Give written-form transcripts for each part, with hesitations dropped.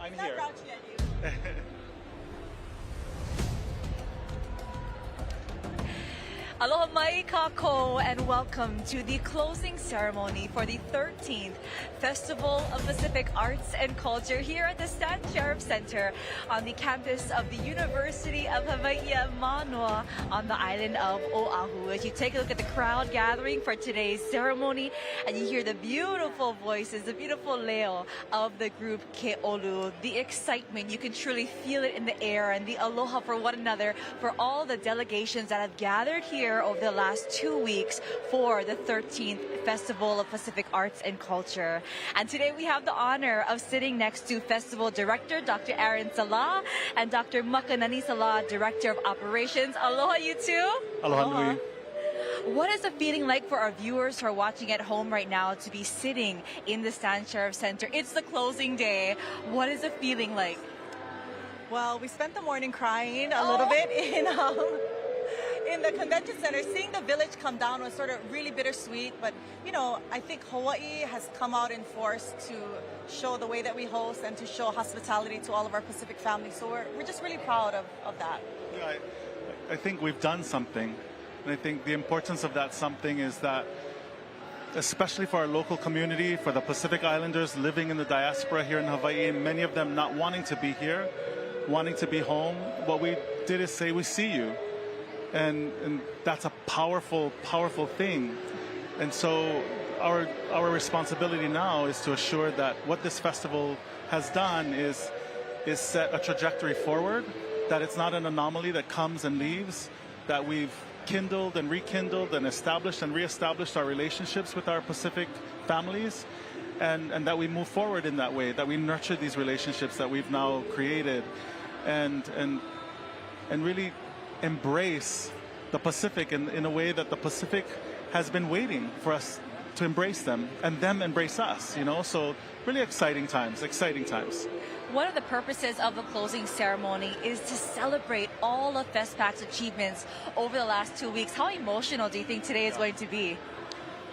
I'm Not here. grouchy at you. Aloha mai kako, and welcome to the closing ceremony for the 13th Festival of Pacific Arts and Culture here at the Stan Sheriff Center on the campus of the University of Hawaii Manoa on the island of Oahu. As you take a look at the crowd gathering for today's ceremony, and you hear the beautiful voices, the beautiful leo of the group Ke'olu, the excitement, you can truly feel it in the air, and the aloha for one another for all the delegations that have gathered here over the last 2 weeks for the 13th Festival of Pacific Arts and Culture. And today we have the honor of sitting next to Festival Director Dr. Aaron Salah and Dr. Makanani Salah, Director of Operations. Aloha, you two. Aloha nui. What is the feeling like for our viewers who are watching at home right now to be sitting in the Stan Sheriff Center? It's the closing day. What is the feeling like? Well, we spent the morning crying a little bit in the convention center. Seeing the village come down was sort of really bittersweet, but you know, I think Hawaii has come out in force to show the way that we host and to show hospitality to all of our Pacific families. So we're just really proud of that. Yeah, I think we've done something. And I think the importance of that something is that, especially for our local community, for the Pacific Islanders living in the diaspora here in Hawaii, many of them not wanting to be here, wanting to be home, what we did is say, we see you. And that's a powerful, powerful thing. And so our responsibility now is to assure that what this festival has done is set a trajectory forward, that it's not an anomaly that comes and leaves, that we've kindled and rekindled and established and reestablished our relationships with our Pacific families, and that we move forward in that way, that we nurture these relationships that we've now created, and really embrace the Pacific in a way that the Pacific has been waiting for us to embrace them, and them embrace us, you know? So really exciting times, exciting times. One of the purposes of the closing ceremony is to celebrate all of FestPAC's achievements over the last 2 weeks. How emotional do you think today is going to be?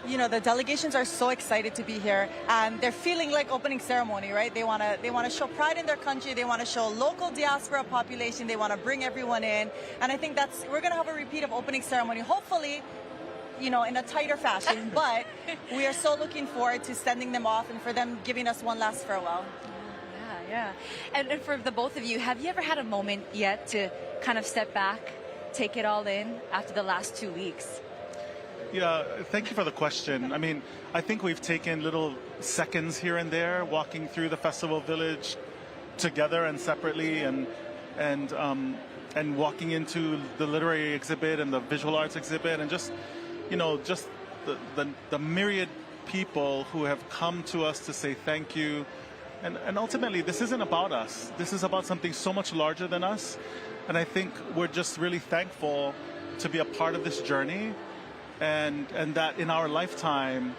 You know, the delegations are so excited to be here, and they're feeling like opening ceremony, right? They want to show pride in their country. They want to show local diaspora population. They want to bring everyone in, and I think we're going to have a repeat of opening ceremony, hopefully, you know, in a tighter fashion. But we are so looking forward to sending them off and for them giving us one last farewell. Yeah. And for the both of you, have you ever had a moment yet to kind of step back, take it all in after the last 2 weeks? Yeah, thank you for the question. I mean, I think we've taken little seconds here and there, walking through the festival village together and separately, and walking into the literary exhibit and the visual arts exhibit, and just, you know, just the myriad people who have come to us to say thank you. And ultimately, this isn't about us. This is about something so much larger than us. And I think we're just really thankful to be a part of this journey. And that in our lifetime,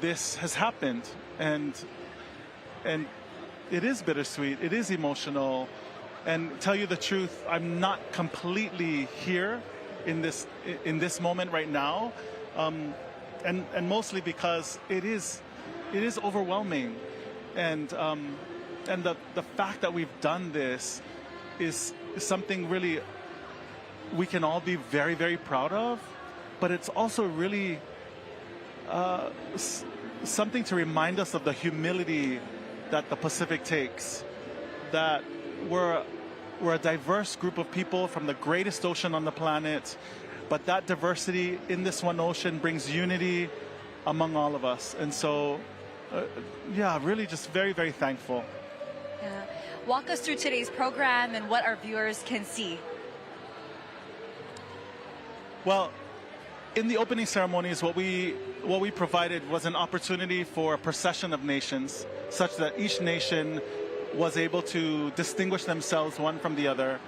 this has happened, and it is bittersweet, it is emotional, and tell you the truth, I'm not completely here in this moment right now, and mostly because it is overwhelming, and the fact that we've done this is something really we can all be very, very proud of. But it's also really something to remind us of the humility that the Pacific takes, that we're a diverse group of people from the greatest ocean on the planet, but that diversity in this one ocean brings unity among all of us. And so, yeah, really just very, very thankful. Yeah. Walk us through today's program and what our viewers can see. Well, in the opening ceremonies, what we provided was an opportunity for a procession of nations, such that each nation was able to distinguish themselves one from the other,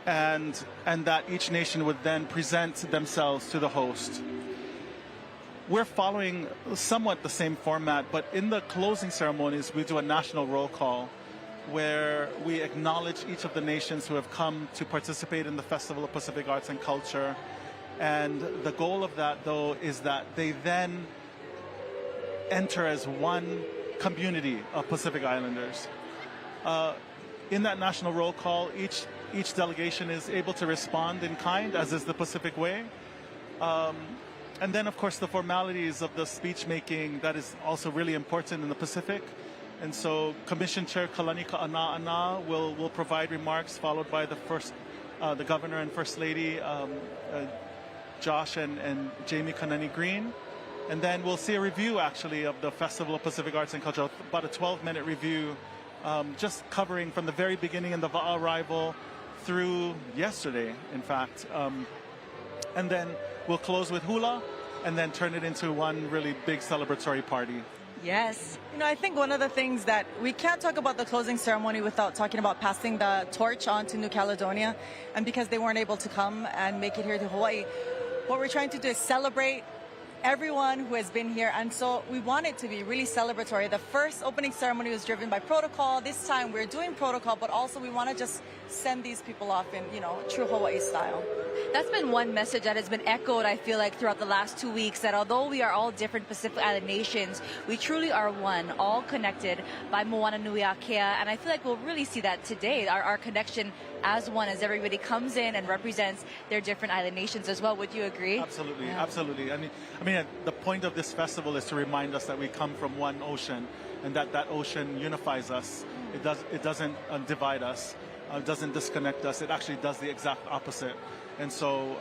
and that each nation would then present themselves to the host. We're following somewhat the same format, but in the closing ceremonies, we do a national roll call where we acknowledge each of the nations who have come to participate in the Festival of Pacific Arts and Culture. And the goal of that, though, is that they then enter as one community of Pacific Islanders. In that national roll call, each delegation is able to respond in kind, as is the Pacific Way. And then, of course, the formalities of the speech making, that is also really important in the Pacific. And so Commission Chair Kalanika Ana will provide remarks, followed by the Governor and First Lady, Josh and Jamie Kanani Green. And then we'll see a review, actually, of the Festival of Pacific Arts and Culture, about a 12-minute review, just covering from the very beginning in the Va'a arrival through yesterday, in fact. And then we'll close with hula and then turn it into one really big celebratory party. Yes. I think one of the things that we can't talk about the closing ceremony without talking about passing the torch on to New Caledonia. And because they weren't able to come and make it here to Hawaii, what we're trying to do is celebrate everyone who has been here, and so we want it to be really celebratory. The first opening ceremony was driven by protocol. This time we're doing protocol, but also we want to just send these people off in, true Hawaii style. That's been one message that has been echoed, I feel like, throughout the last 2 weeks, that although we are all different Pacific Island nations, we truly are one, all connected by Moana Nui Akea. And I feel like we'll really see that today, our connection as one, as everybody comes in and represents their different island nations as well. Would you agree? Absolutely, absolutely. I mean, the point of this festival is to remind us that we come from one ocean, and that ocean unifies us. It doesn't divide us. It doesn't disconnect us. It actually does the exact opposite. And so,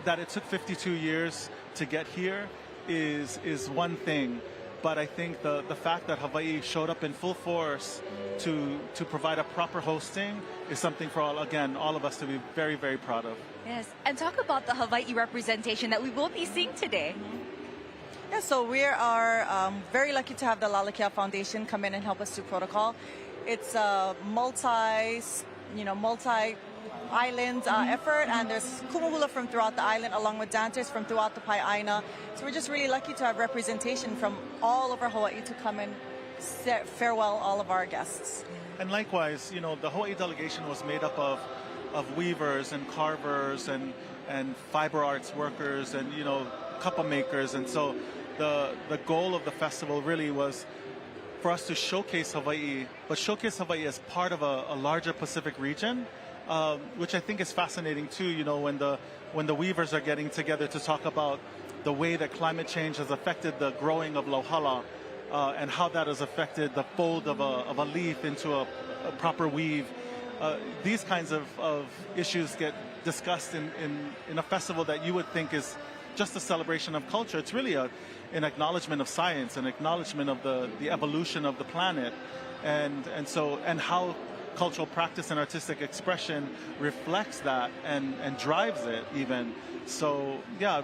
that it took 52 years to get here is one thing. But I think the fact that Hawaii showed up in full force to provide a proper hosting is something for all of us to be very, very proud of. Yes, and talk about the Hawaii representation that we will be seeing today. Yeah, so we are very lucky to have the Lalakea Foundation come in and help us do protocol. It's a multi-island effort, and there's kumuhula from throughout the island, along with dancers from throughout the Panina. So we're just really lucky to have representation from all over Hawaii to come and farewell all of our guests. And likewise, the Hawaii delegation was made up of weavers and carvers and fiber arts workers and, kapa makers. And so the goal of the festival really was for us to showcase Hawaii, but showcase Hawaii as part of a larger Pacific region, which I think is fascinating too, when the weavers are getting together to talk about the way that climate change has affected the growing of lauhala, and how that has affected the fold of a leaf into a proper weave. These kinds of issues get discussed in a festival that you would think is just a celebration of culture. It's really an acknowledgement of science, an acknowledgement of the evolution of the planet, and how cultural practice and artistic expression reflects that and drives it even. So yeah,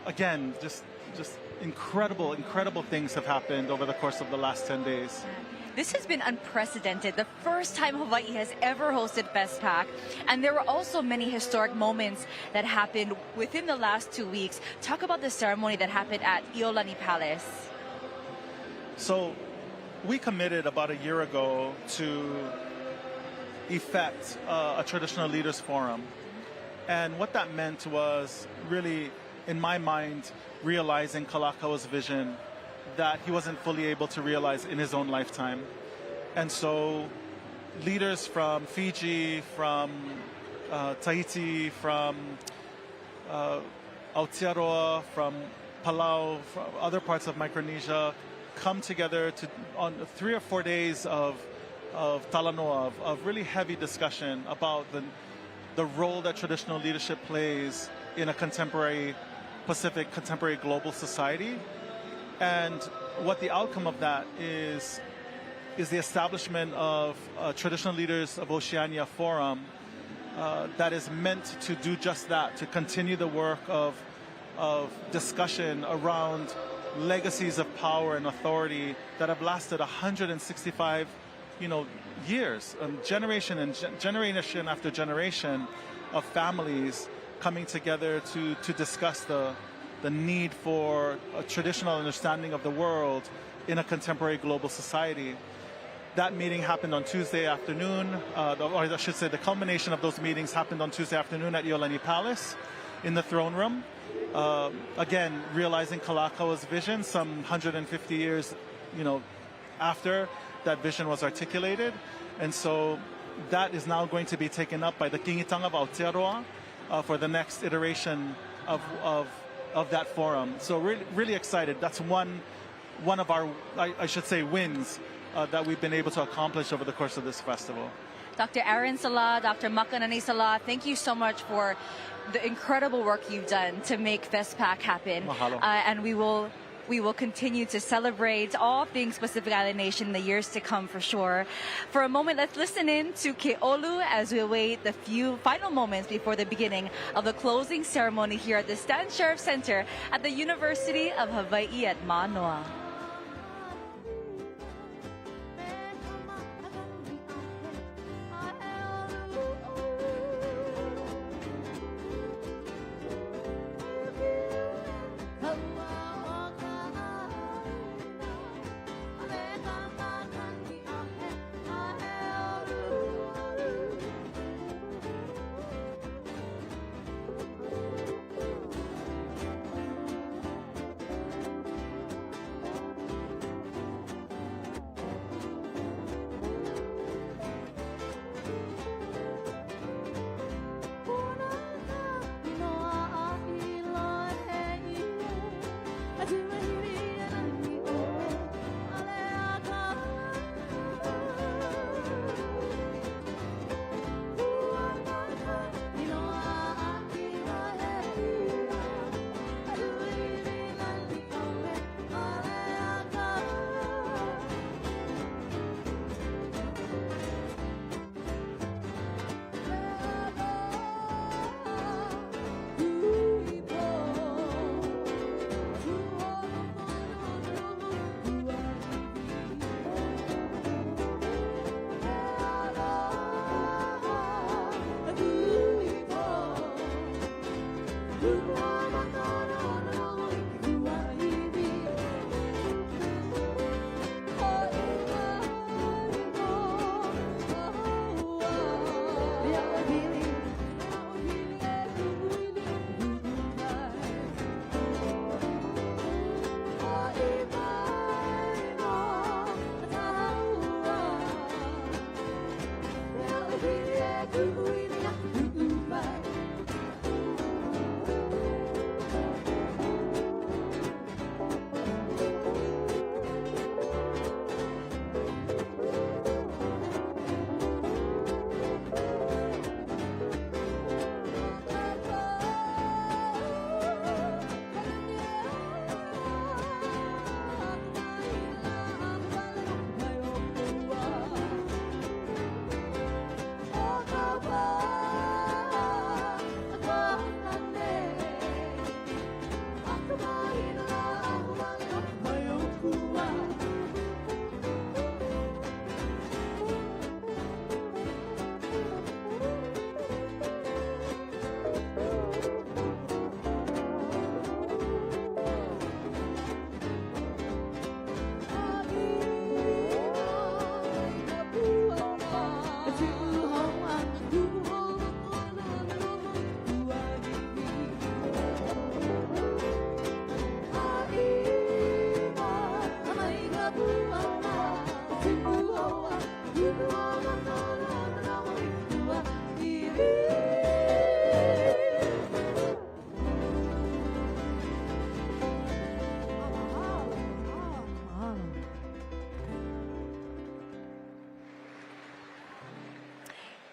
again, just incredible things have happened over the course of the last 10 days. This has been unprecedented, the first time Hawaii has ever hosted FestPAC, and there were also many historic moments that happened within the last 2 weeks. Talk about the ceremony that happened at Iolani Palace. So we committed about a year ago to effect a traditional leaders forum, and what that meant was really, in my mind, realizing Kalakaua's vision that he wasn't fully able to realize in his own lifetime. And so leaders from Fiji, from Tahiti, from Aotearoa, from Palau, from other parts of Micronesia, come together on 3 or 4 days of talanoa, of really heavy discussion about the role that traditional leadership plays in a contemporary Pacific, contemporary global society. And what the outcome of that is the establishment of Traditional Leaders of Oceania Forum that is meant to do just that, to continue the work of discussion around legacies of power and authority that have lasted 165 years, generation after generation of families coming together to discuss the need for a traditional understanding of the world in a contemporary global society. That meeting happened on Tuesday afternoon, or I should say the culmination of those meetings happened on Tuesday afternoon at Iolani Palace in the throne room. Again, realizing Kalakaua's vision some 150 years, after that vision was articulated. And so that is now going to be taken up by the Kingitanga of Aotearoa for the next iteration of that forum. So really excited. That's one of our, I should say, wins that we've been able to accomplish over the course of this festival. Dr. Aaron Sala, Dr. Makanani Sala, thank you so much for the incredible work you've done to make FestPAC happen. Mahalo. And we will continue to celebrate all things Pacific Island Nation in the years to come for sure. For a moment, let's listen in to Ke'olu as we await the few final moments before the beginning of the closing ceremony here at the Stan Sheriff Center at the University of Hawaii at Manoa.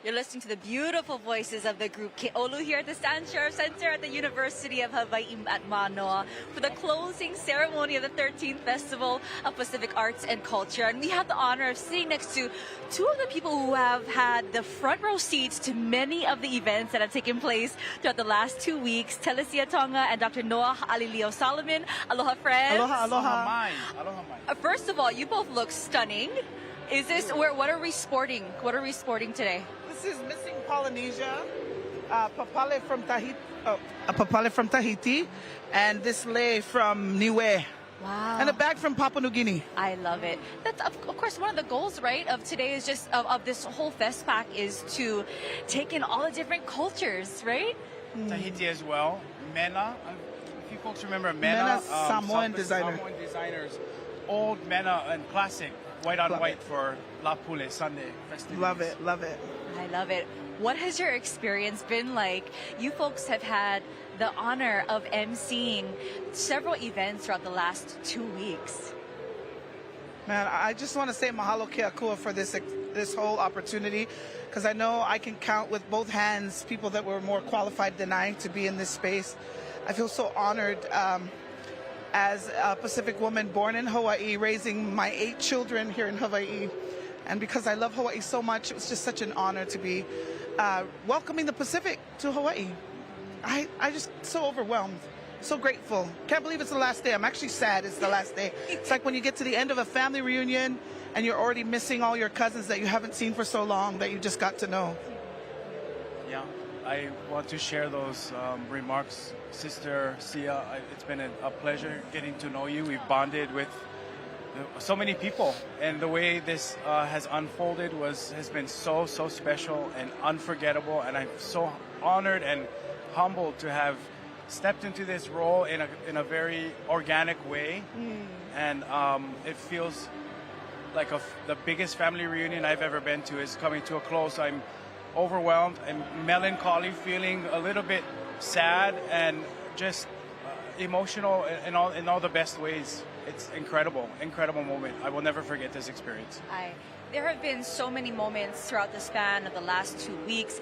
You're listening to the beautiful voices of the group Ke'olu here at the Stan Sheriff Center at the University of Hawaii at Manoa for the closing ceremony of the 13th Festival of Pacific Arts and Culture. And we have the honor of sitting next to two of the people who have had the front row seats to many of the events that have taken place throughout the last 2 weeks. Telesia Tonga and Dr. Noah Alilio Solomon. Aloha, friends. Aloha, aloha. Aloha, mai. First of all, you both look stunning. Is this what are we sporting? What are we sporting today? This is Missing Polynesia, papale from Tahiti, and this lei from Niue. Wow. And a bag from Papua New Guinea. I love it. That's of course one of the goals, right, of today is just of this whole FestPAC is to take in all the different cultures, right? Tahiti as well. Mena, if you folks remember Mena, Mena, Samoan designers. old Mena and classic white on Love white it. for La Pule Sunday festivities. Love it, love it. I love it. What has your experience been like? You folks have had the honor of emceeing several events throughout the last 2 weeks. Man, I just want to say mahalo ke akua for this whole opportunity, because I know I can count with both hands people that were more qualified than I to be in this space. I feel so honored as a Pacific woman born in Hawaii, raising my 8 children here in Hawaii. And because I love Hawaii so much, it was just such an honor to be welcoming the Pacific to Hawaii. I just so overwhelmed, so grateful. Can't believe it's the last day. I'm actually sad it's the last day. It's like when you get to the end of a family reunion and you're already missing all your cousins that you haven't seen for so long that you just got to know. Yeah, I want to share those remarks. Sister Sia, it's been a pleasure getting to know you. We've bonded with so many people, and the way this has unfolded has been so special and unforgettable, and I'm so honored and humbled to have stepped into this role in a very organic way. And it feels like the biggest family reunion I've ever been to is coming to a close. I'm overwhelmed and melancholy, feeling a little bit sad and just emotional in all the best ways. It's incredible moment. I will never forget this experience. There have been so many moments throughout the span of the last 2 weeks.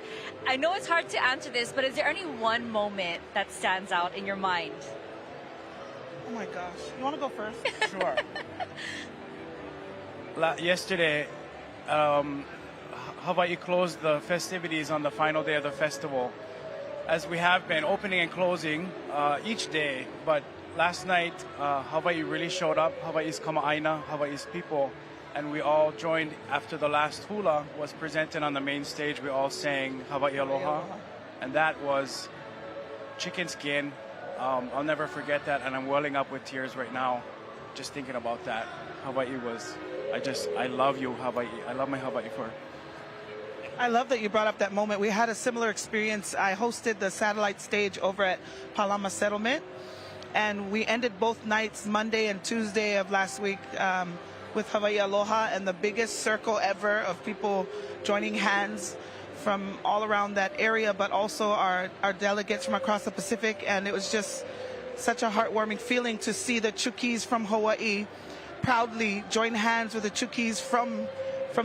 I know it's hard to answer this, but is there any one moment that stands out in your mind? Oh my gosh. You want to go first? Sure. Yesterday, Hawaii closed the festivities on the final day of the festival, as we have been opening and closing each day. But last night, Hawaii really showed up. Hawaii's kama'aina, Hawaii's people, and we all joined after the last hula was presented on the main stage. We all sang Hawaii Aloha, and that was chicken skin. I'll never forget that, and I'm welling up with tears right now just thinking about that. Hawaii was, I love you, Hawaii. I love my Hawaii for. I love that you brought up that moment. We had a similar experience. I hosted the satellite stage over at Palama Settlement, and we ended both nights, Monday and Tuesday of last week, with Hawaii Aloha, and the biggest circle ever of people joining hands from all around that area, but also our delegates from across the Pacific. And it was just such a heartwarming feeling to see the Chukis from Hawaii proudly join hands with the Chukis from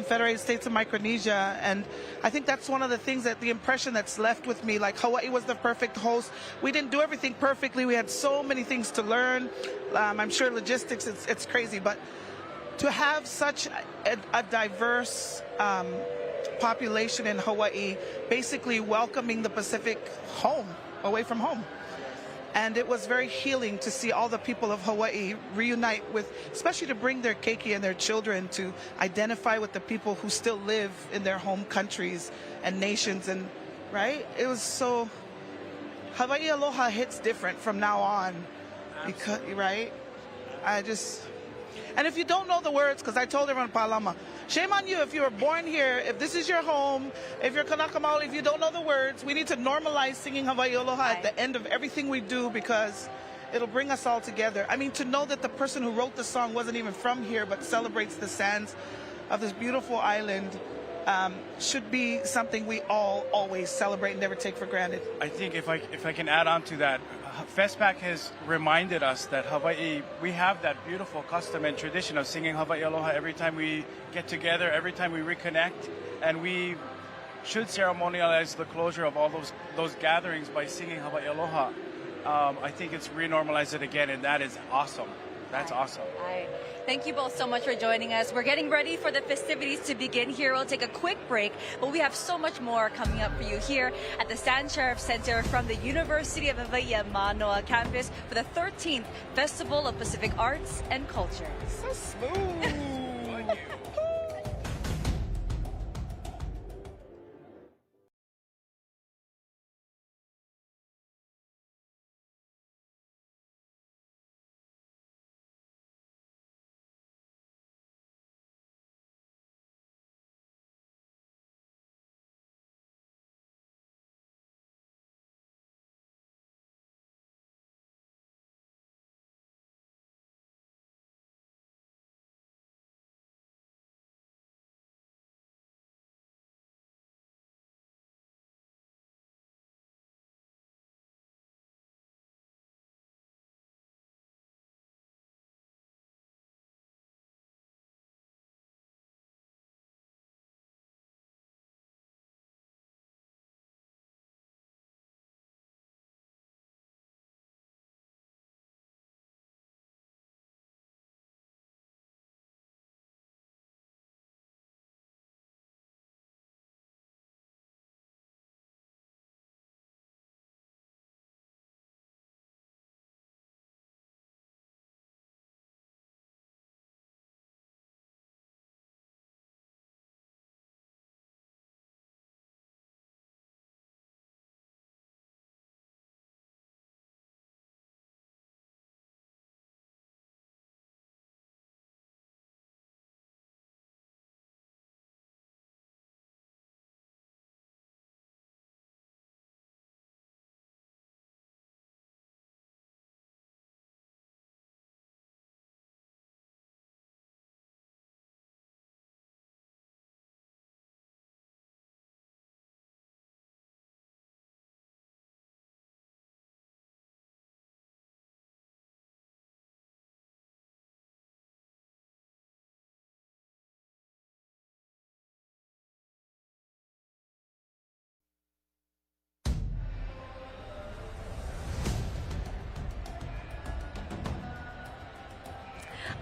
Federated States of Micronesia. And I think that's one of the things, that the impression that's left with me, like Hawaii was the perfect host. We didn't do everything perfectly. We had so many things to learn. I'm sure logistics, it's crazy, but to have such a diverse population in Hawaii, basically welcoming the Pacific home, away from home. And it was very healing to see all the people of Hawaii reunite with, especially to bring their keiki and their children to identify with the people who still live in their home countries and nations. And right, it was so, Hawaii Aloha hits different from now on. Because, right, and if you don't know the words, because I told everyone Palama, shame on you if you were born here, if this is your home, if you're Kanaka Maoli, if you don't know the words, we need to normalize singing Hawaii Aloha at the end of everything we do, because it'll bring us all together. I mean, to know that the person who wrote the song wasn't even from here, but celebrates the sands of this beautiful island, should be something we all always celebrate and never take for granted. I think if I can add on to that, FestPAC has reminded us that Hawaii, we have that beautiful custom and tradition of singing Hawaii Aloha every time we get together, every time we reconnect, and we should ceremonialize the closure of all those gatherings by singing Hawaii Aloha. I think it's renormalized it again, and that is awesome. That's awesome. Thank you both so much for joining us. We're getting ready for the festivities to begin here. We'll take a quick break, but we have so much more coming up for you here at the Stan Sheriff Center from the University of Hawaii Manoa campus for the 13th Festival of Pacific Arts and Culture. So smooth.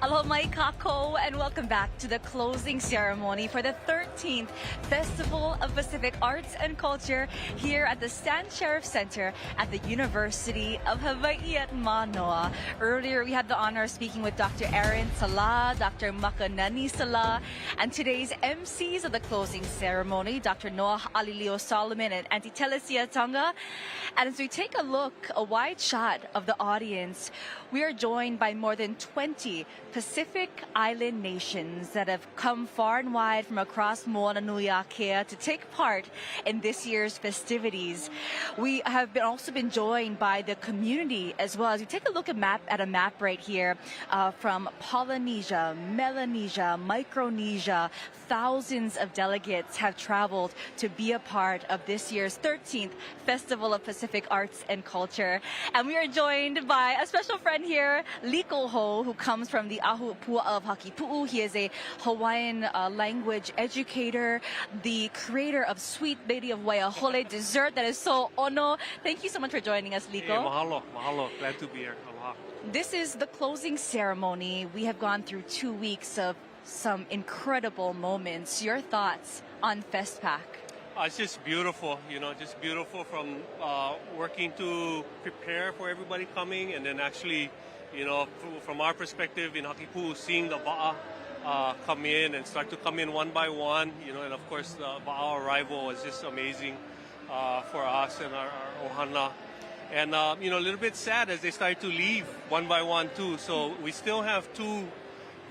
Aloha mai kako, and welcome back to the closing ceremony for the 13th Festival of Pacific Arts and Culture here at the Stan Sheriff Center at the University of Hawaii at Manoa. Earlier, we had the honor of speaking with Dr. Aaron Salah, Dr. Makanani Salah, and today's MCs of the closing ceremony, Dr. Noah Alilio Solomon and Auntie Telesia Tonga. And as we take a wide shot of the audience, we are joined by more than 20 Pacific Island nations that have come far and wide from across Moana Nui Akea to take part in this year's festivities. We have also been joined by the community as well. As we take a look at a map right here from Polynesia, Melanesia, Micronesia, thousands of delegates have traveled to be a part of this year's 13th Festival of Pacific Arts and Culture. And we are joined by a special friend here, Liko Ho, who comes from the Ahupua of Hakipu'u. He is a Hawaiian language educator, the creator of Sweet Lady of Waiahole dessert that is so ono. Thank you so much for joining us, Liko. Hey, mahalo. Glad to be here. Aloha. This is the closing ceremony. We have gone through 2 weeks of some incredible moments. Your thoughts on FestPAC? It's just beautiful, just beautiful from working to prepare for everybody coming, and then actually, from our perspective in Hakipu'u, seeing the va'a come in and start to come in one by one, and of course the va'a arrival was just amazing for us and our ohana. And, a little bit sad as they started to leave one by one too. So we still have 2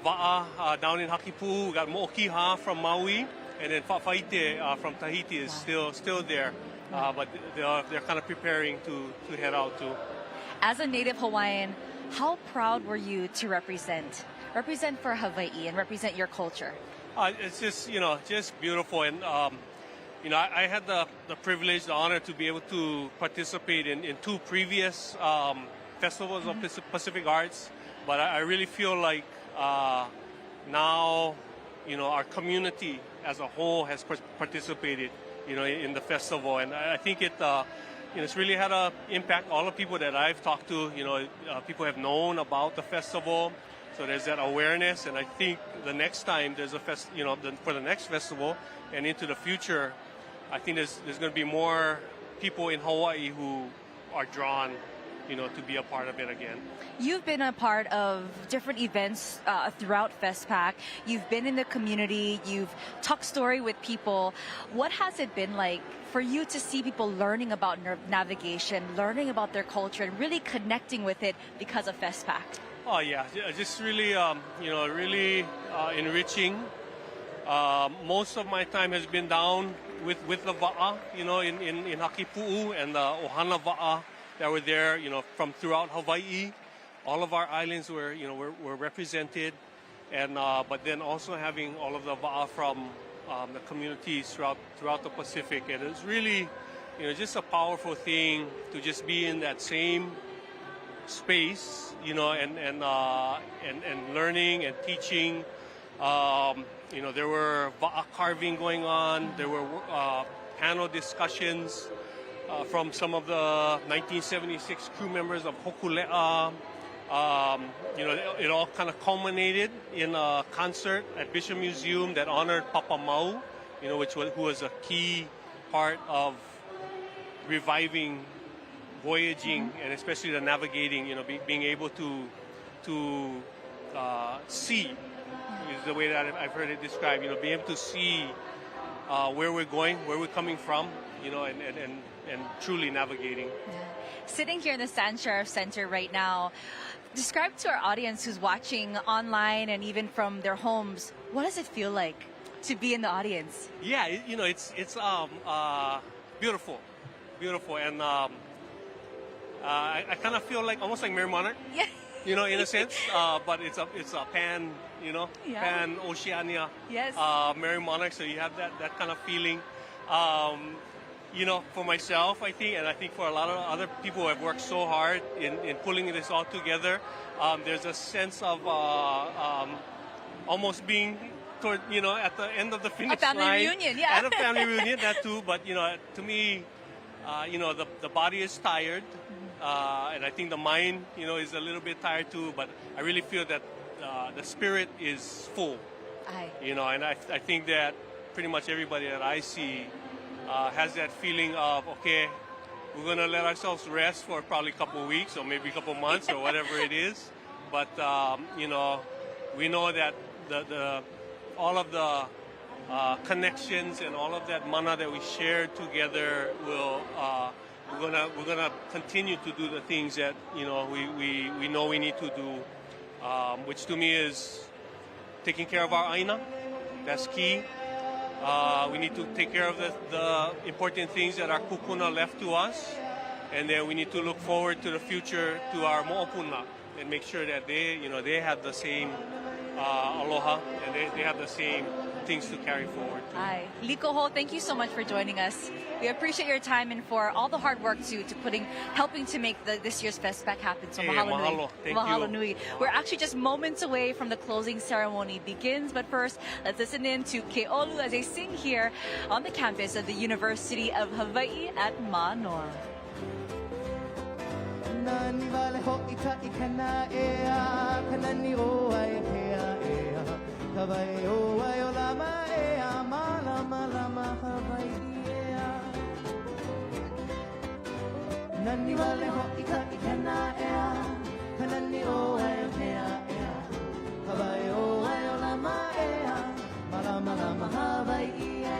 va'a down in Hakipu'u. We got Mo'okiha from Maui, and then Fa'aite from Tahiti is still there. But they're kind of preparing to head out too. As a native Hawaiian, how proud were you to represent for Hawaii and represent your culture? It's just, just beautiful. And, I had the privilege, the honor to be able to participate in 2 previous festivals of Pacific Arts. But I really feel like now, our community as a whole has participated, in the festival. And I think it's really had an impact. All the people that I've talked to, people have known about the festival. So there's that awareness. And I think the next time there's a for the next festival and into the future, I think there's going to be more people in Hawaii who are drawn, to be a part of it again. You've been a part of different events throughout FestPAC. You've been in the community. You've talked story with people. What has it been like for you to see people learning about navigation, learning about their culture, and really connecting with it because of FestPAC? Oh yeah, just really, really enriching. Most of my time has been down with the va'a, in Hakipu'u and the ohana va'a that were there, from throughout Hawaii. All of our islands were represented, and but then also having all of the va'a from the communities throughout the Pacific, and it's really, just a powerful thing to just be in that same space, and learning and teaching. There were va'a carving going on. There were panel discussions from some of the 1976 crew members of Hokulea. It all kind of culminated in a concert at Bishop Museum that honored Papa Mau, who was a key part of reviving voyaging and especially the navigating. Being able to see is the way that I've heard it described. Being able to see where we're going, where we're coming from, and truly navigating. Yeah. Sitting here in the Stan Sheriff Center right now, describe to our audience who's watching online and even from their homes, what does it feel like to be in the audience? Yeah, it's beautiful, and I kind of feel like almost like Mary Monarch. Yeah. In a sense, but it's a pan, pan Oceania, yes, Mary Monarch. So you have that kind of feeling. For myself, I think for a lot of other people who have worked so hard in pulling this all together, there's a sense of almost being toward, at the end of the finish line. A family reunion, yeah. And a family reunion, that too. But, to me, the body is tired. And I think the mind, is a little bit tired too. But I really feel that the spirit is full. Aye. You know, and I think that pretty much everybody that I see has that feeling of, okay, we're going to let ourselves rest for probably a couple of weeks or maybe a couple of months or whatever it is. But, you know, we know that all of the connections and all of that mana that we shared together will, we're gonna continue to do the things that, you know, we know we need to do, which to me is taking care of our aina. That's key. We need to take care of the important things that our kukuna left to us, and then we need to look forward to the future, to our mo'opuna, and make sure that they have the same aloha and they have the same things to carry forward. Aye. Likoho, thank you so much for joining us. We appreciate your time and for all the hard work to helping to make this year's FestPAC happen. So mahalo nui. Mahalo. Thank Mahalo you. nui. We're actually just moments away from the closing ceremony begins, but first, let's listen in to Keolu as they sing here on the campus of the University of Hawaii at Manoa. Nani vale ho ika ikana ea kanani o ai kea ea Hawaii o ai o lama ea malama lama Hawaii ea Nani vale ho ika ikana ea kanani o ai kea ea Hawaii o ai o lama ea malama lama Hawaii ea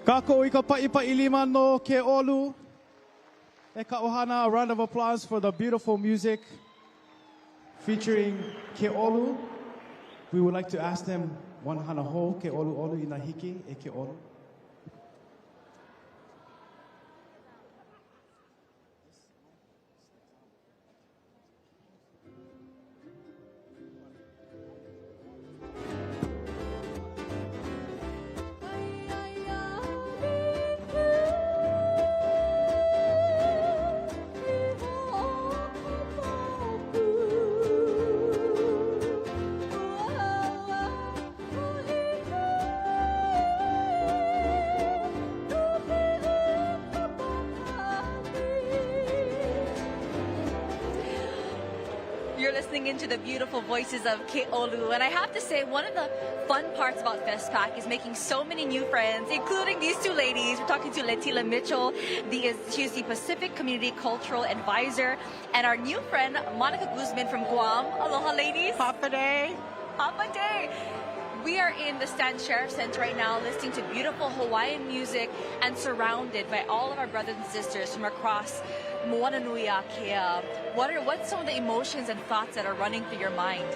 Kako ika pa'i no ke olu. E ka ohana, a round of applause for the beautiful music featuring ke olu. We would like to ask them one hana ho ke olu olu ina hiki e ke olu. You're listening into the beautiful voices of Ke'olu. And I have to say, one of the fun parts about FestPAC is making so many new friends, including these two ladies. We're talking to Letila Mitchell. She's the Pacific Community Cultural Advisor. And our new friend, Monica Guzman from Guam. Aloha, ladies. Papa Day. Papa Day. We are in the Stan Sheriff Center right now, listening to beautiful Hawaiian music and surrounded by all of our brothers and sisters from across Moananui Akea. What's some of the emotions and thoughts that are running through your mind?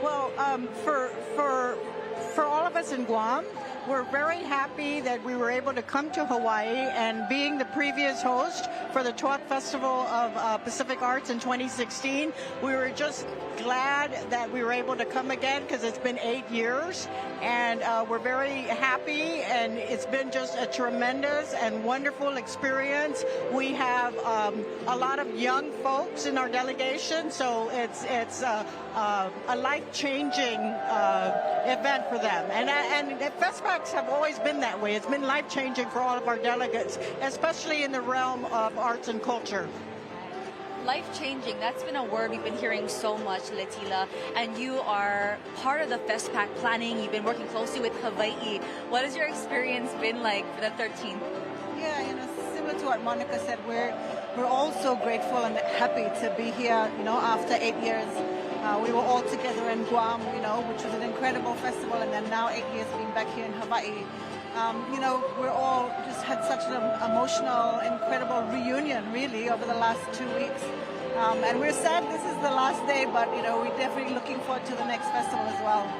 Well, for all of us in Guam, we're very happy that we were able to come to Hawaii, and being the previous host for the 12th Festival of Pacific Arts in 2016, we were just glad that we were able to come again because it's been 8 years, and we're very happy, and it's been just a tremendous and wonderful experience. We have a lot of young folks in our delegation, so it's a life-changing event for them. And FestPACs have always been that way. It's been life-changing for all of our delegates, especially in the realm of arts and culture. Life-changing, that's been a word we've been hearing so much, Letila. And you are part of the FestPAC planning. You've been working closely with Hawaii. What has your experience been like for the 13th? Yeah, similar to what Monica said, we're all so grateful and happy to be here, after 8 years. We were all together in Guam, which was an incredible festival, and then now 8 years being back here in Hawaii. We're all just had such an emotional, incredible reunion, really, over the last 2 weeks. And we're sad this is the last day, but, we're definitely looking forward to the next festival as well.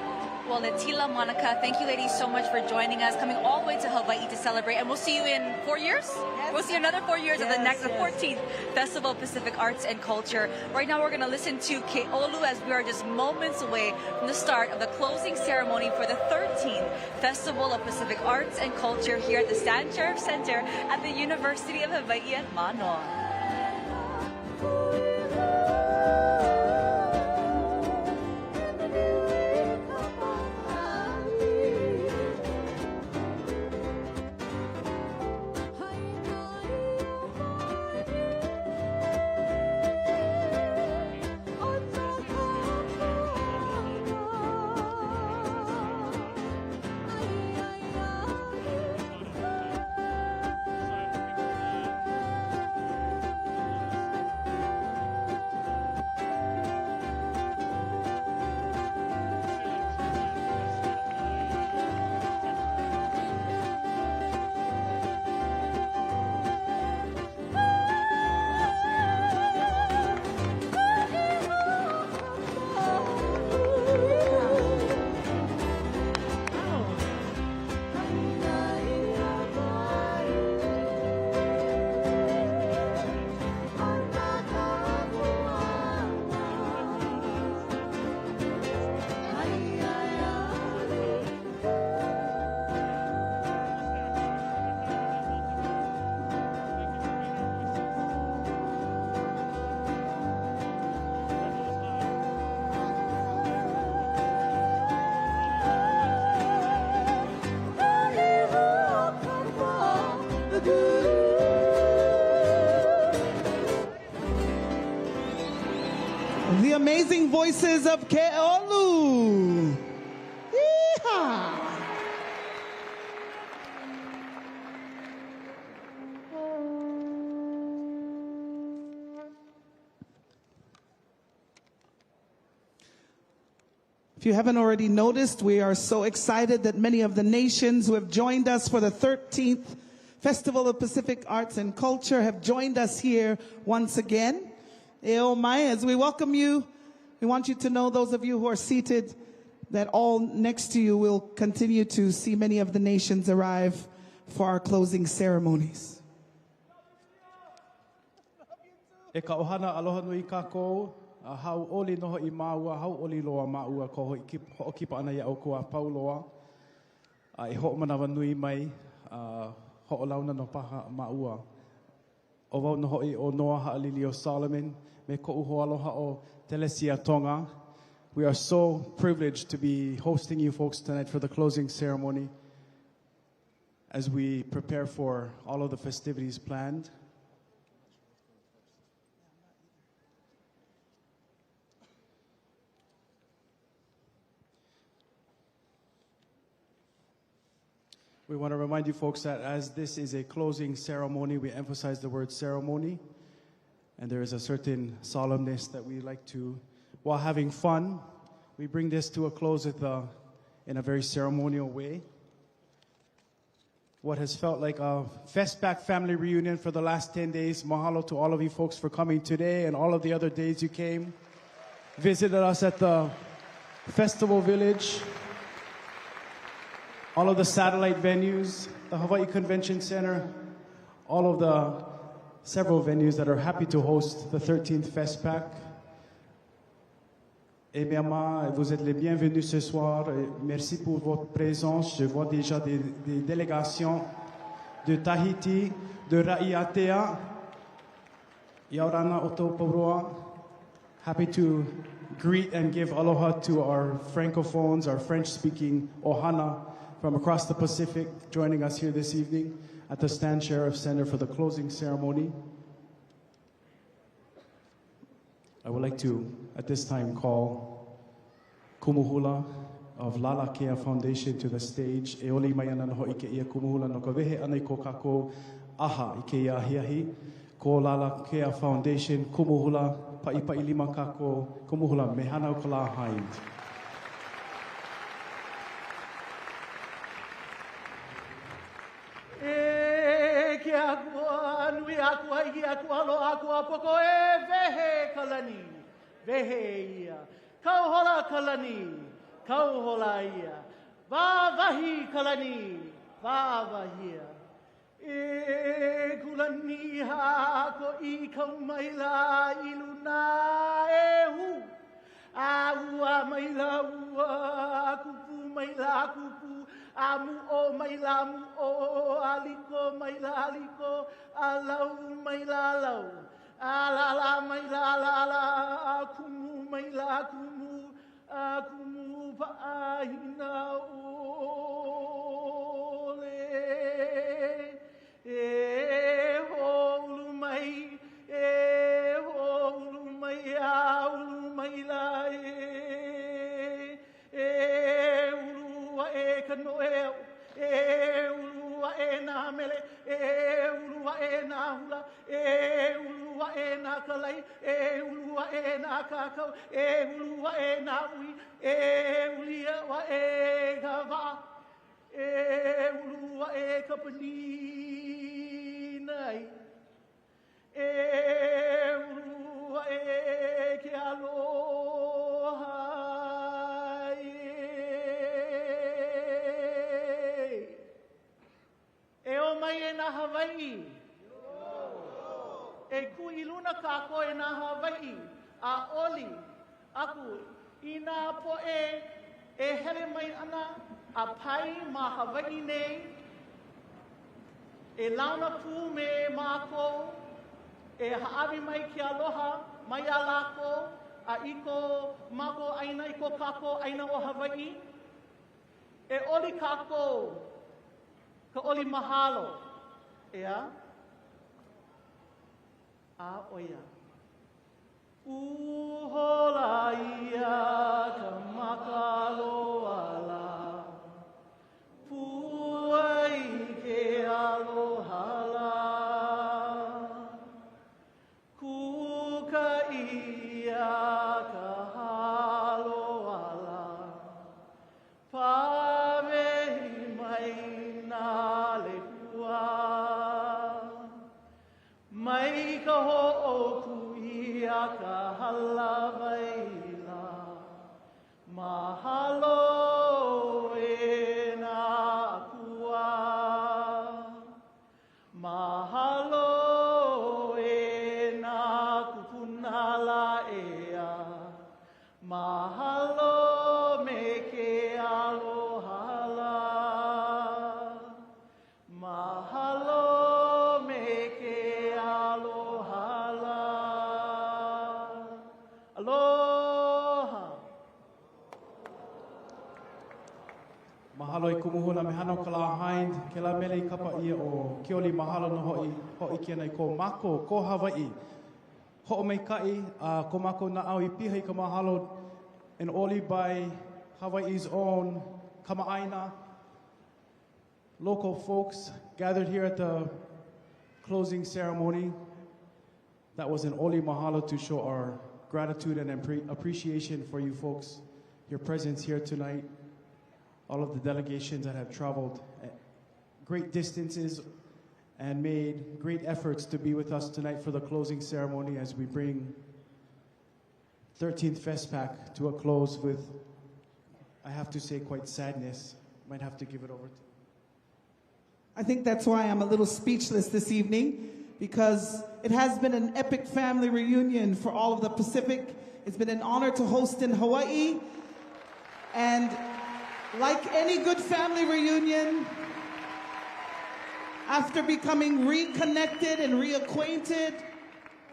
Well, Letila, Monica, thank you ladies so much for joining us, coming all the way to Hawaii to celebrate. And we'll see you in 4 years? Yes. We'll see you another 4 years at the 14th Festival of Pacific Arts and Culture. Right now, we're going to listen to Ke'olu as we are just moments away from the start of the closing ceremony for the 13th Festival of Pacific Arts and Culture here at the Stan Sheriff Center at the University of Hawaii at Manoa. The amazing voices of Ke'olu. Yeehaw! If you haven't already noticed, we are so excited that many of the nations who have joined us for the 13th Festival of Pacific Arts and Culture have joined us here once again. Eo mai, as we welcome you, we want you to know, those of you who are seated, that all next to you will continue to see many of the nations arrive for our closing ceremonies. E ka ohana aloha nui kākou, a hau oli noho I māua, hau oli loa māua ko hoʻokipa ana ia o kua pauloa. E hoʻomanawa nui mai, hoʻolauna no paha māua. O wau no hoi o Noa Ha'alili o Solomon, me koʻu hoaloha o Telesia Tonga. We are so privileged to be hosting you folks tonight for the closing ceremony as we prepare for all of the festivities planned. We want to remind you folks that as this is a closing ceremony, we emphasize the word ceremony, and there is a certain solemnness that we like to, while having fun, we bring this to a close in a very ceremonial way. What has felt like a FestPAC family reunion for the last 10 days. Mahalo to all of you folks for coming today and all of the other days you came. Visited us at the Festival Village, all of the satellite venues, the Hawaii Convention Center, all of the several venues that are happy to host the 13th FestPAC. Eh bien, vous êtes les bienvenus ce soir. Merci pour votre présence. Je vois déjà des délégations de Tahiti, de Raiatea, Yaurana Otoporoa. Happy to greet and give aloha to our francophones, our French-speaking ohana from across the Pacific, joining us here this evening at the Stan Sheriff Center for the closing ceremony. I would like to, at this time, call Kumuhula of Lalakea Foundation to the stage. E oli mai ana noho I ke ia Kumuhula no ka wehe ana I ko kako aha I ke ia hiahi. Ko Lalakea Foundation, Kumuhula, Paʻipaʻi lima kako, Kumuhula, mehana o ka la haid. Nui aku haiki aku alo aku apoko e vehe kalani, vehe ia. Kauhola kalani, kauhola ia. Vavahi kalani, vavahia. E kulani ha ko I kaumaila iluna e hu. Aua maila ua, kupu maila kupu. Amu o maila mu o, aliko maila aliko, alau maila lau, alala maila lala, akumu maila akumu, akumu paahina ole. E holu mai, aulu maila kanoe ulua na mele ulua na hula ulua na kalai ulua na kakau ulua na ui ulia wa gava ulua kapani nai ulua ke aloha. E o mai e na Hawaii. E kui luna kako e na Hawaii. A oli aku I nā po e hele mai ana a pai ma Hawaii nei. E launa pū me māko. E haawi mai ki aloha mai a lako. A iko mako aina iko kako aina o Hawaii. E oli kako. Ka oli mahalo. Ea? A oia. Uhola ia ka makalo ala. Puai ke alohala. Kuka ia ka halo ala. hano kala hind, ke la mele kapa ia o Keoli mahalo no hoi kia nei ko mako, ko Hawaii. Ho'o mai kai, ko mako na au I piha I ka mahalo, and oli by Hawaii's own Kama'aina. Local folks gathered here at the closing ceremony. That was an oli mahalo to show our gratitude and appreciation for you folks, your presence here tonight. All of the delegations that have traveled great distances and made great efforts to be with us tonight for the closing ceremony as we bring 13th FestPAC to a close with, I have to say, quite sadness. Might have to give it over to. I think that's why I'm a little speechless this evening, because it has been an epic family reunion for all of the Pacific. It's been an honor to host in Hawaii. And like any good family reunion, after becoming reconnected and reacquainted,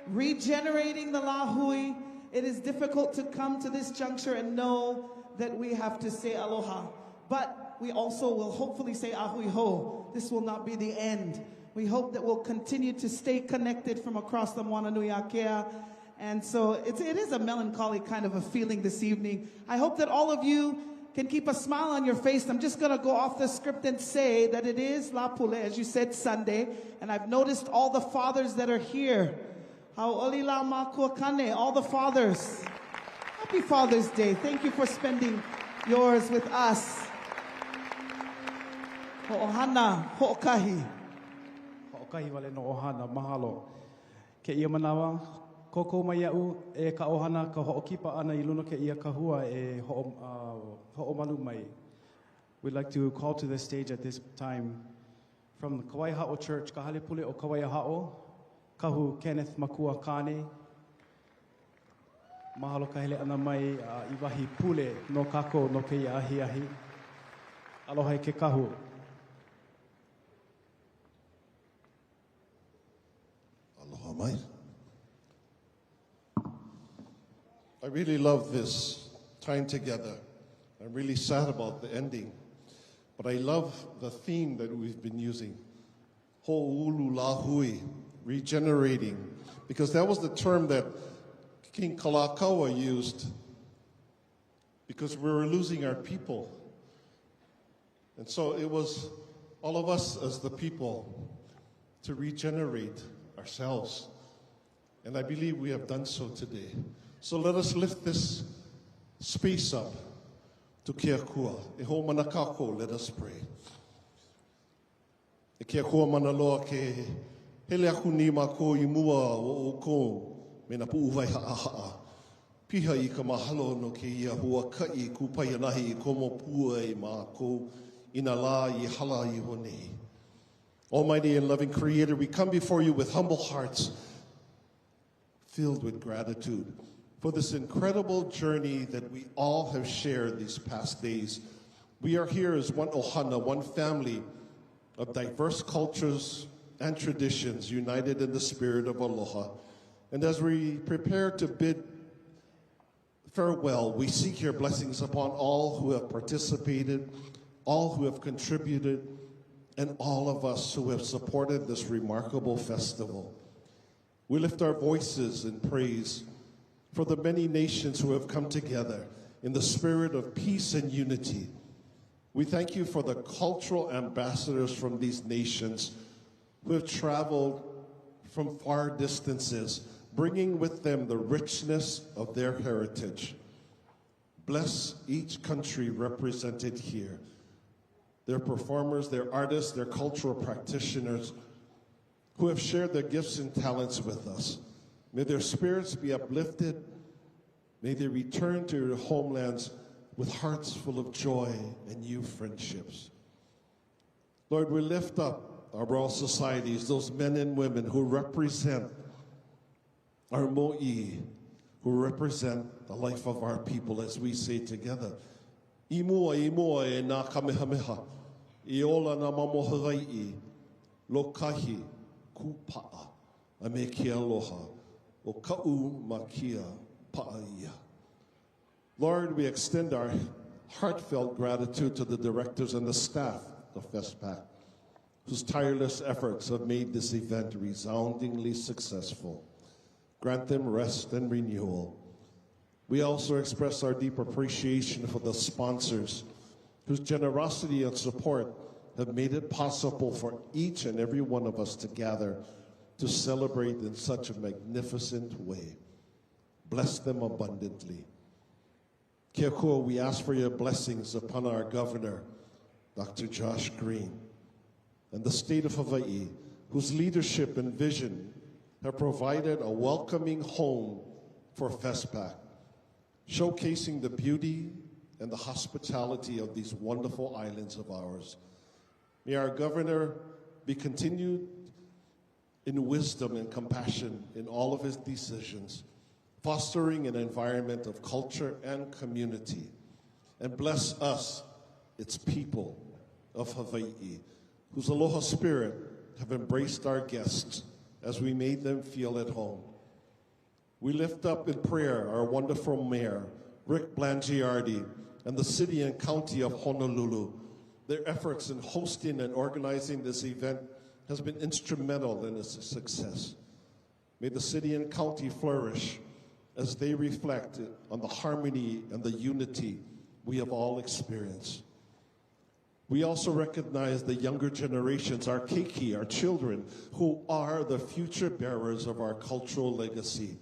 regenerating the lahui, it is difficult to come to this juncture and know that we have to say aloha. But we also will hopefully say ahui ho. This will not be the end. We hope that we'll continue to stay connected from across the Moana Nui Akea. And so it is a melancholy kind of a feeling this evening. I hope that all of you can keep a smile on your face. I'm just going to go off the script and say that it is La Pule, as you said, Sunday. And I've noticed all the fathers that are here. Hau'olila makuakane, all the fathers. Happy Father's Day. Thank you for spending yours with us. Ho'ohana, ho'okahi. Ho'okahi wale no ohana, mahalo. Ke ia manawa, koko mai au e ka ohana ka ho'okipa ana I luna ke ia kahua e ho'omalu mai. We'd like to call to the stage at this time from the Kauai Ha'o Church, ka hale pule o Kauai Ha'o, kahu Kenneth Makua Kane. Mahalo ka hele ana mai I wahi pule no kako no ke ia ahi ahi. Aloha ke kahu. Aloha mai. I really love this time together. I'm really sad about the ending, but I love the theme that we've been using. Ho'ulu lahui, regenerating, because that was the term that King Kalakaua used because we were losing our people. And so it was all of us as the people to regenerate ourselves. And I believe we have done so today. So let us lift this space up to Kia Kua. E ho mana kako, let us pray. E kia kua mana loa ke hele aku ni mako I mua o ko me na pu'uwai ha'a. Piha I ka mahalo no ke ia hua kai kupai anahi I komo pua I mako ina la I hala I honei. Almighty and loving Creator, we come before you with humble hearts filled with gratitude for this incredible journey that we all have shared these past days. We are here as one ohana, one family of diverse cultures and traditions united in the spirit of aloha. And as we prepare to bid farewell, we seek your blessings upon all who have participated, all who have contributed, and all of us who have supported this remarkable festival. We lift our voices in praise for the many nations who have come together in the spirit of peace and unity. We thank you for the cultural ambassadors from these nations who have traveled from far distances, bringing with them the richness of their heritage. Bless each country represented here, their performers, their artists, their cultural practitioners who have shared their gifts and talents with us. May their spirits be uplifted. May they return to their homelands with hearts full of joy and new friendships. Lord, we lift up our royal societies, those men and women who represent our mo'i, who represent the life of our people, as we say together. I mua e nā kamehameha, I ola nā mamoharai, lo kahi kupa'a, a me kia aloha, o ka'u ma kia pa'aia. Lord, we extend our heartfelt gratitude to the directors and the staff of FestPAC, whose tireless efforts have made this event resoundingly successful. Grant them rest and renewal. We also express our deep appreciation for the sponsors whose generosity and support have made it possible for each and every one of us to gather to celebrate in such a magnificent way. Bless them abundantly. Kia kua, we ask for your blessings upon our governor, Dr. Josh Green, and the state of Hawaii, whose leadership and vision have provided a welcoming home for FestPAC, showcasing the beauty and the hospitality of these wonderful islands of ours. May our governor be continued in wisdom and compassion in all of his decisions, fostering an environment of culture and community, and bless us, its people of Hawaii, whose aloha spirit have embraced our guests as we made them feel at home. We lift up in prayer our wonderful mayor, Rick Blangiardi, and the city and county of Honolulu. Their efforts in hosting and organizing this event has been instrumental in its success. May the city and county flourish as they reflect on the harmony and the unity we have all experienced. We also recognize the younger generations, our keiki, our children, who are the future bearers of our cultural legacy.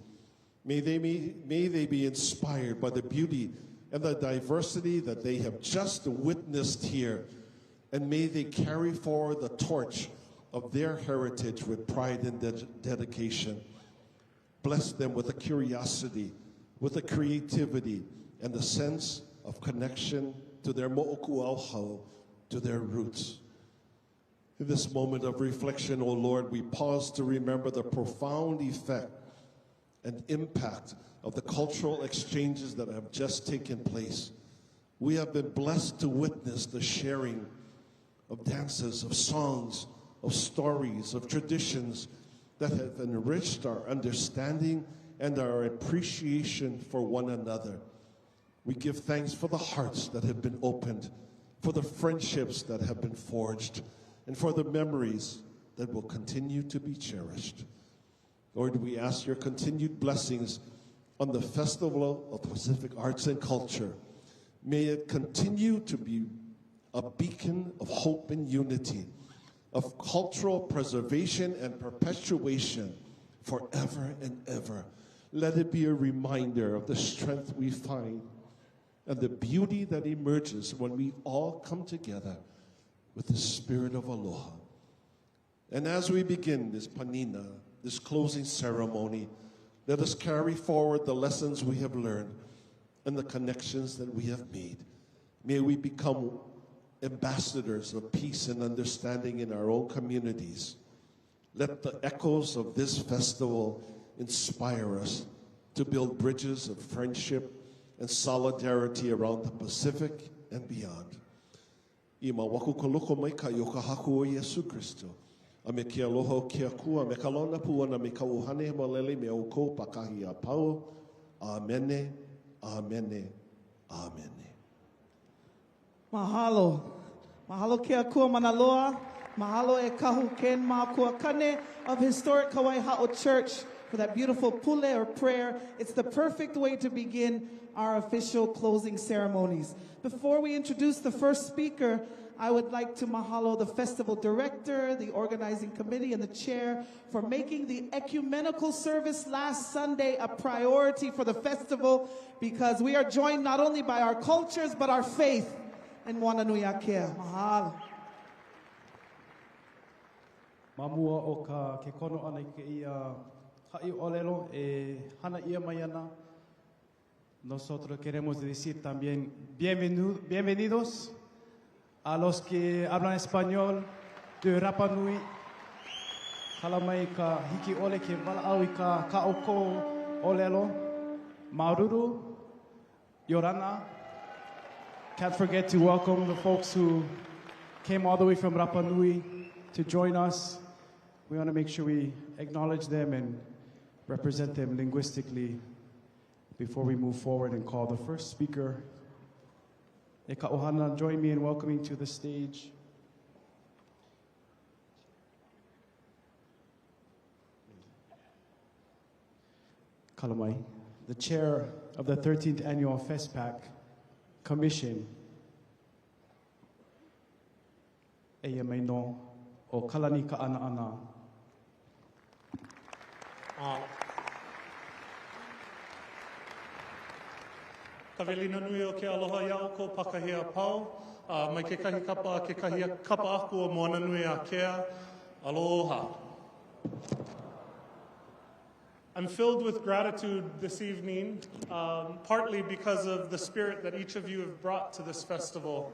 May they be inspired by the beauty and the diversity that they have just witnessed here, and may they carry forward the torch of their heritage with pride and dedication. Bless them with a curiosity, with a creativity, and a sense of connection to their mo'okuauhau, to their roots. In this moment of reflection, O Lord, we pause to remember the profound effect and impact of the cultural exchanges that have just taken place. We have been blessed to witness the sharing of dances, of songs, of stories, of traditions that have enriched our understanding and our appreciation for one another. We give thanks for the hearts that have been opened, for the friendships that have been forged, and for the memories that will continue to be cherished. Lord, we ask your continued blessings on the Festival of Pacific Arts and Culture. May it continue to be a beacon of hope and unity, of cultural preservation and perpetuation forever and ever. Let it be a reminder of the strength we find and the beauty that emerges when we all come together with the spirit of aloha. And as we begin this Panina, this closing ceremony, let us carry forward the lessons we have learned and the connections that we have made. May we become ambassadors of peace and understanding in our own communities. Let the echoes of this festival inspire us to build bridges of friendship and solidarity around the Pacific and beyond. Ima waku koloko mai ka i o ka haku o Yesu Christo. A me kia aloha o kia kua, me ka lona puana me ka uhane malele me o ko pakahi a pau. Amene, amene, amene. Mahalo. Mahalo kia kua manaloa. Mahalo e kahu ken mākua kane of historic Kauai Ha'o Church for that beautiful pule or prayer. It's the perfect way to begin our official closing ceremonies. Before we introduce the first speaker, I would like to mahalo the festival director, the organizing committee, and the chair for making the ecumenical service last Sunday a priority for the festival, because we are joined not only by our cultures, but our faith in Wananui Akea. Mahalo. Mamua o ka ke kono ana ke ia ha'i olelo e hana ia mai ana. Nosotros queremos decir también bienvenidos a los que hablan español de Rapa Nui. Halamai ka hiki ole ke wala'au I ka oko olelo. Maururu, Yorana. Can't forget to welcome the folks who came all the way from Rapa Nui to join us. We want to make sure we acknowledge them and represent them linguistically before we move forward and call the first speaker. E ka ohana, join me in welcoming to the stage Kalamai, the chair of the 13th Annual FestPAC Commission, Eia Maino o Kalani Ka'ana Kawelina nui o ke aloha iau ko pakahia pau. Mai ke kahi kapa, ke kahi kapa aku o moana nui a kea. Aloha. I'm filled with gratitude this evening, partly because of the spirit that each of you have brought to this festival.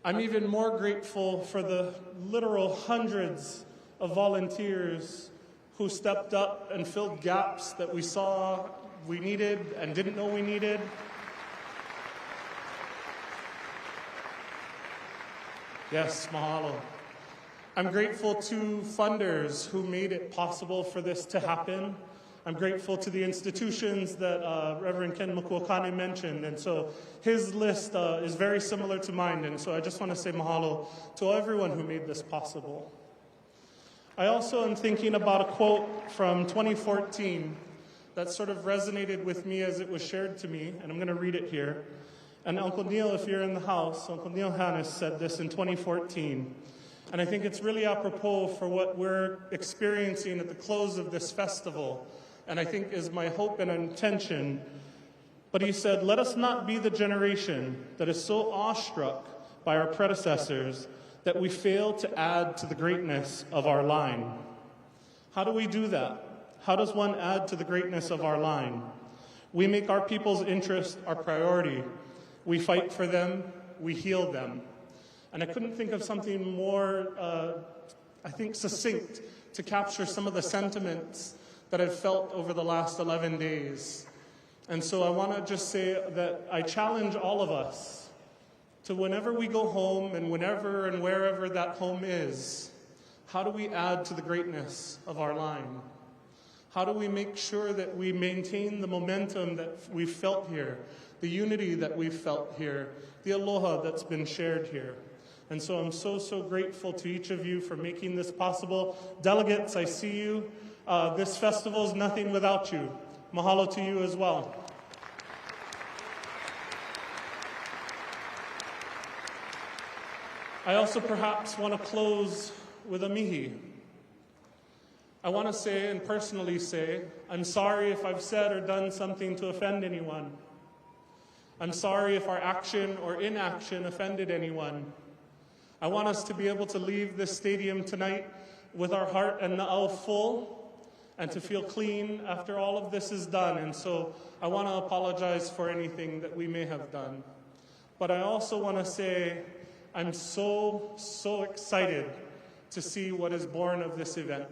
I'm even more grateful for the literal hundreds of volunteers who stepped up and filled gaps that we saw we needed and didn't know we needed. Yes, mahalo. I'm grateful to funders who made it possible for this to happen. I'm grateful to the institutions that Reverend Ken Makuakane mentioned. And so his list is very similar to mine. And so I just want to say mahalo to everyone who made this possible. I also am thinking about a quote from 2014 that sort of resonated with me as it was shared to me. And I'm going to read it here. And Uncle Neil, if you're in the house, Uncle Neil Hannes said this in 2014. And I think it's really apropos for what we're experiencing at the close of this festival, and I think is my hope and intention. But he said, let us not be the generation that is so awestruck by our predecessors that we fail to add to the greatness of our line. How do we do that? How does one add to the greatness of our line? We make our people's interest our priority. We fight for them, we heal them. And I couldn't think of something more, I think, succinct to capture some of the sentiments that I've felt over the last 11 days. And so I want to just say that I challenge all of us to, whenever we go home and whenever and wherever that home is, how do we add to the greatness of our line? How do we make sure that we maintain the momentum that we've felt here, the unity that we've felt here, the aloha that's been shared here? And so I'm so grateful to each of you for making this possible. Delegates, I see you. This festival is nothing without you. Mahalo to you as well. I also perhaps want to close with a mihi. I want to say and personally say, I'm sorry if I've said or done something to offend anyone. I'm sorry if our action or inaction offended anyone. I want us to be able to leave this stadium tonight with our heart and na'au full and to feel clean after all of this is done. And so I want to apologize for anything that we may have done. But I also want to say I'm so excited to see what is born of this event.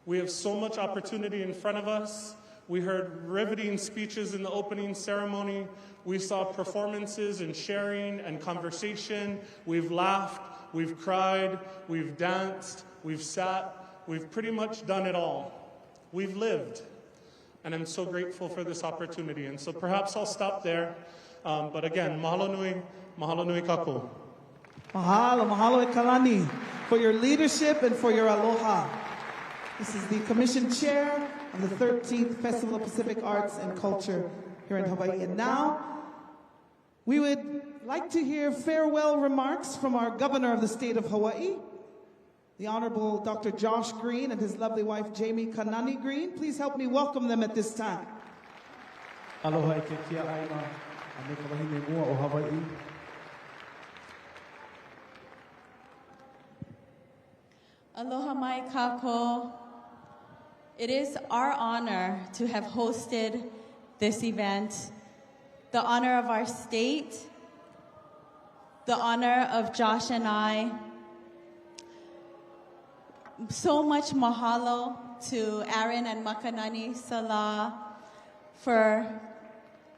We have so much opportunity in front of us. We heard riveting speeches in the opening ceremony. We saw performances and sharing and conversation. We've laughed, we've cried, we've danced, we've sat. We've pretty much done it all. We've lived. And I'm so grateful for this opportunity. And so perhaps I'll stop there. But again, mahalo nui kako. Mahalo e Kalani for your leadership and for your aloha. This is the Commission Chair of the 13th Festival of Pacific Arts and Culture here in Hawaii. And now, we would like to hear farewell remarks from our Governor of the State of Hawaii, the Honorable Dr. Josh Green and his lovely wife, Jamie Kanani Green. Please help me welcome them at this time. Aloha e ke kia aina, a me ka wahine mua o Hawaii. Aloha mai kako. It is our honor to have hosted this event, the honor of our state, the honor of Josh and I. So much mahalo to Aaron and Makanani Salah for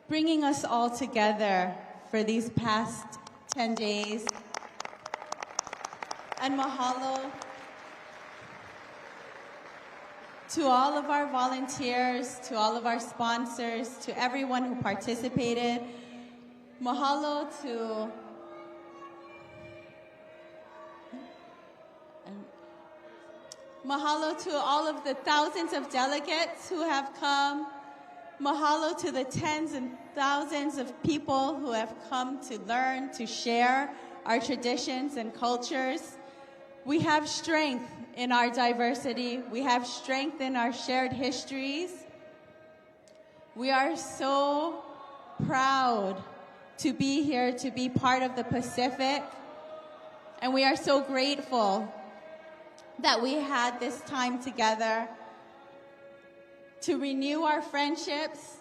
bringing us all together for these past 10 days. And mahalo to all of our volunteers, to all of our sponsors, to everyone who participated. Mahalo to Mahalo to all of the thousands of delegates who have come. Mahalo to the tens and thousands of people who have come to learn, to share our traditions and cultures. We have strength in our diversity. We have strength in our shared histories. We are so proud to be here, to be part of the Pacific. And we are so grateful that we had this time together to renew our friendships,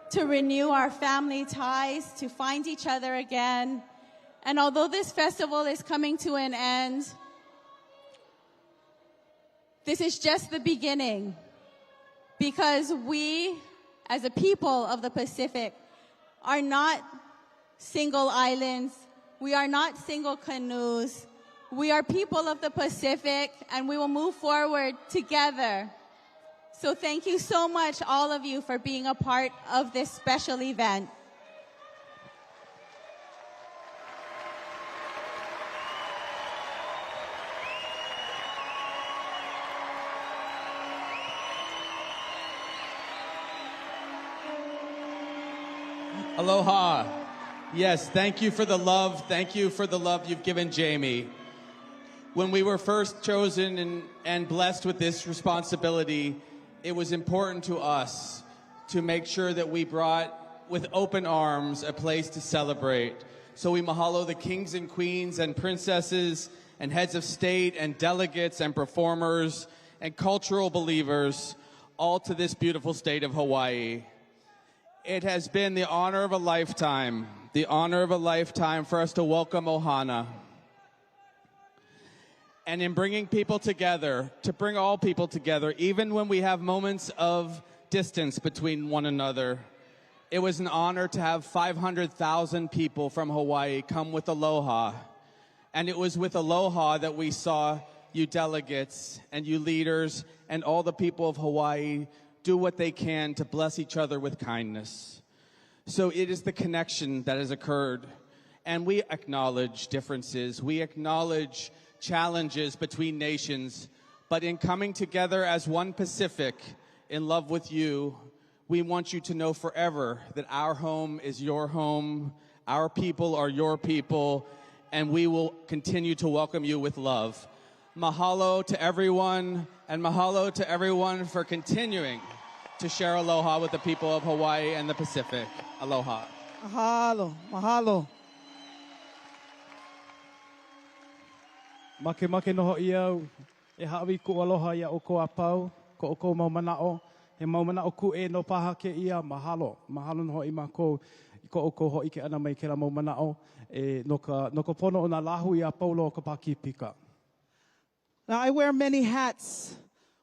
to renew our family ties, to find each other again. And although this festival is coming to an end, this is just the beginning, because we, as a people of the Pacific, are not single islands. We are not single canoes. We are people of the Pacific, and we will move forward together. So thank you so much, all of you, for being a part of this special event. Aloha. Yes, thank you for the love. Thank you for the love you've given Jamie. When we were first chosen and blessed with this responsibility, it was important to us to make sure that we brought with open arms a place to celebrate. So we mahalo the kings and queens and princesses and heads of state and delegates and performers and cultural believers, all to this beautiful state of Hawaii. It has been the honor of a lifetime for us to welcome Ohana. And in bringing people together, to bring all people together, even when we have moments of distance between one another, it was an honor to have 500,000 people from Hawaii come with aloha. And it was with aloha that we saw you delegates and you leaders and all the people of Hawaii do what they can to bless each other with kindness. So it is the connection that has occurred. And we acknowledge differences. We acknowledge challenges between nations. But in coming together as one Pacific in love with you, we want you to know forever that our home is your home, our people are your people, and we will continue to welcome you with love. Mahalo to everyone, and mahalo to everyone for continuing to share aloha with the people of Hawaii and the Pacific. Aloha. Mahalo, mahalo. Make noho iau, e hawi ku aloha ia o ko apau, ko o ko maumanao, he maumanao ku e no paha ke ia, mahalo. Mahalo noho i mako, ko o ko ho ike ana mai ke la maumanao, no ka pono o na lahu ia paulo o ka paki pika. Now, I wear many hats,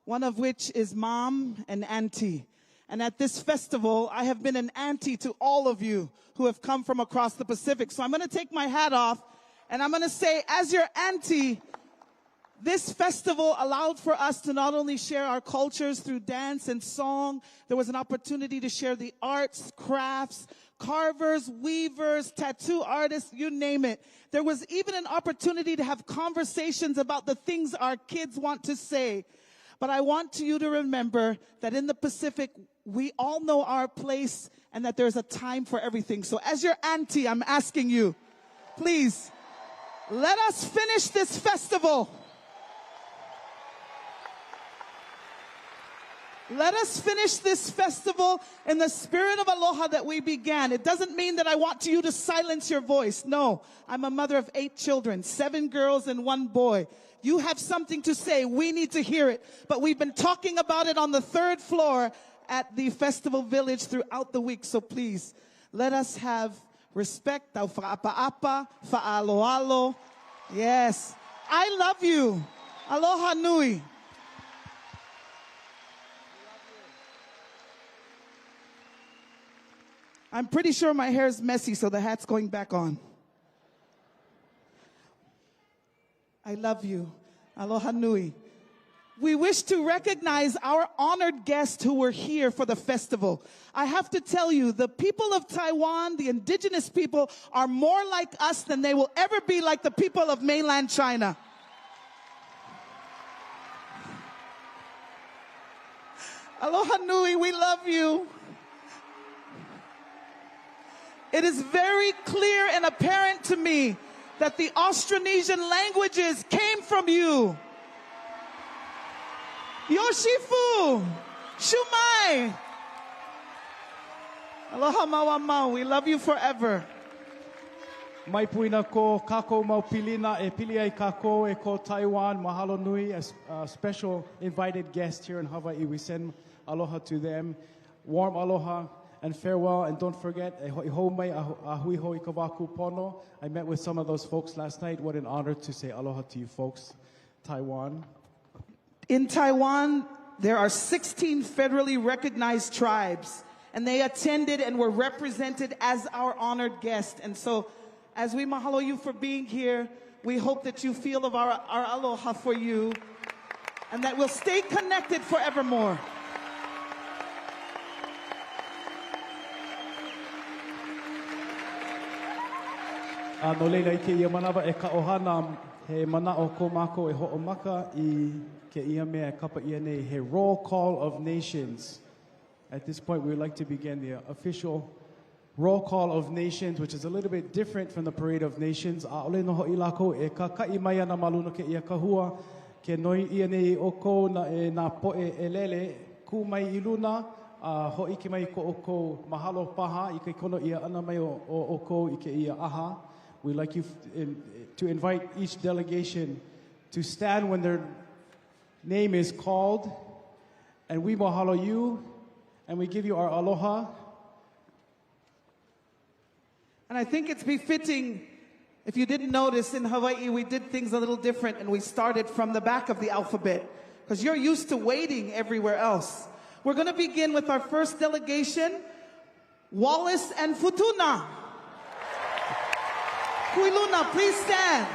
one of which is mom and auntie. And at this festival, I have been an auntie to all of you who have come from across the Pacific. So I'm going to take my hat off, and I'm going to say, as your auntie, this festival allowed for us to not only share our cultures through dance and song, there was an opportunity to share the arts, crafts, carvers, weavers, tattoo artists, you name it. There was even an opportunity to have conversations about the things our kids want to say. But I want you to remember that in the Pacific, we all know our place and that there's a time for everything. So as your auntie, I'm asking you, please, let us finish this festival. Let us finish this festival in the spirit of aloha that we began. It doesn't mean that I want you to silence your voice. No, I'm a mother of 8 children, 7 girls and 1 boy. You have something to say. We need to hear it. But we've been talking about it on the 3rd floor at the Festival Village throughout the week. So please, let us have respect. Tau fa'apa-apa, fa'aloalo. Yes. I love you. Aloha nui. I'm pretty sure my hair is messy, so the hat's going back on. I love you. Aloha nui. We wish to recognize our honored guests who were here for the festival. I have to tell you, the people of Taiwan, the indigenous people, are more like us than they will ever be like the people of mainland China. Aloha Nui, we love you. It is very clear and apparent to me that the Austronesian languages came from you. Yoshifu, Shumai. Aloha Mawamau, we love you forever. Mai puina ko kako mau pilina e pili ai kako e ko Taiwan. Mahalo nui, a special invited guest here in Hawaii. We send aloha to them. Warm aloha and farewell. And don't forget, e ho mai a hui hoi ka waku pono. I met with some of those folks last night. What an honor to say aloha to you folks. Taiwan. In Taiwan, there are 16 federally recognized tribes, and they attended and were represented as our honored guest. And so, as we mahalo you for being here, we hope that you feel of our aloha for you, and that we'll stay connected forevermore. No leila I ke ia manawa e ka ohana he mana o ko mako e ho'omaka I ke ia mea kapa ia nei he roll call of nations. At this point, we would like to begin the official roll call of nations, which is a little bit different from the parade of nations. A'ole no ho'i lako e ka ka'i mai ana maluna ke ia kahua ke noi ia nei o ko na e na poe e lele ku mai I luna ho'i ke mai ko o ko mahalo paha I ke kono ia ana mai o ko I ke ia aha. We'd like you to invite each delegation to stand when their name is called, and we mahalo you, and we give you our aloha. And I think it's befitting, if you didn't notice, in Hawaii we did things a little different, and we started from the back of the alphabet, because you're used to waiting everywhere else. We're going to begin with our first delegation, Wallace and Futuna. Kuiluna, please stand.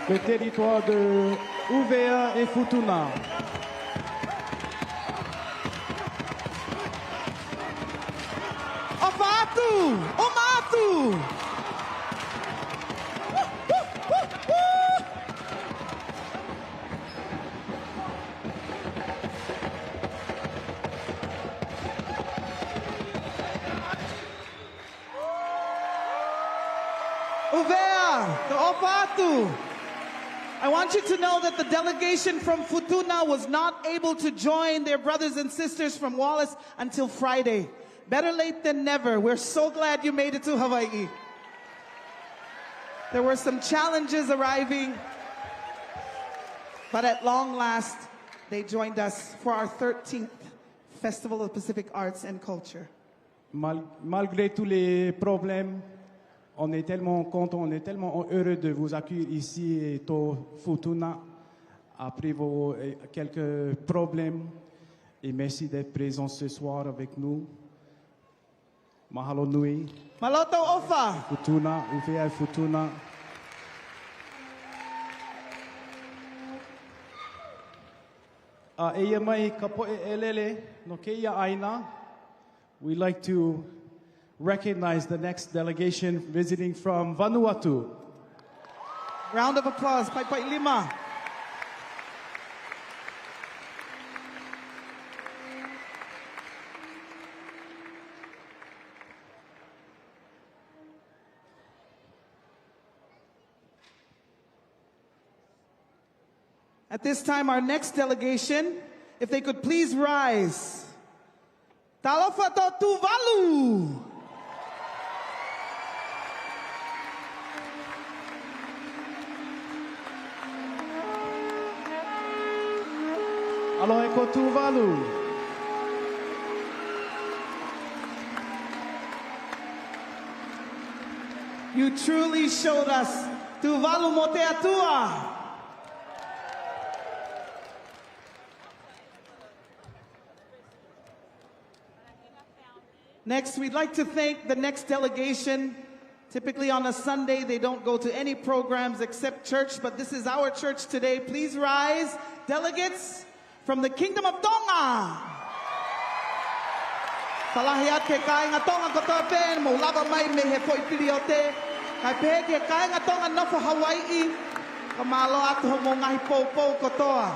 Le territoire de Uvea et Futuna. Ofatu! Omatu! Uvea, the Ofatu. I want you to know that the delegation from Futuna was not able to join their brothers and sisters from Wallace until Friday. Better late than never. We're so glad you made it to Hawaii. There were some challenges arriving, but at long last, they joined us for our 13th Festival of Pacific Arts and Culture. Malgré tous les problèmes, on est tellement content, on est tellement heureux de vous accueillir ici au Futuna après vos quelques problèmes. Et merci d'être présent ce soir avec nous. Mahalo nui. Maloto ofa. Futuna, Uvea Futuna. Eia mai ka poe elele no keia aina. We like to recognize the next delegation visiting from Vanuatu. Round of applause, Pai Pai Lima. At this time, our next delegation, if they could please rise. Talofa to Tuvalu. Aloha ko Tuvalu. You truly showed us Tuvalu mo te atua. Next, we'd like to thank the next delegation. Typically on a Sunday, they don't go to any programs except church, but this is our church today. Please rise, delegates from the Kingdom of Tonga. Salahiat ke kainga Tonga kotoa pen, mo lava mai me he poi pili o te. Kai pehe ke kainga Tonga nofo Hawaii, ka malo atu ho mo ngahi pou pou kotoa.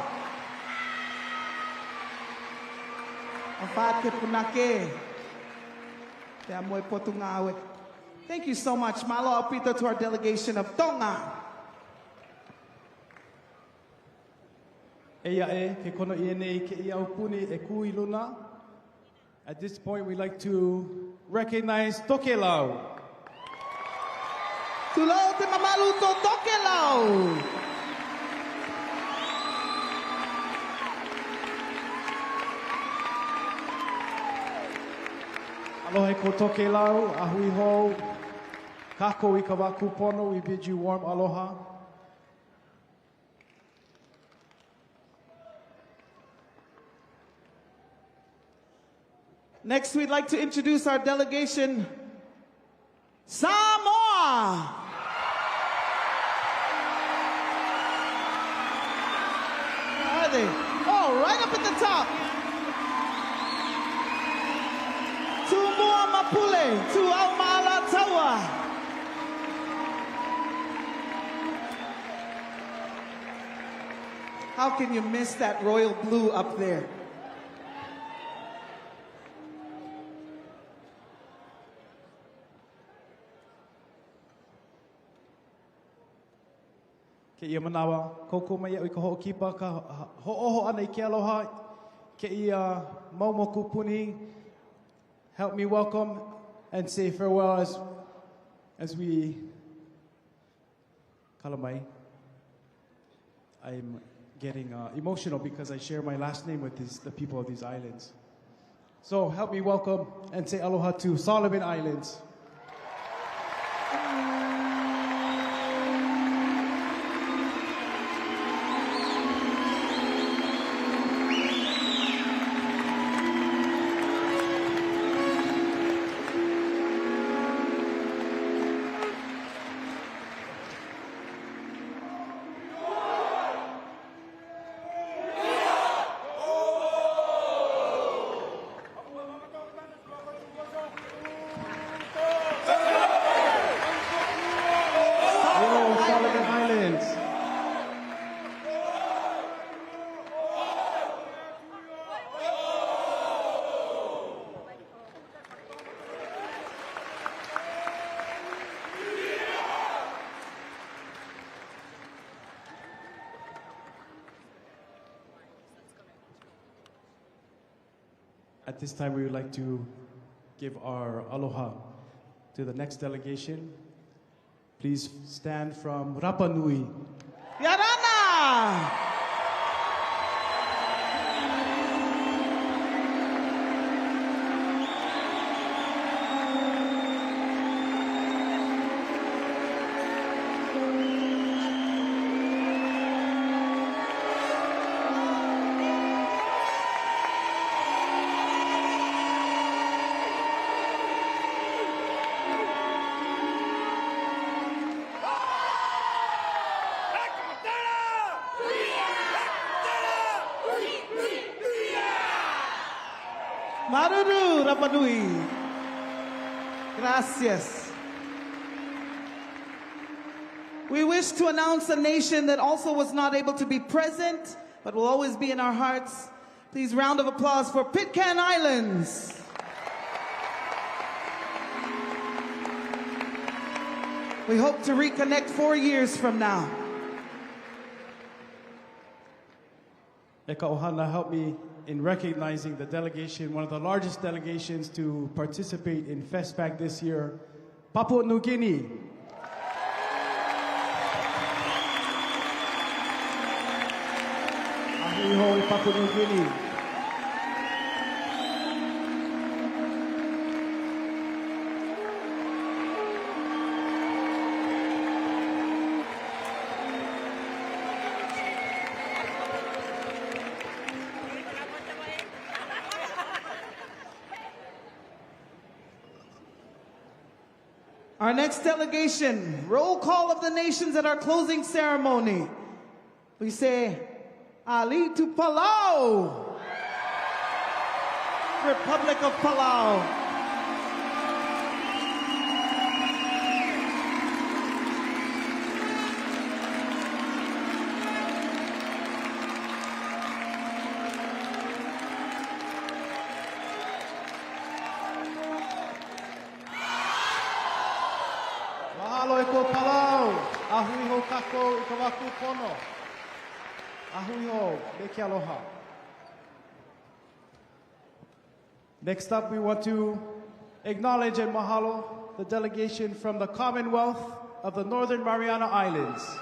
Thank you so much. Malo apito to our delegation of Tonga. At this point, we'd like to recognize Tokelau. Tulao te mamaluto Tokelau. Aloha ko Tokelau, ahui ho, kako I ka waku pono, we bid you warm aloha. Next, we'd like to introduce our delegation, Samoa. Where are they? Oh, right up at the top. Tumua Mapule, Tu Aumala Tawa. How can you miss that royal blue up there? Ke ia manawa, koko mai au I ka hoʻokipa ka hoʻoho ana I ke aloha. Ke ia maumoku puni. Help me welcome and say farewell as we kalamai. I'm getting emotional because I share my last name with the people of these islands. So help me welcome and say aloha to Solomon Islands. At this time, we would like to give our aloha to the next delegation. Please stand from Rapa Nui. Yarana! Maruru Rapanui. Gracias. We wish to announce a nation that also was not able to be present, but will always be in our hearts. Please, round of applause for Pitcairn Islands. We hope to reconnect 4 years from now. Eka Ohana, help me in recognizing the delegation, one of the largest delegations to participate in FestPAC this year, Papua New Guinea. Ahiho, Papua New Guinea. Our next delegation, roll call of the nations at our closing ceremony. We say, Ali to Palau, Republic of Palau. Ahui ho kako i ka waku pono. Ahui ho, me ke aloha. Next up, we want to acknowledge and mahalo the delegation from the Commonwealth of the Northern Mariana Islands.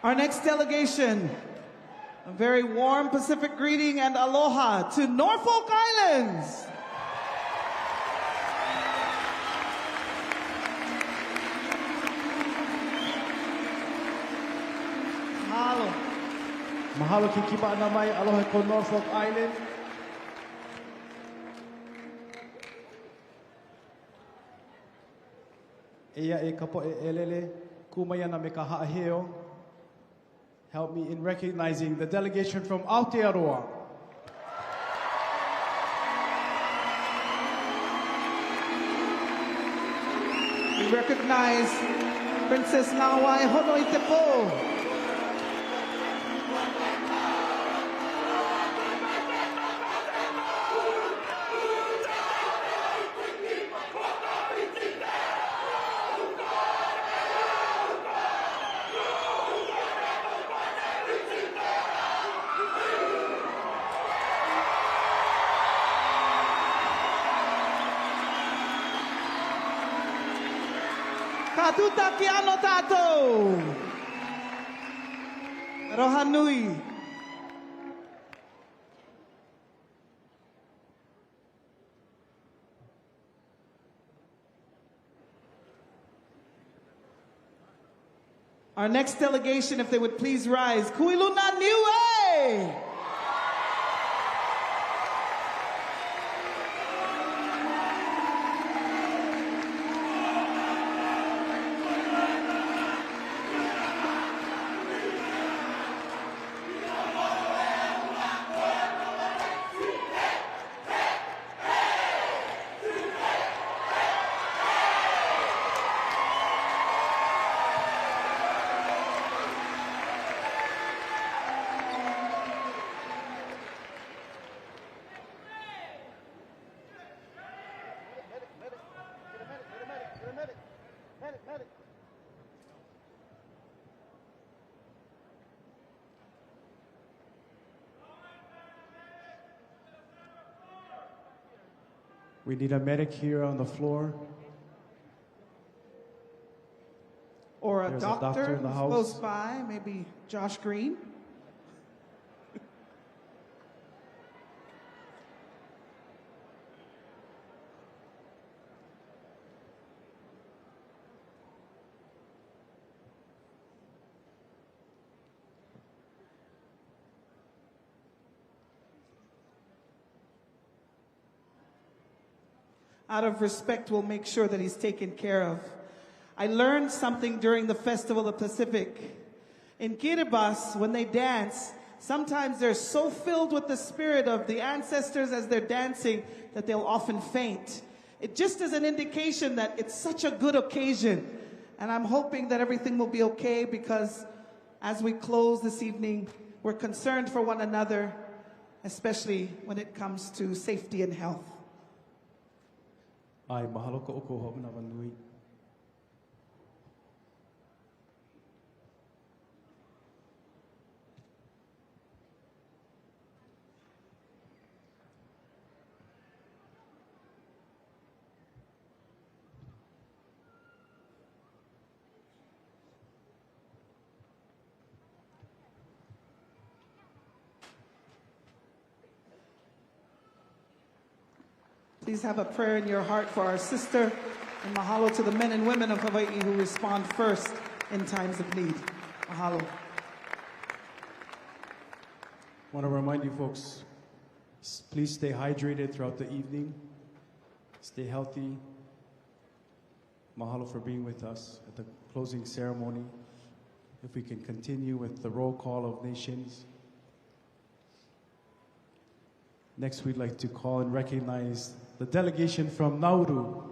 Our next delegation, a very warm Pacific greeting and aloha to Norfolk Islands. Mahalo. Mahalo ki kipa na mai aloha ko Norfolk Island. Eia e kapo e elele, kumaya na me ka haaheo. Help me in recognizing the delegation from Aotearoa. We recognize Princess Nawai Honoitepo. Katuta ki ano tato. Aloha nui. Our next delegation, if they would please rise. Kuiluna Niue! We need a medic here on the floor. Or a There's doctor in the who's house. close by, maybe Josh Green. Out of respect, we'll make sure that he's taken care of. I learned something during the Festival of the Pacific. In Kiribati, when they dance, sometimes they're so filled with the spirit of the ancestors as they're dancing that they'll often faint. It just is an indication that it's such a good occasion. And I'm hoping that everything will be okay, because as we close this evening, we're concerned for one another, especially when it comes to safety and health. Ai, mahalo ka oko ho na wanui. Please have a prayer in your heart for our sister, and mahalo to the men and women of Hawaii who respond first in times of need. Mahalo. Want to remind you folks, Please stay hydrated throughout the evening. Stay healthy. Mahalo for being with us at the closing ceremony. If we can continue with the roll call of nations. Next, we'd like to call and recognize the delegation from Nauru.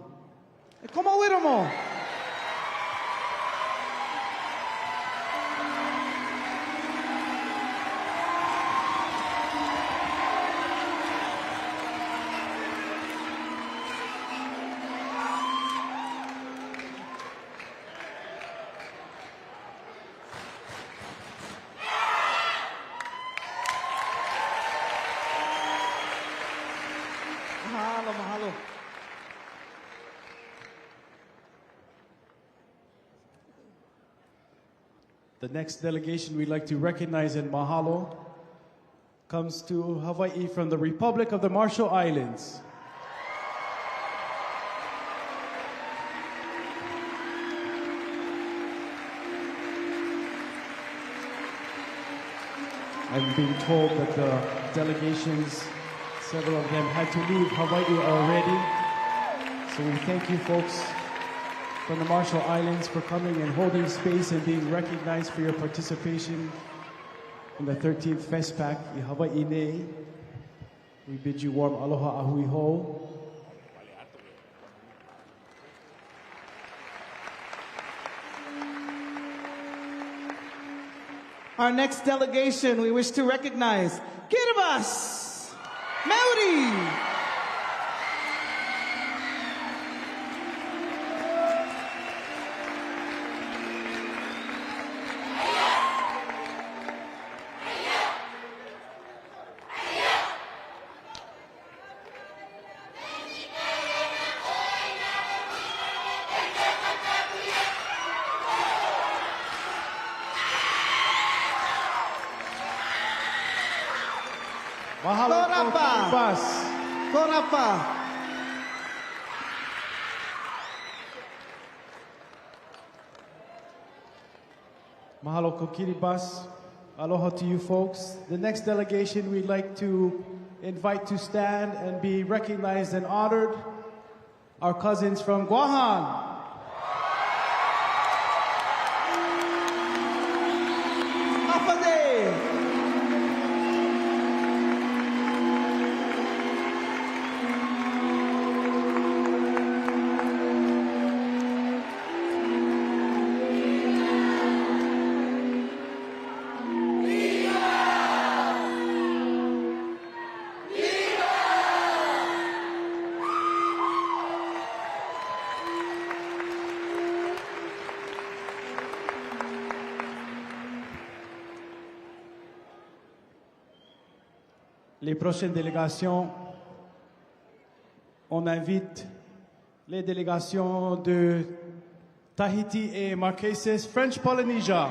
Como wiramo. Mahalo, mahalo. The next delegation we'd like to recognize in Mahalo comes to Hawaii from the Republic of the Marshall Islands. I'm being told that the delegations, several of them had to leave Hawaii already. So we thank you folks from the Marshall Islands for coming and holding space and being recognized for your participation in the 13th FestPAC i Hawaii Nei. We bid you warm aloha ahui ho. Our next delegation we wish to recognize Kiribati, Maori. Mahalo po, Kiribati. Korapa. Mahalo ko Kiribati. Aloha to you folks. The next delegation we'd like to invite to stand and be recognized and honored, our cousins from Guahan. Apade. Les prochaines délégations, on invite les délégations de Tahiti et Marquesas, French Polynesia.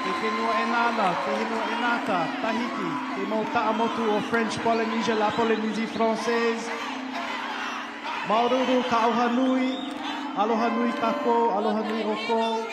Tekino Enana, Tekino Enata, Tahiti, Temo Ta'amotu of French Polynesia, la Polynésie française. Maururu Ka'auha Nui, Aloha Nui Kako, Aloha Nui Oko.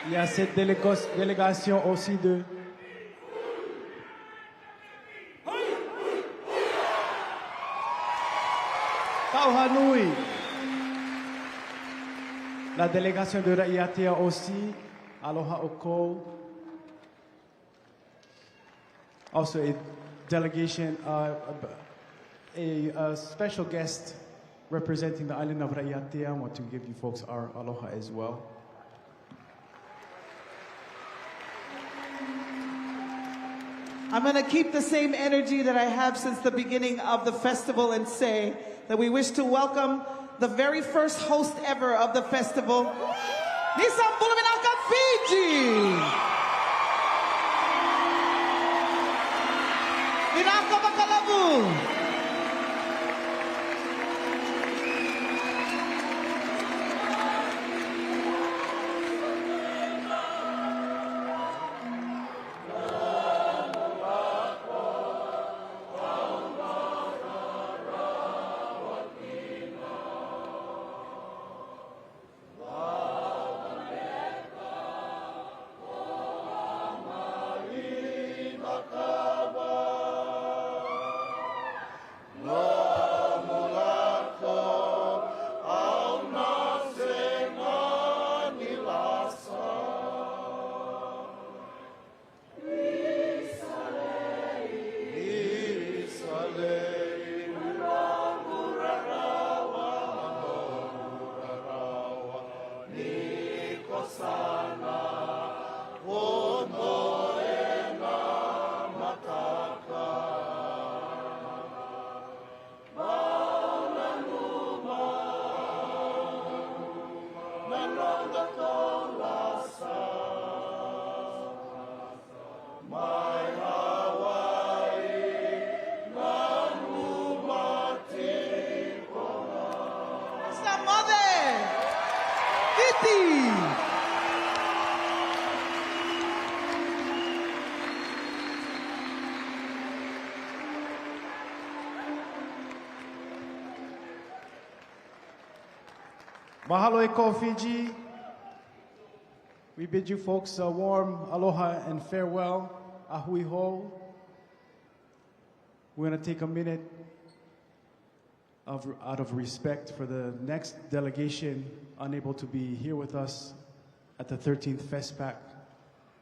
Il y a cette délégation aussi de Kauhanui. La délégation de Raiatea aussi. Aloha Oko. Also a delegation, a special guest representing the island of Raiatea. I want to give you folks our aloha as well. I'm going to keep the same energy that I have since the beginning of the festival and say that we wish to welcome the very first host ever of the festival, Nissan Bulaminaka, Fiji. Inaka Makalabu. Mahalo e ko Fiji. We bid you folks a warm aloha and farewell. Ahui ho. We're going to take a minute out of respect for the next delegation unable to be here with us at the 13th FestPAC.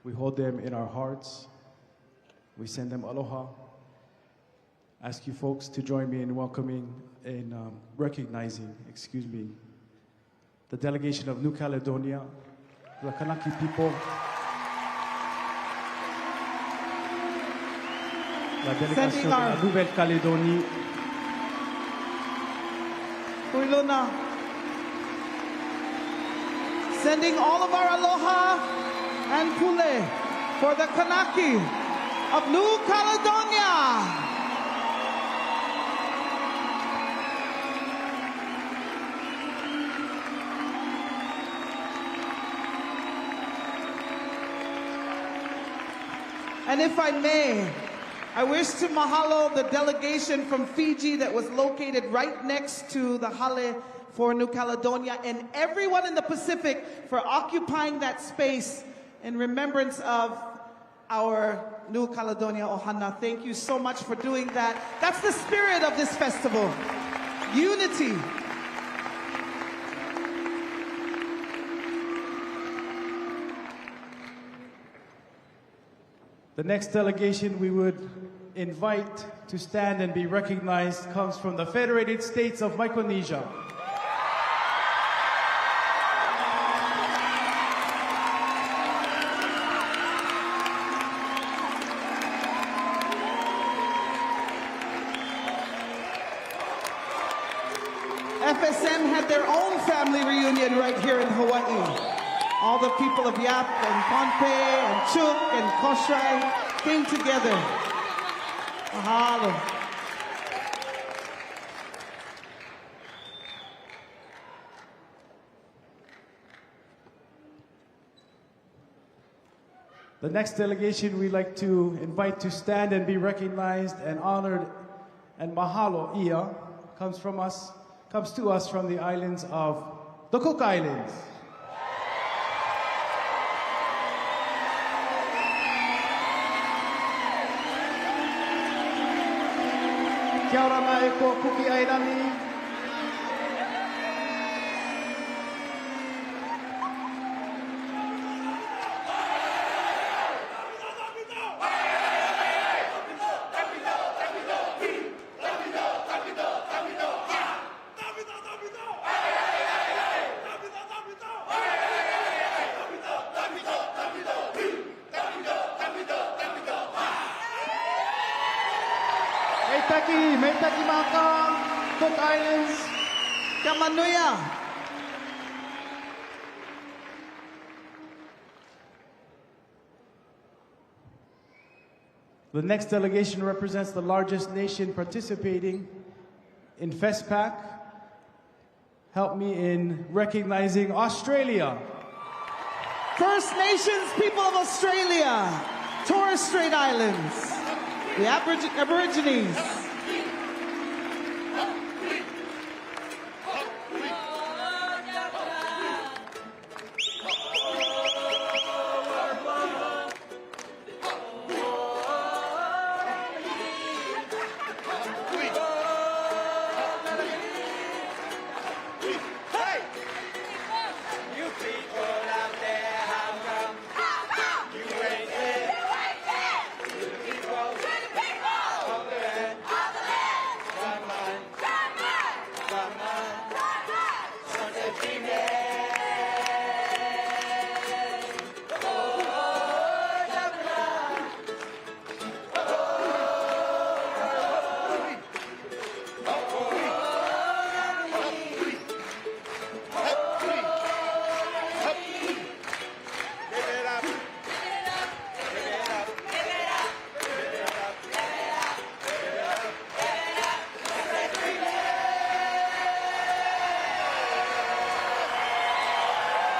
We hold them in our hearts. We send them aloha. Ask you folks to join me in welcoming and recognizing, the delegation of New Caledonia, the Kanaki people, la délégation de la Nouvelle-Calédonie, Huiluna. Sending all of our aloha and pule for the Kanaki of New Caledonia. And if I may, I wish to mahalo the delegation from Fiji that was located right next to the Hale for New Caledonia and everyone in the Pacific for occupying that space in remembrance of our New Caledonia Ohana. Thank you so much for doing that. That's the spirit of this festival. Unity. The next delegation we would invite to stand and be recognized comes from the Federated States of Micronesia. FSM had their own family reunion right here in Hawaii. All the people of Yap and Pohnpei and Chuk and Koshrai came together. Mahalo. The next delegation we'd like to invite to stand and be recognized and honored and mahalo ia comes to us from the islands of the Cook Islands. Kia ora mai ko Kuki Airani. Meitaki Maka, Cook Islands, Kamanuya. The next delegation represents the largest nation participating in FestPAC. Help me in recognizing Australia. First Nations people of Australia, Torres Strait Islands, the Aborigines.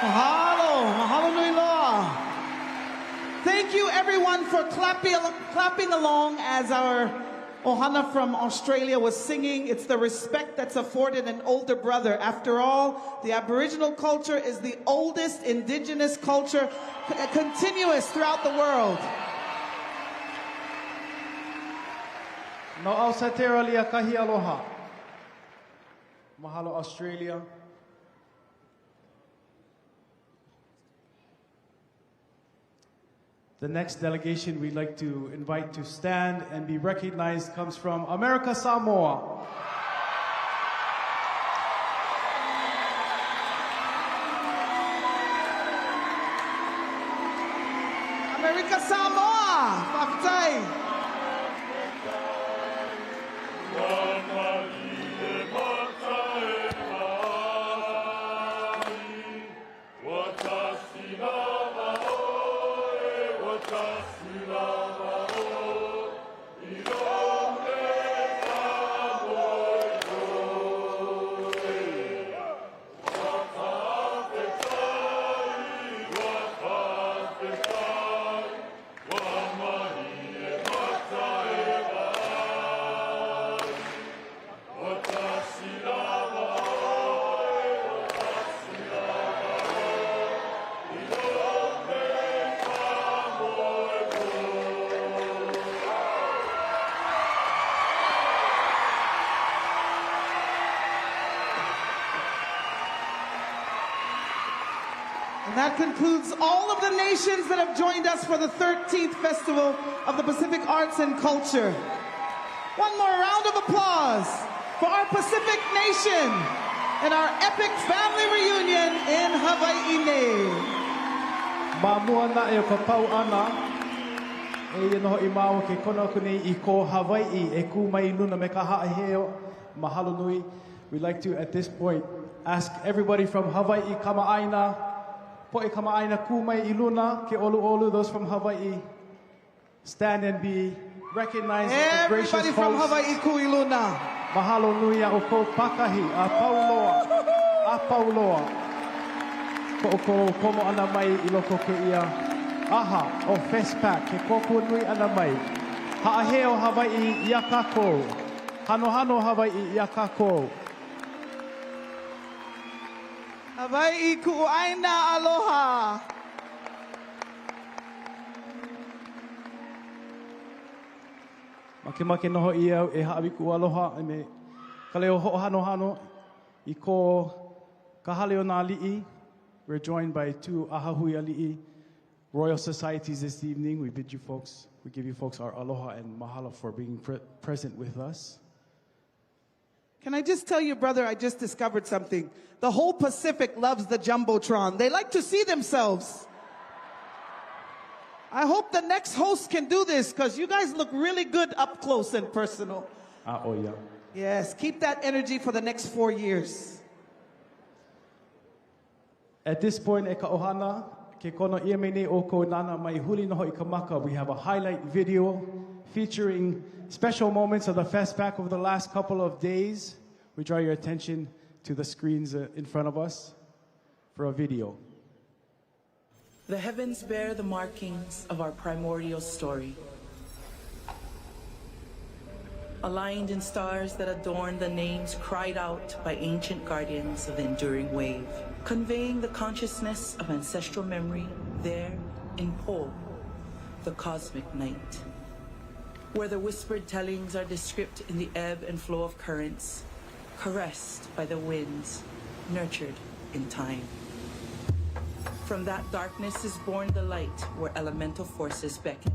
Mahalo, mahalo nui loa. Thank you everyone for clapping along as our Ohana from Australia was singing, it's the respect that's afforded an older brother. After all, the Aboriginal culture is the oldest indigenous culture continuous throughout the world. No ausatera lia kahi aloha. Mahalo Australia. The next delegation we'd like to invite to stand and be recognized comes from America Samoa. America Samoa, Pakutai. And that concludes all of the nations that have joined us for the 13th Festival of the Pacific Arts and Culture. One more round of applause for our Pacific nation and our epic family reunion in Hawaii. Mamua na e ka pau ana e no I mau ke kona kune I ko Hawaii e ku mai luna me ka haʻaheo mahalo nui. We'd like to at this point ask everybody from Hawaii kamaaina po e kamaaina ku mai I luna ke olu olu, those from Hawaii stand and be recognized as the gracious hosts. Everybody from Hawaii ku I luna. Mahalo nui a o ko pakahi a pauloa ko o ko komo ana mai I loko ke ia aha o FestPAC ke koko nui ana mai haʻaheo Hawaii ia kako hano Hawaii ia kako Hawaii ku'aina aloha. Make noho ia e haʻawi ku aloha e me ka leo hoʻohano I ko kahale o nā li'i. We're joined by two ahahui ali'i Royal Societies this evening. We give you folks our aloha and mahalo for being present with us. Can I just tell you, brother, I just discovered something. The whole Pacific loves the Jumbotron. They like to see themselves. I hope the next host can do this because you guys look really good up close and personal. Oh yeah. Yes, keep that energy for the next 4 years. At this point, e ka ohana, ke kono ia mene o ko nana mai huli noho I ka maka. We have a highlight video featuring special moments of the FestPAC over the last couple of days. We draw your attention to the screens in front of us for a video. The heavens bear the markings of our primordial story. Aligned in stars that adorn the names cried out by ancient guardians of the enduring wave, conveying the consciousness of ancestral memory there in Po, the cosmic night, where the whispered tellings are described in the ebb and flow of currents, caressed by the winds, nurtured in time. From that darkness is born the light where elemental forces beckon.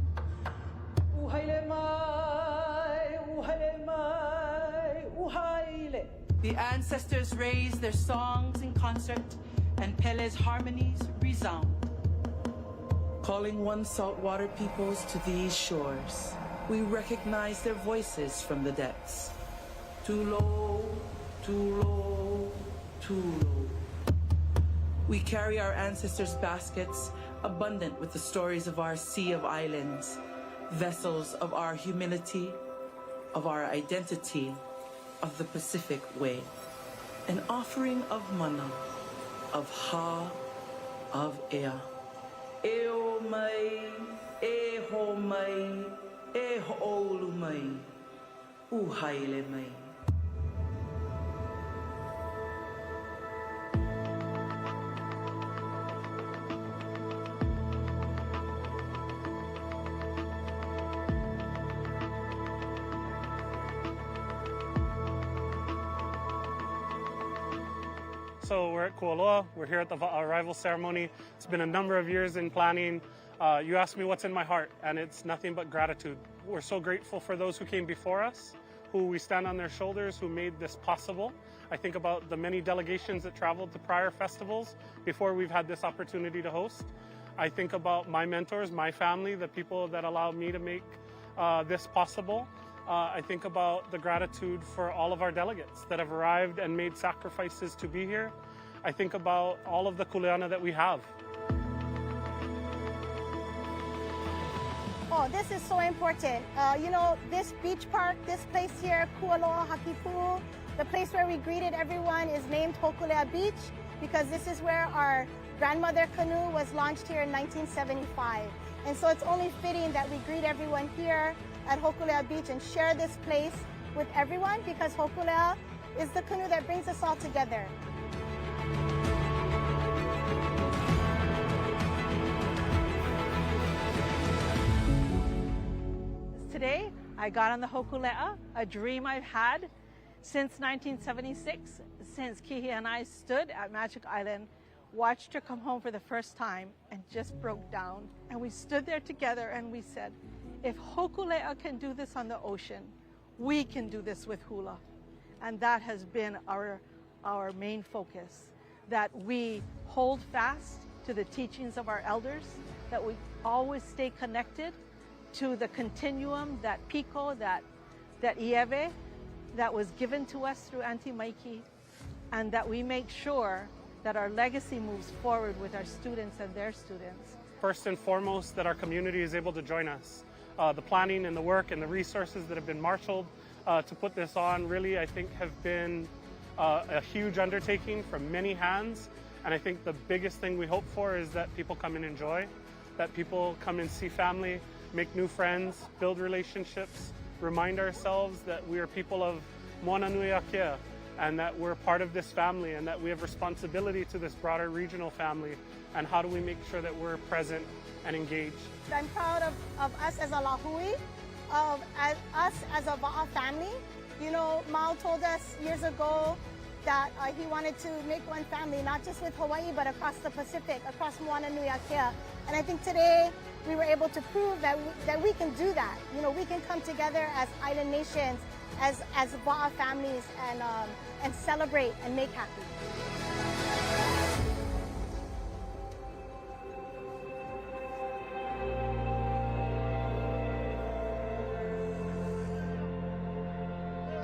The ancestors raise their songs in concert, and Pele's harmonies resound, calling one saltwater peoples to these shores. We recognize their voices from the depths. Too low, too low, too low. We carry our ancestors' baskets, abundant with the stories of our sea of islands, vessels of our humility, of our identity, of the Pacific way. An offering of mana, of ha, of ea. Eo mai, e ho mai, e ho olu mai. uhaile mai. So we're at Kualoa. We're here at the arrival ceremony. It's been a number of years in planning. You asked me what's in my heart, and it's nothing but gratitude. We're so grateful for those who came before us, who we stand on their shoulders, who made this possible. I think about the many delegations that traveled to prior festivals before we've had this opportunity to host. I think about my mentors, my family, the people that allowed me to make this possible. I think about the gratitude for all of our delegates that have arrived and made sacrifices to be here. I think about all of the kuleana that we have. Oh, this is so important. You know, this beach park, this place here, Kualoa Hakipu'u, the place where we greeted everyone is named Hokulea Beach because this is where our grandmother canoe was launched here in 1975. And so it's only fitting that we greet everyone here at Hokulea Beach and share this place with everyone because Hokulea is the canoe that brings us all together. Today, I got on the Hokulea, a dream I've had since 1976, since Kihi and I stood at Magic Island, watched her come home for the first time, and just broke down. And we stood there together and we said, if Hokulea can do this on the ocean, we can do this with hula. And that has been our main focus, that we hold fast to the teachings of our elders, that we always stay connected to the continuum, that piko, that ieve, that was given to us through Auntie Mikey, and that we make sure that our legacy moves forward with our students and their students. First and foremost, that our community is able to join us. The planning and the work and the resources that have been marshaled to put this on really, I think, have been a huge undertaking from many hands. And I think the biggest thing we hope for is that people come and enjoy, that people come and see family, make new friends, build relationships, remind ourselves that we are people of Moana Nui Akea, and that we're part of this family and that we have responsibility to this broader regional family. And how do we make sure that we're present and engaged? I'm proud of us as a lahui, of us as a Va'a family. You know, Mao told us years ago that he wanted to make one family, not just with Hawaii, but across the Pacific, across Moana Nui Akea. And I think today we were able to prove that we can do that. You know, we can come together as island nations, as Va'a families, and celebrate and make happy.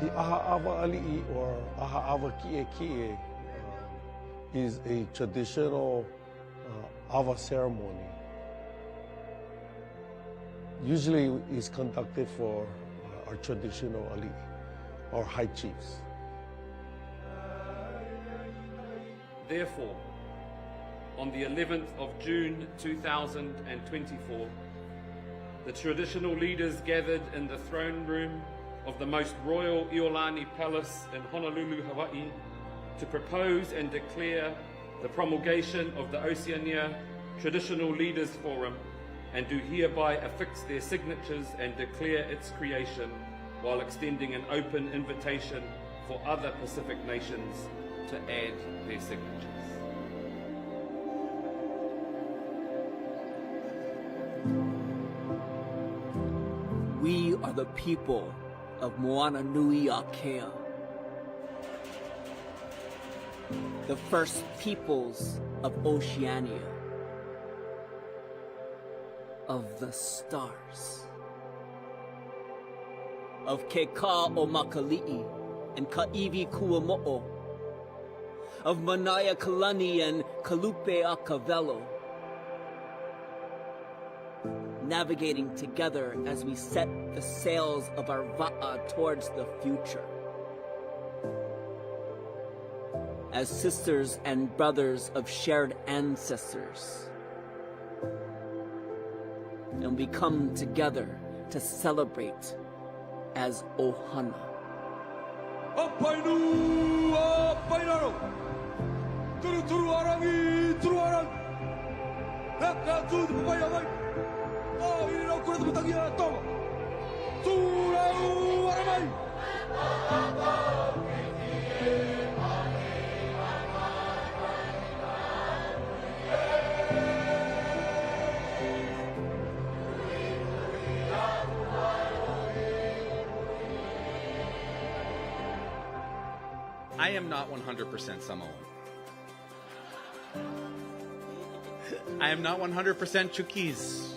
The Aha'awa Ali'i, or Aha'awa Ki'e is a traditional awa ceremony. Usually is conducted for our traditional ali'i, or high chiefs. Therefore, on the 11th of June 2024, the traditional leaders gathered in the throne room of the most royal Iolani Palace in Honolulu, Hawaii, to propose and declare the promulgation of the Oceania Traditional Leaders Forum, and do hereby affix their signatures and declare its creation, while extending an open invitation for other Pacific nations to add their signatures. We are the people of Moana Nui Akea, the first peoples of Oceania, of the stars, of Keka o Makali'i and Ka'ivi Kuamo'o, of Manaya Kalani and Kalupe Akavelo, navigating together as we set the sails of our Va'a towards the future. As sisters and brothers of shared ancestors. And we come together to celebrate as ohana. I am not 100% Samoan. I am not 100% Chuukese,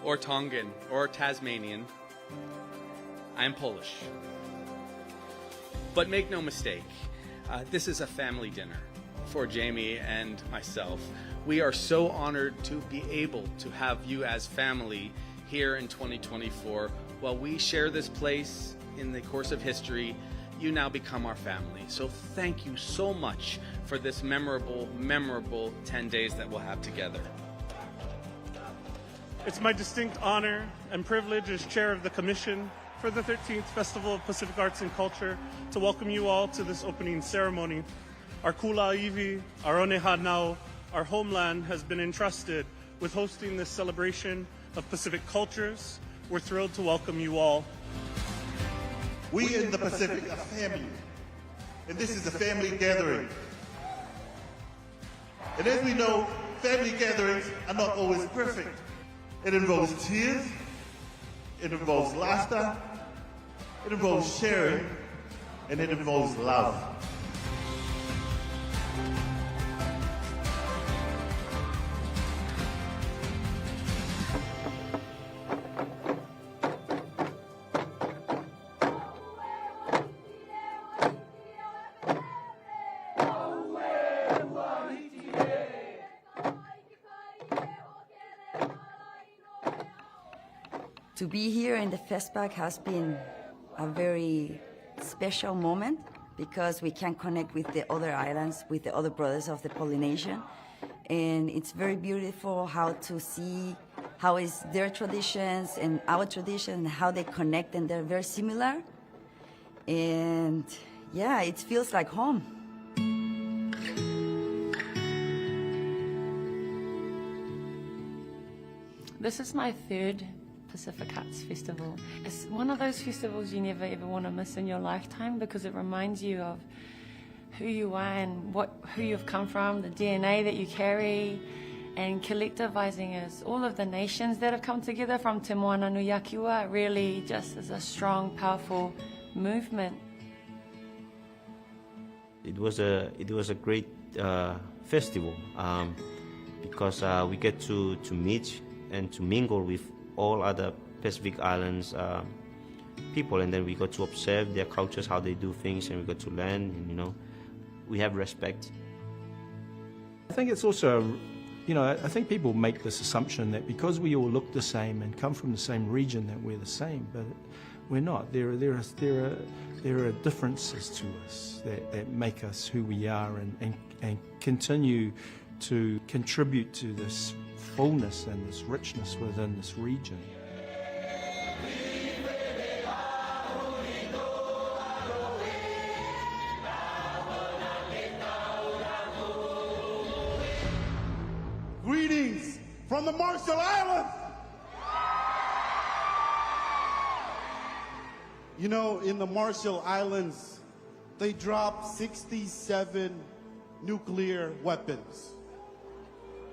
or Tongan, or Tasmanian. I am Polish. But make no mistake, this is a family dinner for Jamie and myself. We are so honored to be able to have you as family here in 2024. While we share this place in the course of history, you now become our family. So thank you so much for this memorable 10 days that we'll have together. It's my distinct honor and privilege as chair of the commission for the 13th Festival of Pacific Arts and Culture to welcome you all to this opening ceremony. Our Kulaiwi, our Onehanau, our homeland has been entrusted with hosting this celebration of Pacific cultures. We're thrilled to welcome you all. We in the Pacific are family, and this is a family gathering. And as we know, family gatherings are not always perfect. It involves tears, it involves laughter, it involves sharing, and it involves love. To be here in the FestPAC has been a very special moment because we can connect with the other islands, with the other brothers of the Polynesian. And it's very beautiful how to see how is their traditions and our tradition, and how they connect, and they're very similar. And yeah, it feels like home. This is my third Pacific Arts Festival. It's one of those festivals you never ever want to miss in your lifetime because it reminds you of who you are and who you've come from, the DNA that you carry, and collectivizing as all of the nations that have come together from Te Moana Nui Akiwa really just is a strong, powerful movement. It was a great festival because we get to meet and to mingle with all other Pacific Islands people, and then we got to observe their cultures, how they do things, and we got to learn, and we have respect. I think it's also, I think people make this assumption that because we all look the same and come from the same region that we're the same, but we're not. There are differences to us that make us who we are and continue to contribute to this fullness and this richness within this region. Greetings from the Marshall Islands. In the Marshall Islands, they dropped 67 nuclear weapons.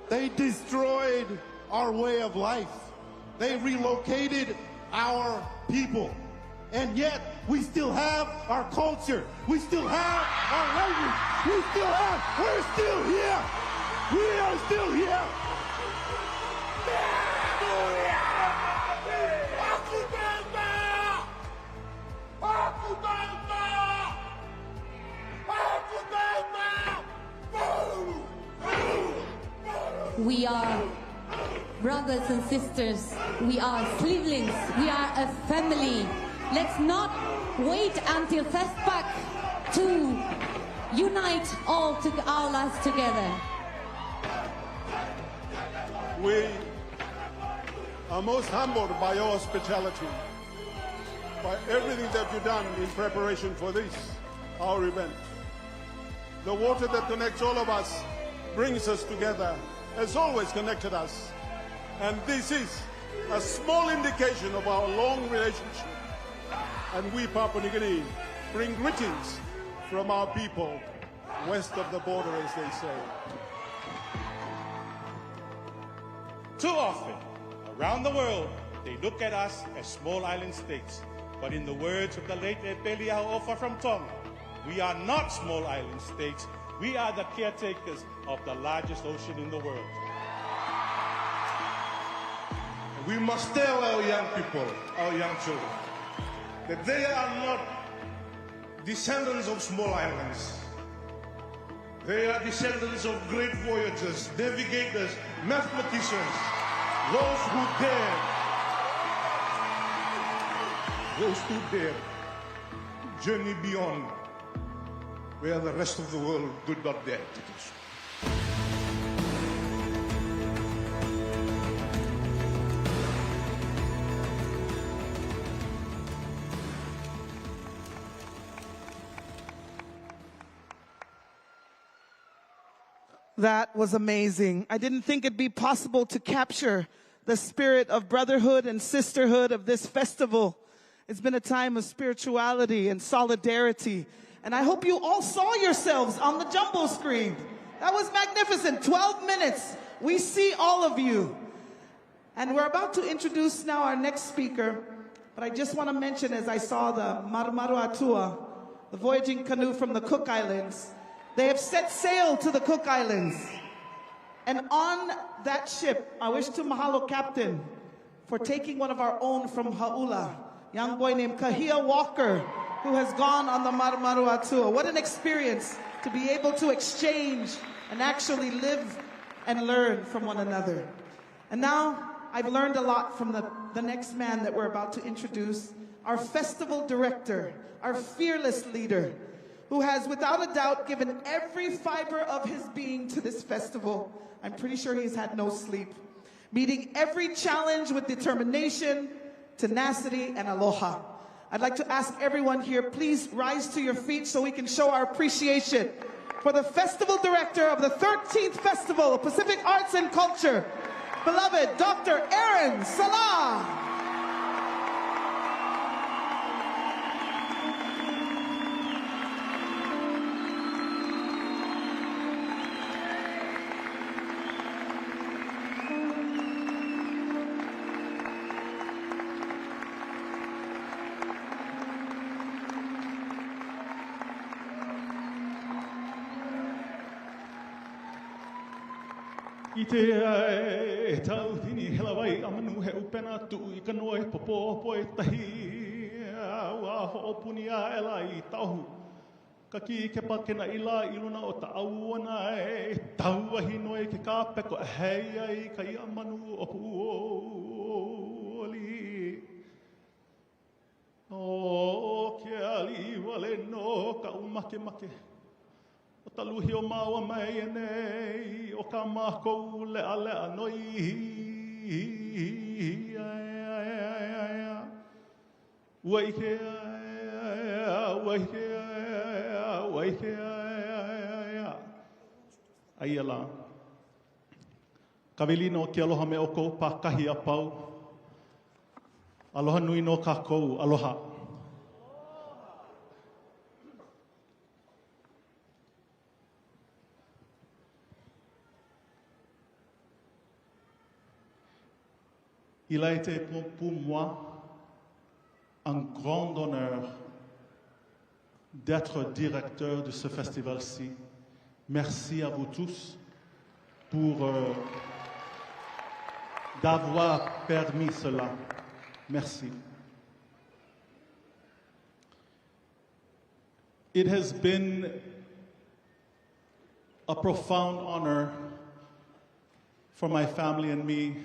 They destroyed our way of life. They relocated our people. And yet, we still have our culture. We still have our language. We're still here. We are still here. We are brothers and sisters. We are siblings. We are a family. Let's not wait until FestPAC to unite all our lives together. We are most humbled by your hospitality. by everything that you've done in preparation for this, our event. The water that connects all of us brings us together, has always connected us. And this is a small indication of our long relationship. And we, Papua New Guinea, bring greetings from our people west of the border, as they say. Too often, around the world, they look at us as small island states. But in the words of the late Epeli Hau'ofa from Tonga, we are not small island states. We are the caretakers of the largest ocean in the world. We must tell our young people, our young children, that they are not descendants of small islands. They are descendants of great voyagers, navigators, mathematicians, those who dare journey beyond where the rest of the world did not dare to do so. That was amazing. I didn't think it'd be possible to capture the spirit of brotherhood and sisterhood of this festival. It's been a time of spirituality and solidarity. And I hope you all saw yourselves on the jumbo screen. That was magnificent. 12 minutes. We see all of you. And we're about to introduce now our next speaker. But I just want to mention, as I saw the Marumaru Atua, the voyaging canoe from the Cook Islands, they have set sail to the Cook Islands. And on that ship, I wish to mahalo Captain for taking one of our own from Hau'ula, young boy named Kahia Walker, who has gone on the Marumaru Atua. What an experience to be able to exchange and actually live and learn from one another. And now I've learned a lot from the next man that we're about to introduce, our festival director, our fearless leader, who has without a doubt given every fiber of his being to this festival. I'm pretty sure he's had no sleep, meeting every challenge with determination, tenacity, and aloha. I'd like to ask everyone here, please rise to your feet so we can show our appreciation for the festival director of the 13th Festival of Pacific Arts and Culture, beloved Dr. Aaron Salah. I te e tau tini helawai amanu he upena tu I kanoa e popo e tahi ua ho'opuni a ela I tauhu ka ki ke pakena ila iluna o ta auana e tau ahi noe ke ka peko e hei ai ka I amanu o puoli o ke ali wale no ka umake make o taluhi o maua mai e nei, o ka mākou lea lea noi. Ua ike ai ala. Ka welino ki aloha me oko pa kahi a pau. Aloha nui no kākou, aloha. Il a été pour moi un grand honneur d'être directeur de ce festival-ci. Merci à vous tous pour d'avoir permis cela. Merci. It has been a profound honor for my family and me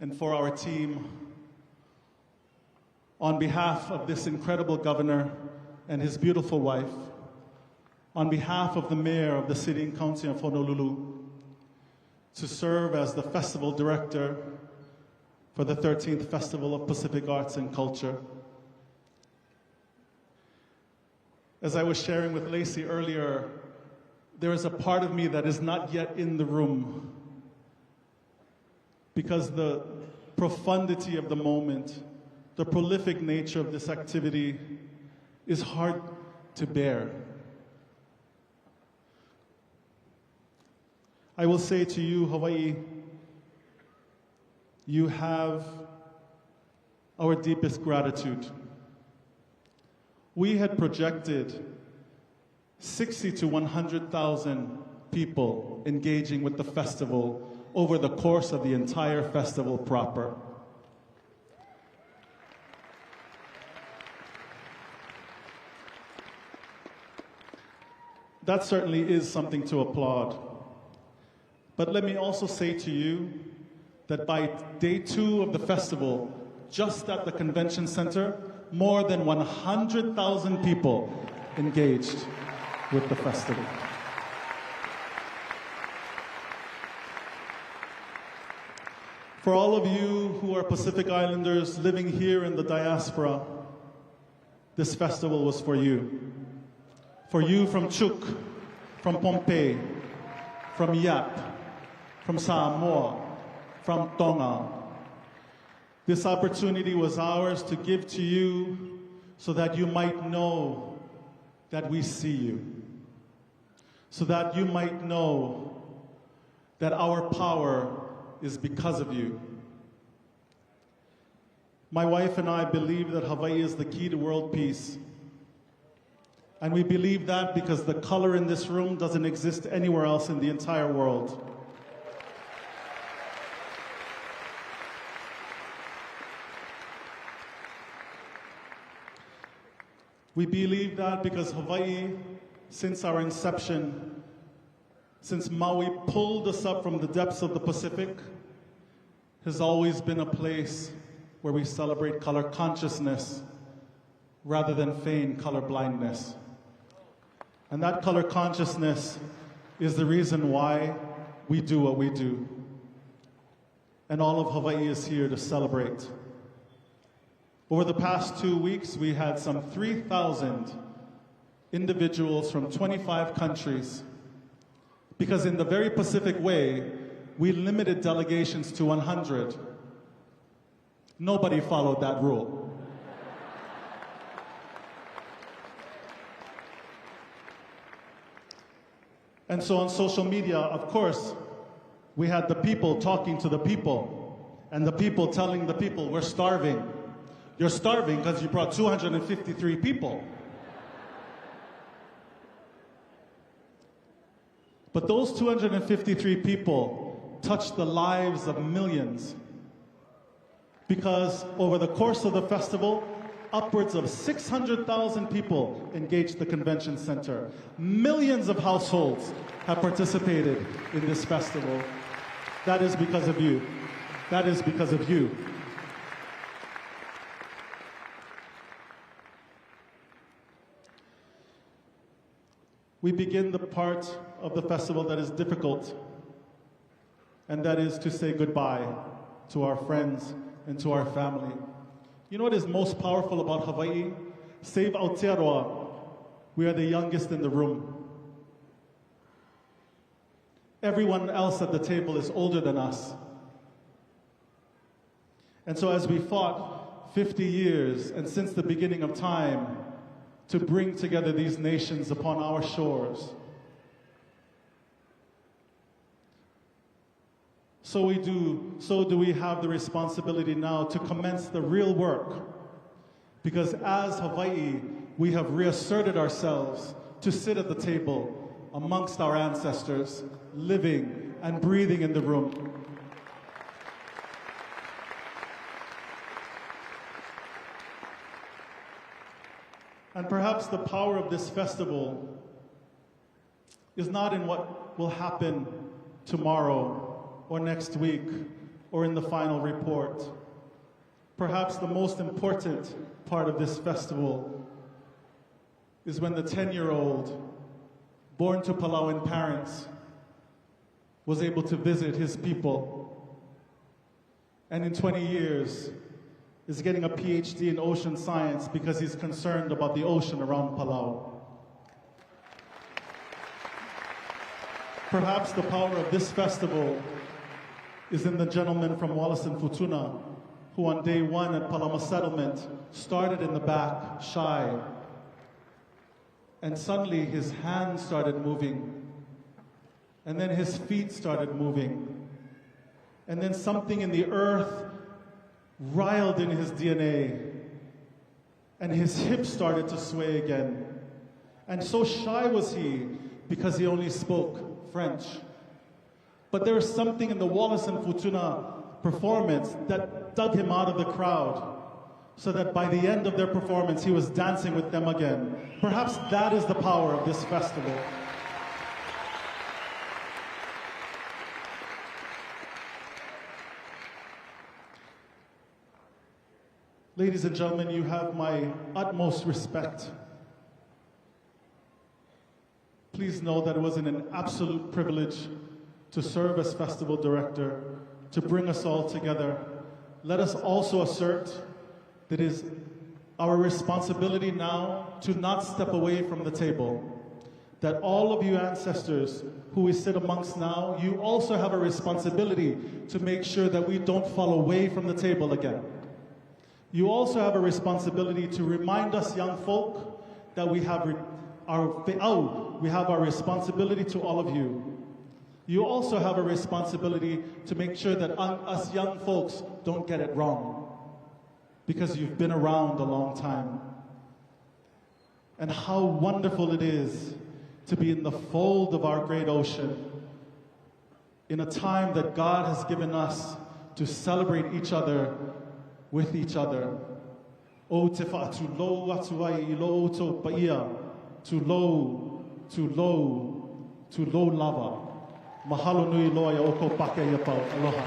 and for our team, on behalf of this incredible governor and his beautiful wife, on behalf of the mayor of the city and county of Honolulu, to serve as the festival director for the 13th Festival of Pacific Arts and Culture. As I was sharing with Lacey earlier, there is a part of me that is not yet in the room because the profundity of the moment, the prolific nature of this activity is hard to bear. I will say to you, Hawaii, you have our deepest gratitude. We had projected 60 to 100,000 people engaging with the festival over the course of the entire festival proper. That certainly is something to applaud. But let me also say to you that by day 2 of the festival, just at the convention center, more than 100,000 people engaged with the festival. For all of you who are Pacific Islanders living here in the diaspora, this festival was for you. For you from Chuuk, from Pohnpei, from Yap, from Samoa, from Tonga. This opportunity was ours to give to you so that you might know that we see you, so that you might know that our power is because of you. My wife and I believe that Hawaii is the key to world peace. And we believe that because the color in this room doesn't exist anywhere else in the entire world. We believe that because Hawaii, since our inception, since Maui pulled us up from the depths of the Pacific, has always been a place where we celebrate color consciousness rather than feign color blindness. And that color consciousness is the reason why we do what we do. And all of Hawaii is here to celebrate. Over the past 2 weeks, we had some 3,000 individuals from 25 countries. Because in the very Pacific way, we limited delegations to 100. Nobody followed that rule. And so on social media, of course, we had the people talking to the people, and the people telling the people, we're starving. You're starving because you brought 253 people. But those 253 people touched the lives of millions, because over the course of the festival, upwards of 600,000 people engaged the convention center. Millions of households have participated in this festival. That is because of you. That is because of you. We begin the part of the festival that is difficult, and that is to say goodbye to our friends and to our family. You know what is most powerful about Hawaii? Save Aotearoa, we are the youngest in the room. Everyone else at the table is older than us. And so as we fought 50 years, and since the beginning of time, to bring together these nations upon our shores, so do we have the responsibility now to commence the real work. Because as Hawaii, we have reasserted ourselves to sit at the table amongst our ancestors, living and breathing in the room. And perhaps the power of this festival is not in what will happen tomorrow or next week, or in the final report. Perhaps the most important part of this festival is when the 10-year-old, born to Palauan parents, was able to visit his people, and in 20 years is getting a PhD in ocean science because he's concerned about the ocean around Palau. Perhaps the power of this festival is in the gentleman from Wallace and Futuna, who on day one at Palama Settlement started in the back, shy. And suddenly his hands started moving. And then his feet started moving. And then something in the earth riled in his DNA. And his hips started to sway again. And so shy was he because he only spoke French. But there was something in the Wallace and Futuna performance that dug him out of the crowd, so that by the end of their performance, he was dancing with them again. Perhaps that is the power of this festival. Ladies and gentlemen, you have my utmost respect. Please know that it was an absolute privilege to serve as festival director, to bring us all together. Let us also assert that it is our responsibility now to not step away from the table. That all of you ancestors who we sit amongst now, you also have a responsibility to make sure that we don't fall away from the table again. You also have a responsibility to remind us young folk that we have our responsibility to all of you. You also have a responsibility to make sure that us young folks don't get it wrong, because you've been around a long time. And how wonderful it is to be in the fold of our great ocean in a time that God has given us to celebrate each other with each other. O te whaatu lo atu ai I lo to paia, to lo lava. Mahalo nui loa ia oko pake ia pau. Aloha.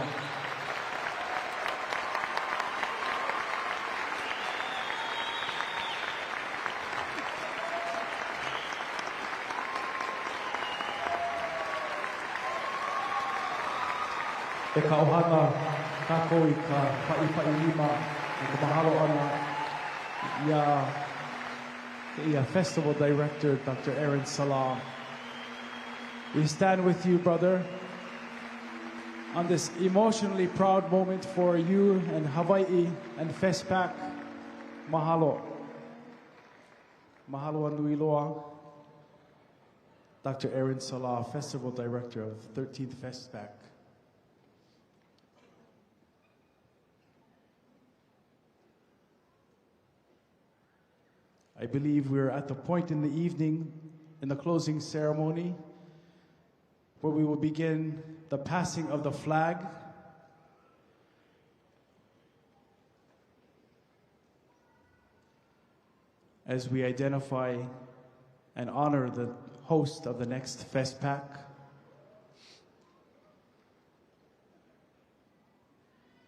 E ka ohana kako I ka pai lima I ka mahalo ana ia Festival Director Dr. Aaron Salah. We stand with you, brother, on this emotionally proud moment for you and Hawaii and FestPAC. Mahalo. Mahalo anui loa. Dr. Aaron Salah, Festival Director of 13th FestPAC. I believe we're at the point in the evening, in the closing ceremony, where we will begin the passing of the flag. As we identify and honor the host of the next FestPAC.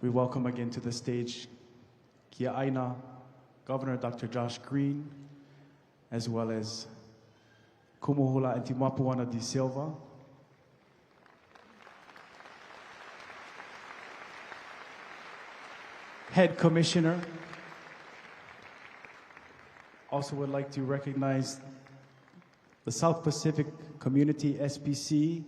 We welcome again to the stage Kia Aina, Governor Dr. Josh Green, as well as Kumuhula and Timapuana de Silva. Head Commissioner. Also would like to recognize the South Pacific Community SPC.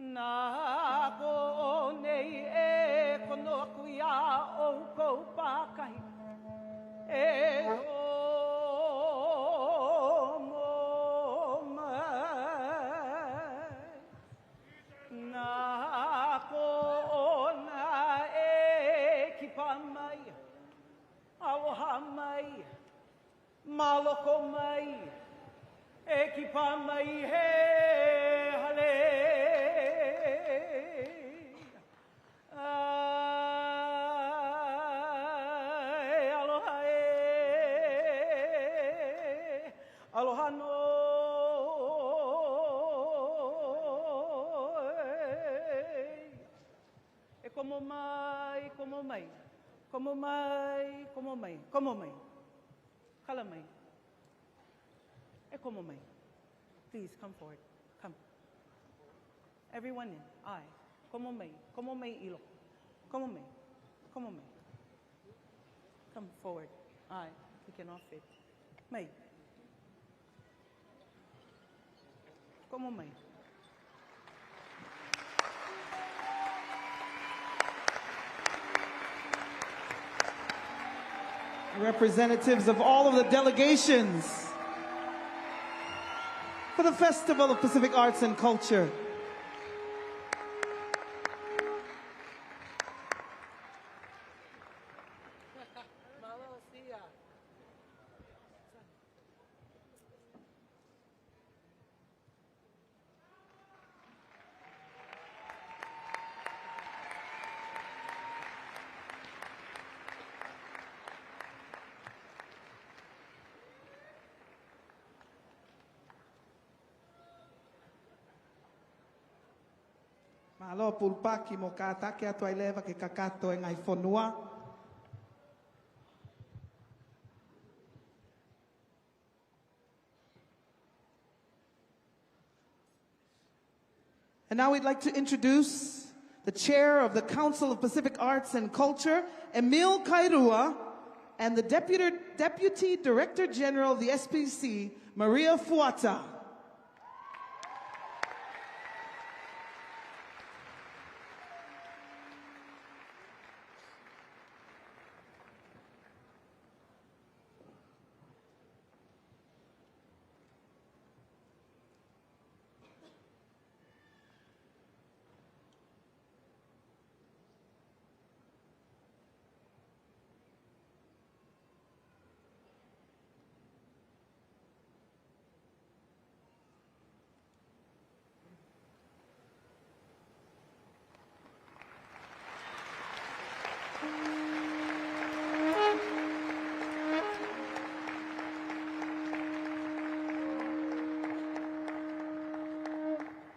Nā ko nei e kono aku ia o kou pākai maloko mai, e ki pā mai he hale. Ai, aloha aloha no. E komo mai, komo mai, komo mai, komo mai, komo mai. Kala mai. E komo mai. Please come forward. Come. Everyone in. Ai. Komo mai ilo. Komo mai. Komo mai. Come forward. Ai. Kike no fit. Mai. Komo mai. Representatives of all of the delegations for the Festival of Pacific Arts and Culture. Aloha pulpaki mo ka take atu ai lewa ke kakato e ngai whanua. And now we'd like to introduce the chair of the Council of Pacific Arts and Culture, Emil Kairua, and the Deputy Director General of the SPC, Maria Fuata.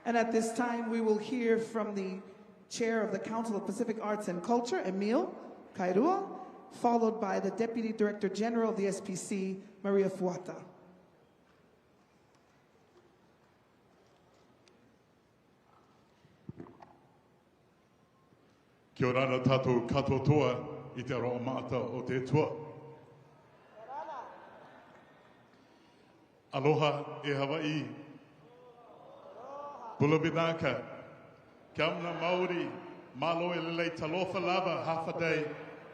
And at this time, we will hear from the chair of the Council of Pacific Arts and Culture, Emil Kairua, followed by the Deputy Director General of the SPC, Maria Fuata. Kia ora ana tātou katotoa I te aroa maata o te tua. Aloha e Hawaii. Bulabinaka. Kia amna Māori. Malo e lelei talofa lava half a day.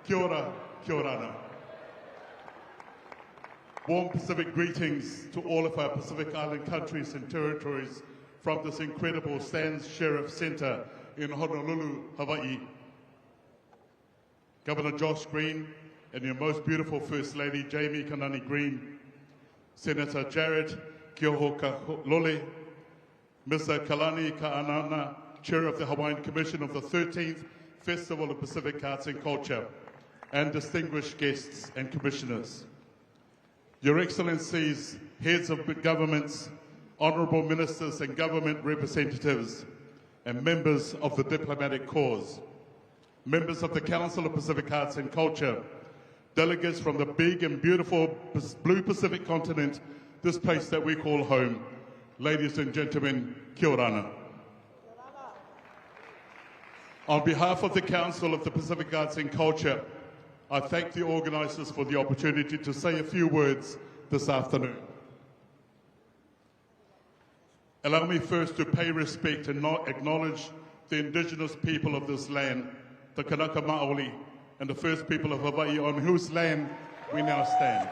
Kia ora ana. Warm Pacific greetings to all of our Pacific Island countries and territories from this incredible Sands Sheriff Centre in Honolulu, Hawaii. Governor Josh Green and your most beautiful First Lady, Jamie Kanani Green, Senator Jared Kiohokalole, Mr. Kalani Ka'anana, Chair of the Hawaiian Commission of the 13th Festival of Pacific Arts and Culture, and distinguished guests and commissioners. Your Excellencies, heads of governments, honourable ministers and government representatives, and members of the diplomatic corps, members of the Council of Pacific Arts and Culture, delegates from the big and beautiful blue Pacific continent, this place that we call home, ladies and gentlemen, kia ora ana. On behalf of the Council of the Pacific Arts and Culture, I thank the organisers for the opportunity to say a few words this afternoon. Allow me first to pay respect and acknowledge the indigenous people of this land, the Kanaka Maoli, and the first people of Hawaii on whose land we now stand.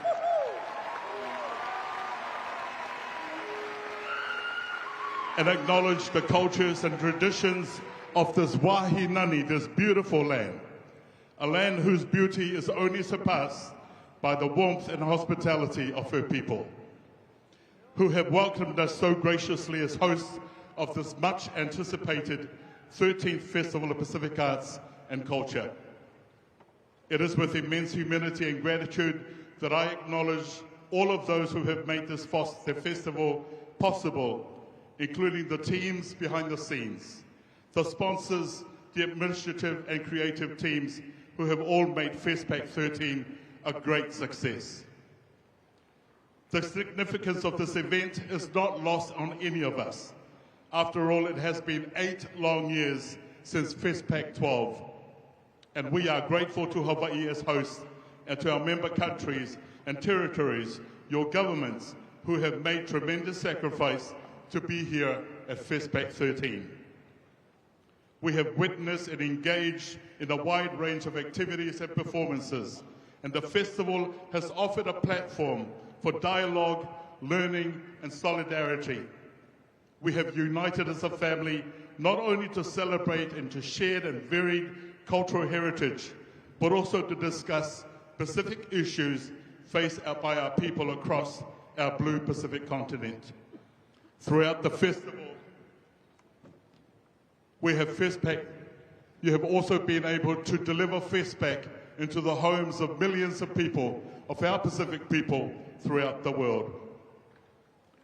And acknowledge the cultures and traditions of this Wahinani, this beautiful land, a land whose beauty is only surpassed by the warmth and hospitality of her people, who have welcomed us so graciously as hosts of this much anticipated 13th Festival of Pacific Arts and Culture. It is with immense humility and gratitude that I acknowledge all of those who have made this festival possible, including the teams behind the scenes, the sponsors, the administrative and creative teams who have all made FestPAC 13 a great success. The significance of this event is not lost on any of us. After all, it has been 8 long years since FestPAC 12, and we are grateful to Hawaii as host and to our member countries and territories, your governments, who have made tremendous sacrifice to be here at FestPAC 13. We have witnessed and engaged in a wide range of activities and performances, and the festival has offered a platform for dialogue, learning, and solidarity. We have united as a family not only to celebrate and to share and varied cultural heritage, but also to discuss Pacific issues faced by our people across our blue Pacific continent. Throughout the festival, we have FestPAC. You have also been able to deliver FestPAC into the homes of millions of people, of our Pacific people throughout the world.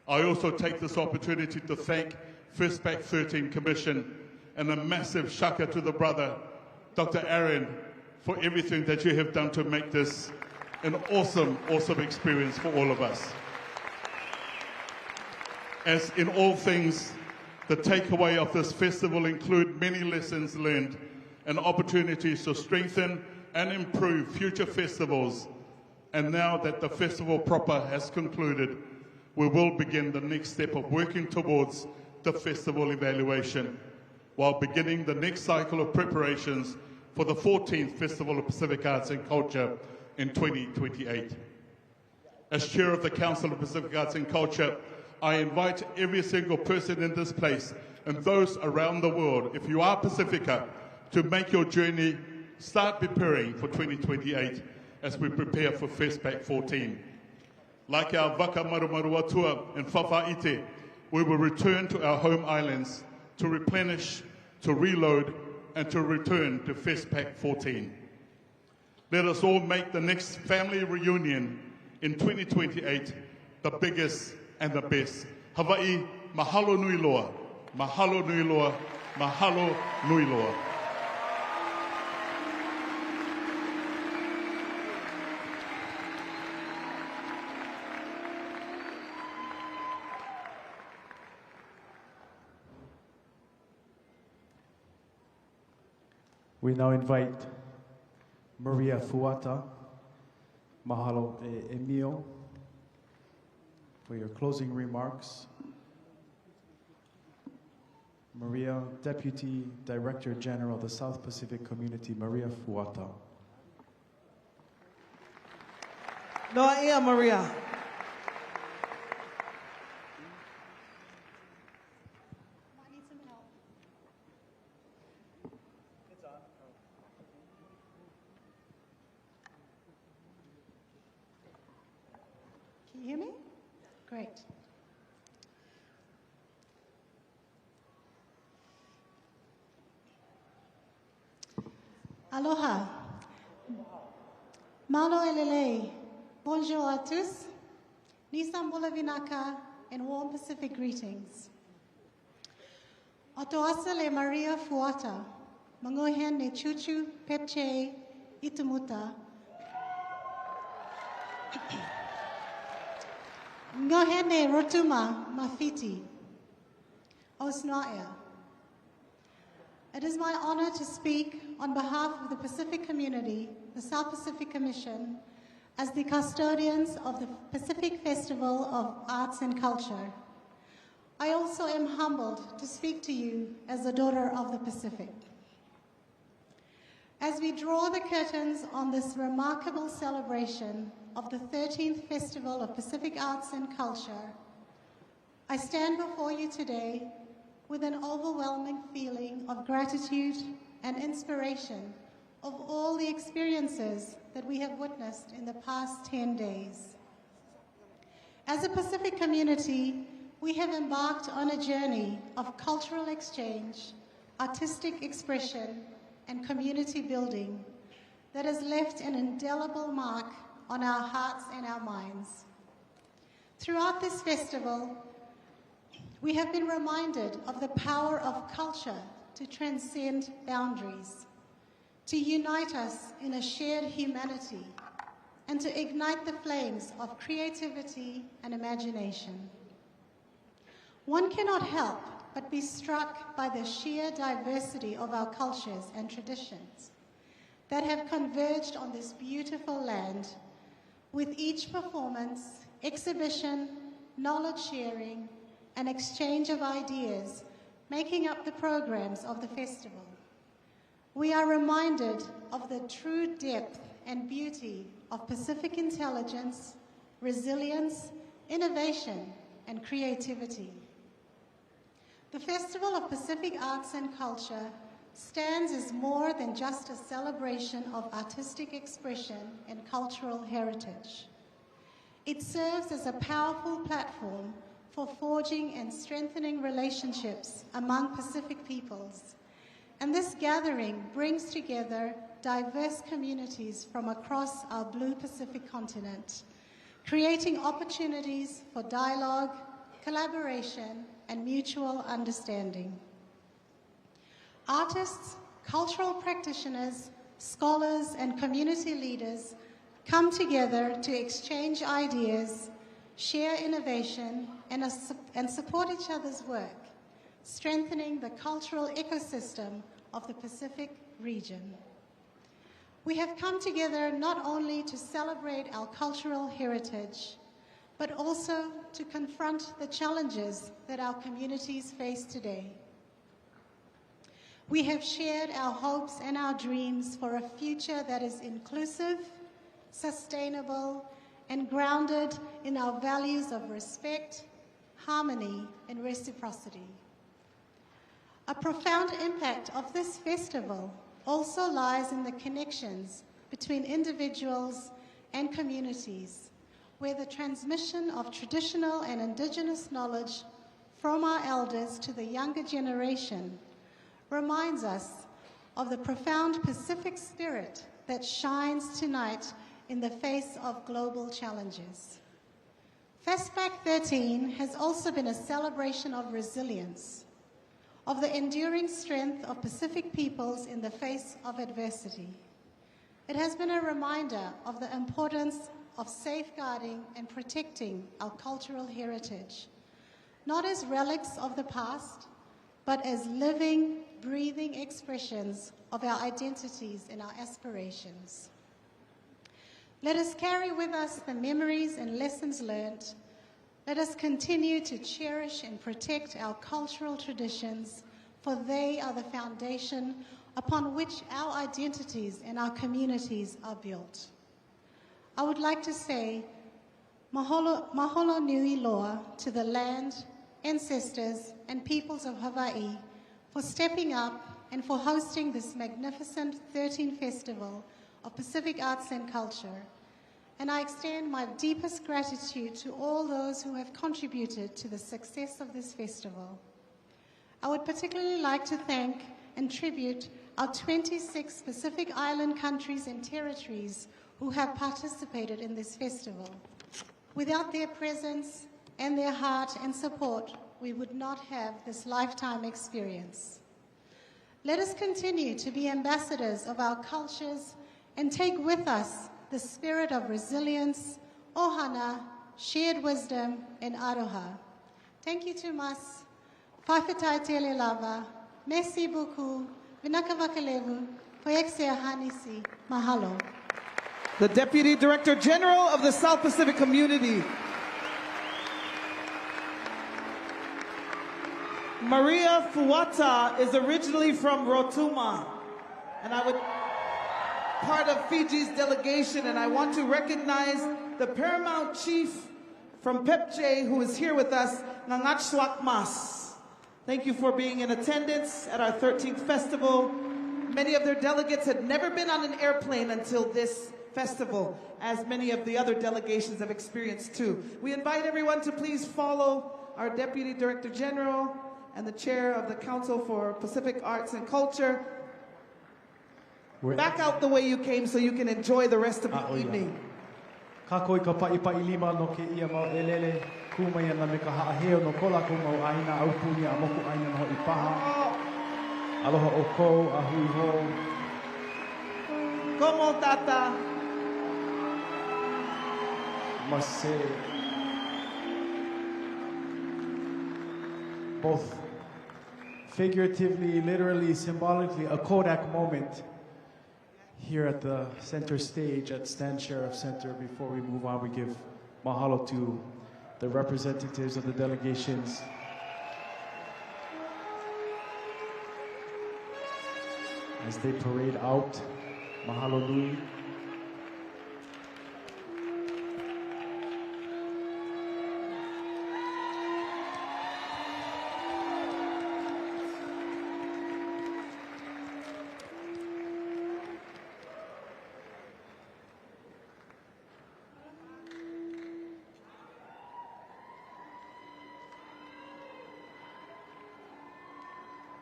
I also take this opportunity to thank FestPAC 13 Commission and a massive shaka to the brother, Dr. Aaron, for everything that you have done to make this an awesome, awesome experience for all of us. As in all things, the takeaway of this festival include many lessons learned and opportunities to strengthen and improve future festivals. And now that the festival proper has concluded, we will begin the next step of working towards the festival evaluation, while beginning the next cycle of preparations for the 14th Festival of Pacific Arts and Culture in 2028. As chair of the Council of Pacific Arts and Culture, I invite every single person in this place and those around the world, if you are Pacifica, to make your journey, start preparing for 2028 as we prepare for FestPAC 14. Like our Waka Marumarua tour in Whawhaite, we will return to our home islands to replenish, to reload, and to return to FestPAC 14. Let us all make the next family reunion in 2028 the biggest and the best. Hawaii, mahalo nui loa, mahalo nui loa, mahalo nui loa. We now invite Maria Fuata, mahalo e Emil, for your closing remarks. Maria, Deputy Director General of the South Pacific Community, Maria Fuata. Loa ia, Maria. Can you hear me? Great. Aloha. Malo elele. Bonjour à tous. Nisam Bolavinaka and warm Pacific greetings. Otoasa le Maria Fuata. Mangohen ne Chuchu Pepche Itumuta. Ngohene Rotuma Mafiti, Osnaia. It is my honor to speak on behalf of the Pacific community, the South Pacific Commission, as the custodians of the Pacific Festival of Arts and Culture. I also am humbled to speak to you as a daughter of the Pacific. As we draw the curtains on this remarkable celebration of the 13th Festival of Pacific Arts and Culture, I stand before you today with an overwhelming feeling of gratitude and inspiration of all the experiences that we have witnessed in the past 10 days. As a Pacific community, we have embarked on a journey of cultural exchange, artistic expression, and community building that has left an indelible mark on our hearts and our minds. Throughout this festival, we have been reminded of the power of culture to transcend boundaries, to unite us in a shared humanity, and to ignite the flames of creativity and imagination. One cannot help but be struck by the sheer diversity of our cultures and traditions that have converged on this beautiful land, with each performance, exhibition, knowledge sharing, and exchange of ideas making up the programs of the festival. We are reminded of the true depth and beauty of Pacific intelligence, resilience, innovation, and creativity. The Festival of Pacific Arts and Culture stands as more than just a celebration of artistic expression and cultural heritage. It serves as a powerful platform for forging and strengthening relationships among Pacific peoples. And this gathering brings together diverse communities from across our blue Pacific continent, creating opportunities for dialogue, collaboration, and mutual understanding. Artists, cultural practitioners, scholars, and community leaders come together to exchange ideas, share innovation, and support each other's work, strengthening the cultural ecosystem of the Pacific region. We have come together not only to celebrate our cultural heritage, but also to confront the challenges that our communities face today. We have shared our hopes and our dreams for a future that is inclusive, sustainable, and grounded in our values of respect, harmony, and reciprocity. A profound impact of this festival also lies in the connections between individuals and communities, where the transmission of traditional and indigenous knowledge from our elders to the younger generation reminds us of the profound Pacific spirit that shines tonight in the face of global challenges. FestPAC 13 has also been a celebration of resilience, of the enduring strength of Pacific peoples in the face of adversity. It has been a reminder of the importance of safeguarding and protecting our cultural heritage, not as relics of the past, but as living, breathing expressions of our identities and our aspirations. Let us carry with us the memories and lessons learned. Let us continue to cherish and protect our cultural traditions, for they are the foundation upon which our identities and our communities are built. I would like to say mahalo nui loa to the land, ancestors, and peoples of Hawaii for stepping up and for hosting this magnificent 13th Festival of Pacific Arts and Culture. And I extend my deepest gratitude to all those who have contributed to the success of this festival. I would particularly like to thank and tribute our 26 Pacific Island countries and territories who have participated in this festival. Without their presence and their heart and support, we would not have this lifetime experience. Let us continue to be ambassadors of our cultures and take with us the spirit of resilience, ohana, shared wisdom, and aloha. Thank you too much. Whawhetai tele lava. Merci beaucoup. Vinaka vakalevu. Poiexea hanisi. Mahalo. The Deputy Director General of the South Pacific Community, Maria Fuata, is originally from Rotuma, and I would part of Fiji's delegation, and I want to recognize the Paramount Chief from PEPJ who is here with us, Nangachwak Mas. Thank you for being in attendance at our 13th festival. Many of their delegates had never been on an airplane until this festival, as many of the other delegations have experienced too. We invite everyone to please follow our Deputy Director General and the Chair of the Council for Pacific Arts and Culture. Back out the way you came so you can enjoy the rest of the evening. Kakoi ka pai lima no ke ia mau elele kumai na me ka haaheo no kola ko mau aina au puni a moku aina no I paha. Aloha o ko a hui ho. Como tata? Must both figuratively, literally, symbolically, a Kodak moment here at the center stage at Stan Sheriff Center. Before we move on, we give mahalo to the representatives of the delegations. As they parade out, mahalo nui.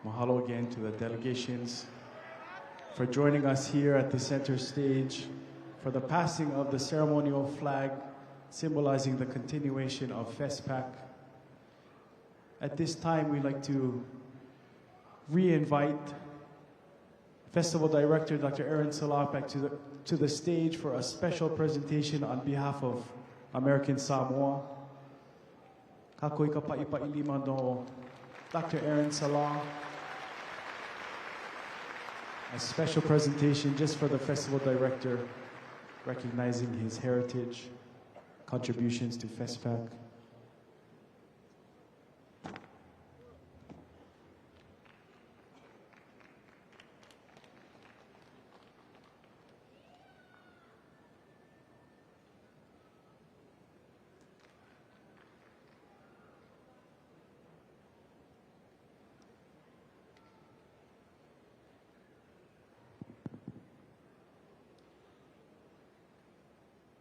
Mahalo again to the delegations for joining us here at the center stage for the passing of the ceremonial flag symbolizing the continuation of FestPAC. At this time, we'd like to re-invite Festival Director Dr. Aaron Salah back to the stage for a special presentation on behalf of American Samoa. Kakoi ka pa'ipa'i lima no Dr. Aaron Salah. A special presentation just for the festival director, recognizing his heritage, contributions to FestPAC.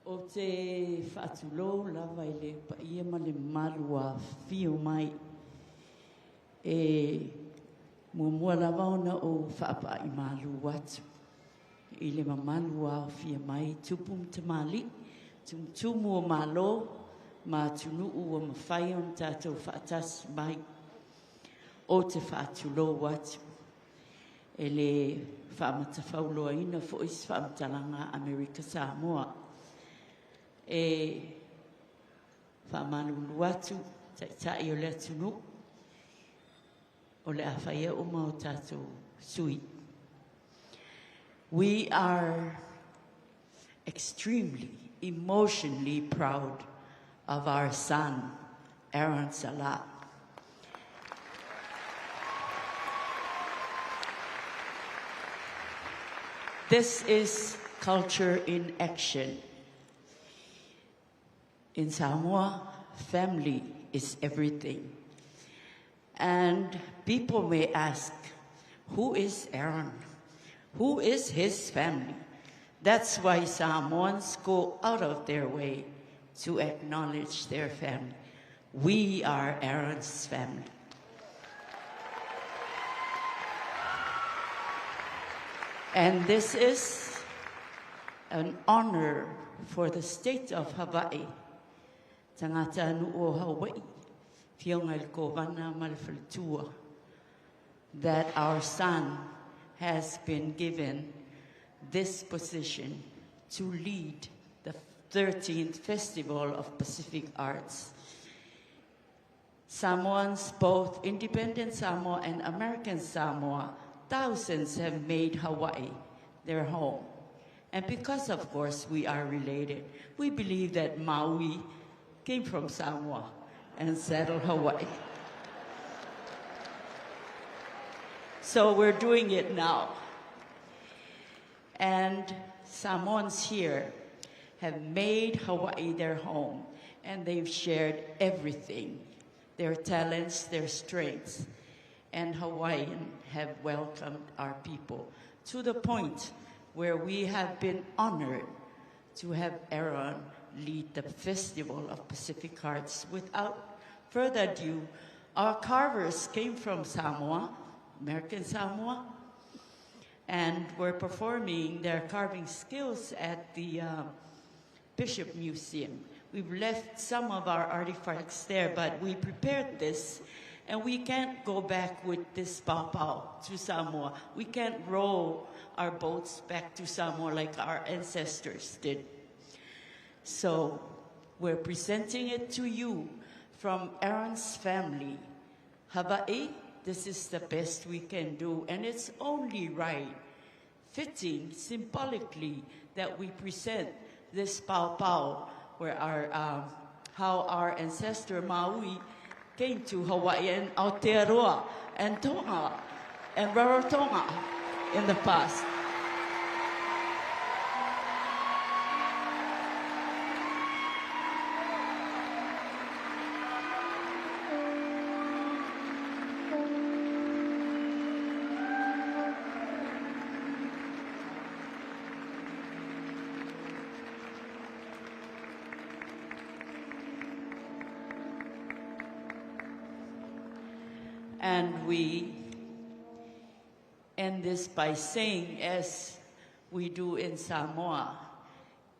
O te whaatulo lawa I le paia ma le marua whio mai e mua lawa ona o whaapa I malu atu I le mamalua o whio mai tupum tamali tumu o malo ma tunu o mawhai on tātou whaatas mai o te whaatulo atu e le whaamatawhauloa ina fo is whaamatalanga Amerika Samoa e whamanulu atu, tai o le atunu, o le awhaia o mau tātou sui. We are extremely, emotionally proud of our son, Aaron Salah. This is culture in action. In Samoa, family is everything. And people may ask, who is Aaron? Who is his family? That's why Samoans go out of their way to acknowledge their family. We are Aaron's family. And this is an honor for the state of Hawaii. Tangata anu o Hawaii, fionga il kovana malfaltua, that our son has been given this position to lead the 13th Festival of Pacific Arts. Samoans, both independent Samoa and American Samoa, thousands have made Hawaii their home. And because, of course, we are related, we believe that Maui came from Samoa and settled Hawaii. So we're doing it now. And Samoans here have made Hawaii their home, and they've shared everything, their talents, their strengths, and Hawaiian have welcomed our people to the point where we have been honored to have Aaron lead the Festival of Pacific Hearts. Without further ado, our carvers came from Samoa, American Samoa, and were performing their carving skills at the Bishop Museum. We've left some of our artifacts there, but we prepared this, and we can't go back with this pau to Samoa. We can't row our boats back to Samoa like our ancestors did. So we're presenting it to you from Aaron's family. Hawaii, this is the best we can do, and it's only right, fitting, symbolically, that we present this pau, where our, how our ancestor Maui came to Hawaii and Aotearoa and Tonga and Rarotonga in the past. And we end this by saying, as we do in Samoa,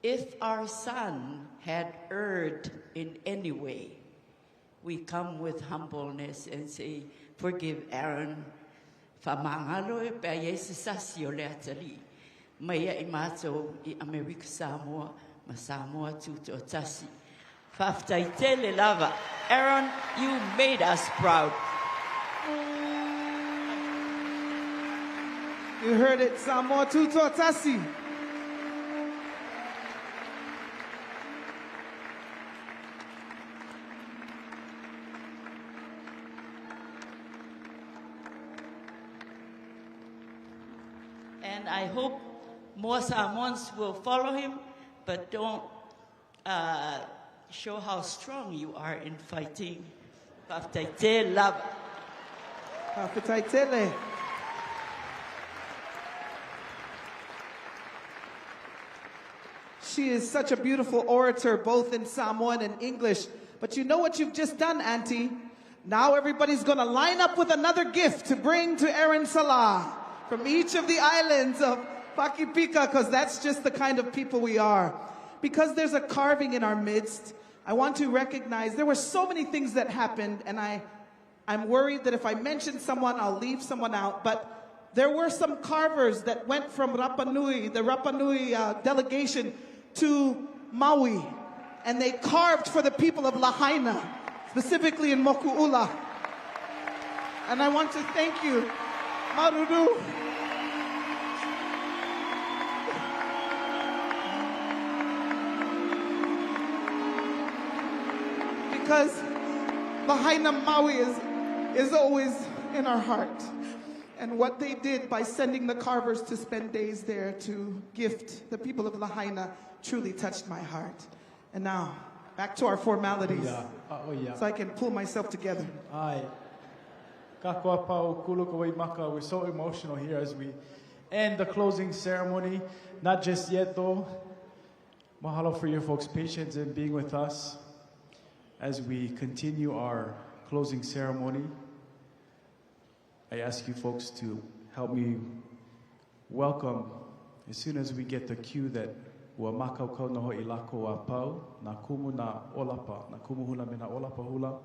if our son had erred in any way, we come with humbleness and say, forgive Aaron. Famangalo e pe Yesu sasi o le atali. Maya I mato I America Samoa, ma Samoa tuto tasi. Faftaitele lava. Aaron, you made us proud. You heard it, Samoa tuto tasi. And I hope more Samoans will follow him, but don't show how strong you are in fighting. Paftaite lava. Paftaitele. She is such a beautiful orator, both in Samoan and English. But you know what you've just done, Auntie? Now everybody's going to line up with another gift to bring to Aaron Salah from each of the islands of Pakipika, because that's just the kind of people we are. Because there's a carving in our midst, I want to recognize there were so many things that happened, and I'm worried that if I mention someone, I'll leave someone out. But there were some carvers that went from Rapa Nui, the Rapa Nui delegation, to Maui, and they carved for the people of Lahaina, specifically in Moku'ula. And I want to thank you, Maruru. Because Lahaina Maui is always in our heart. And what they did by sending the carvers to spend days there to gift the people of Lahaina truly touched my heart. And now, back to our formalities, so I can pull myself together. Aye. Kakua pau kuluka maka. We're so emotional here as we end the closing ceremony. Not just yet though. Mahalo for your folks' patience in being with us as we continue our closing ceremony. I ask you folks to help me welcome, as soon as we get the cue, that ua makau kau noho I lako a pau, na kumu na olapa, na kumu hula me na olapa hula,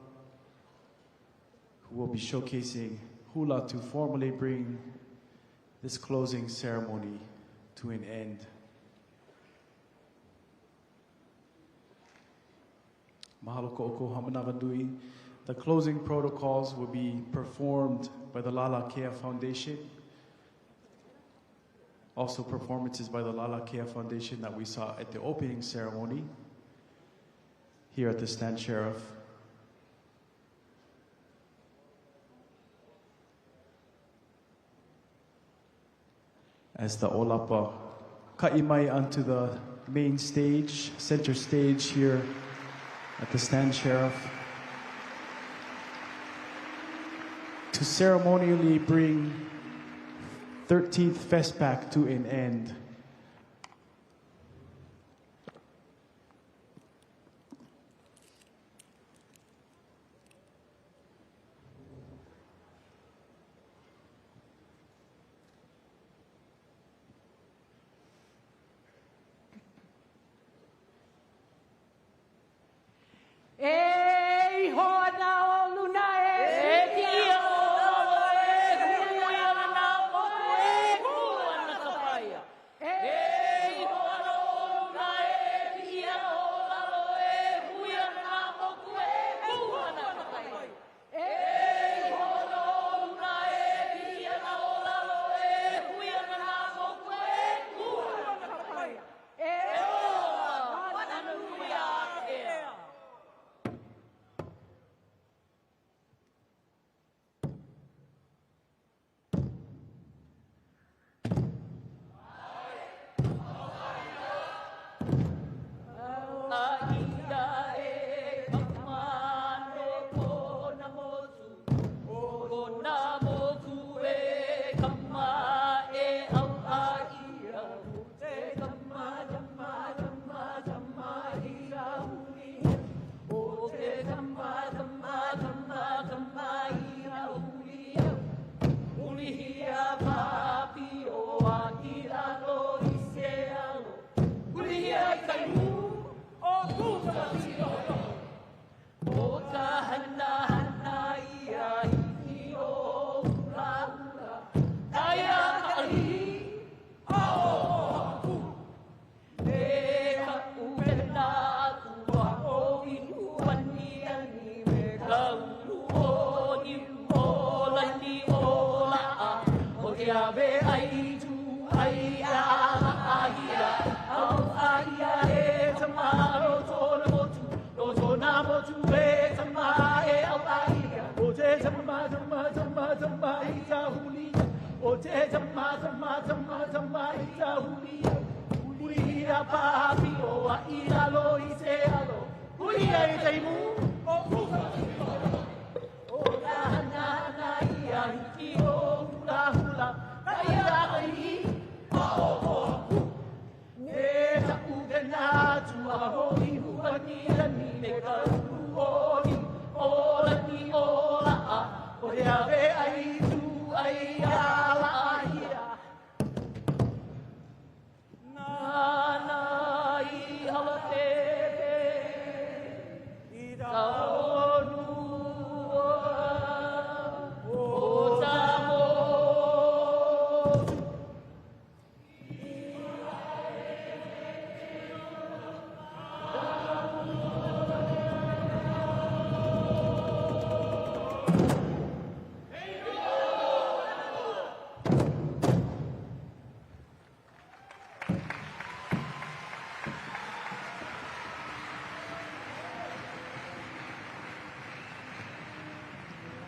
who will be showcasing hula to formally bring this closing ceremony to an end. Mahalo ko'oko hamanavandui. The closing protocols will be performed by the Lala Kea Foundation. Also performances by the Lala Kea Foundation that we saw at the opening ceremony here at the Stand Sheriff. As the Olapa ka'imai onto the main stage, center stage here at the Stand Sheriff, to ceremonially bring 13th FestPAC to an end. Ei, roda o luna e dia o na moe Ei, roda o luna e dia o na moe Ei, roda o luna e dia o na moe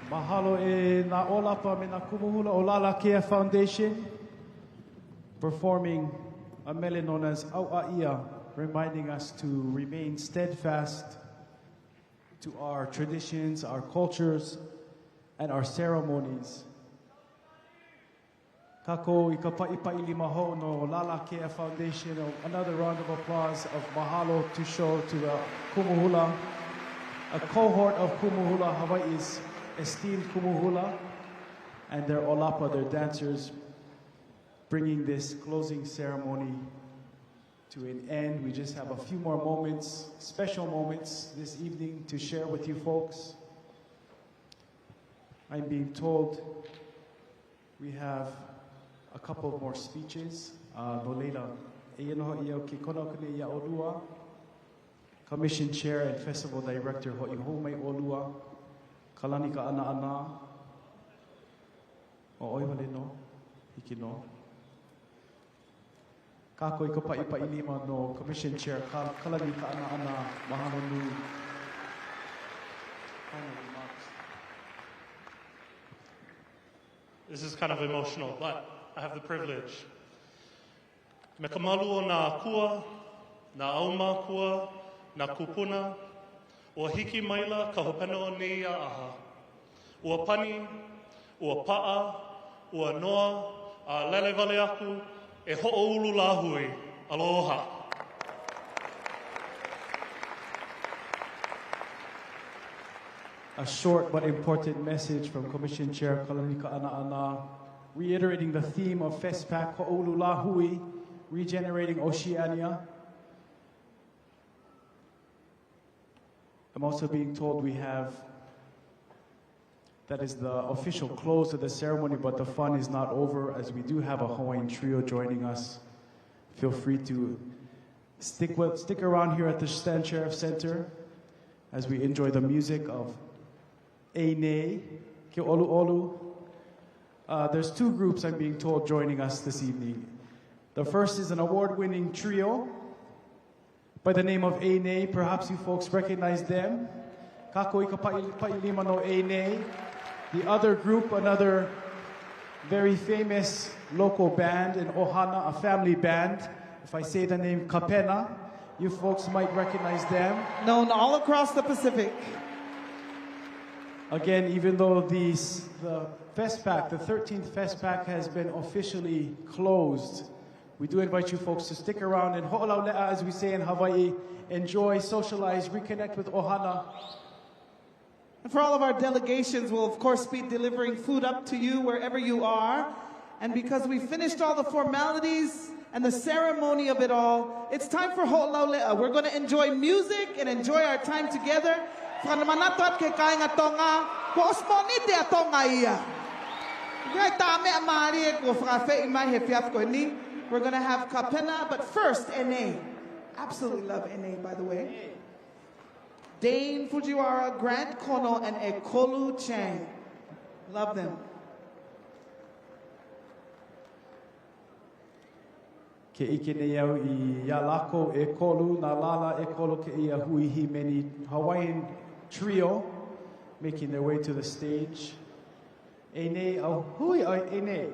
Mahalo e na olapa me na kumuhula o Lala Kea Foundation, performing a mele known as Au'aia, reminding us to remain steadfast to our traditions, our cultures, and our ceremonies. Kako I ka pa'ipaili maho no Lala Kea Foundation. Another round of applause of mahalo to show to the kumuhula, a cohort of kumuhula, Hawaii's esteemed kumuhula, and their olapa, their dancers, bringing this closing ceremony to an end. We just have a few more moments, special moments this evening to share with you folks. I'm being told we have a couple more speeches. Commission Chair and Festival Director Ho'ihomei Olua, Kalani ka ana o oiwale no, hiki no. Kako I ka pa'ipailima no Commission Chair Kalani ka ana mahalo nui. This is kind of emotional, but I have the privilege. Me ka malu o nā kua, nā auma kua, nā kupuna, ua hiki maila ka hopena o nei a aha. Ua pani, ua pa'a, ua noa, lele vale aku, e ho'oulu lahui. Aloha. A short but important message from Commission Chair Kalani Ka'ana'ana, reiterating the theme of FestPAC, Ho'olu Lahui, Regenerating Oceania. I'm also being told we have, that is the official close to the ceremony, but the fun is not over, as we do have a Hawaiian trio joining us. Feel free to stick around here at the Stan Sheriff Center as we enjoy the music of Eine, Ke Olu Olu. There's two groups, I'm being told, joining us this evening. The first is an award-winning trio by the name of Eine. Perhaps you folks recognize them. Kako ika pa'ilima no Eine. The other group, another very famous local band in Ohana, a family band. If I say the name Kapena, you folks might recognize them. Known all across the Pacific. Again, even though the FestPAC, the 13th FestPAC has been officially closed, we do invite you folks to stick around and ho'olaule'a, as we say in Hawaii, enjoy, socialize, reconnect with Ohana. And for all of our delegations, we'll of course be delivering food up to you wherever you are. And because we finished all the formalities and the ceremony of it all, it's time for ho'olaule'a. We're going to enjoy music and enjoy our time together. We're going to have kapena, but first, Ene. Absolutely love Ene, by the way. Dane Fujiwara, Grant Kono, and Ekolu Chang. Love them. Ke ike nei au I Yalako Ekolu, Nalala Ekolu ke ia hui himeni Hawaiian trio making their way to the stage. Ene au hui Ene.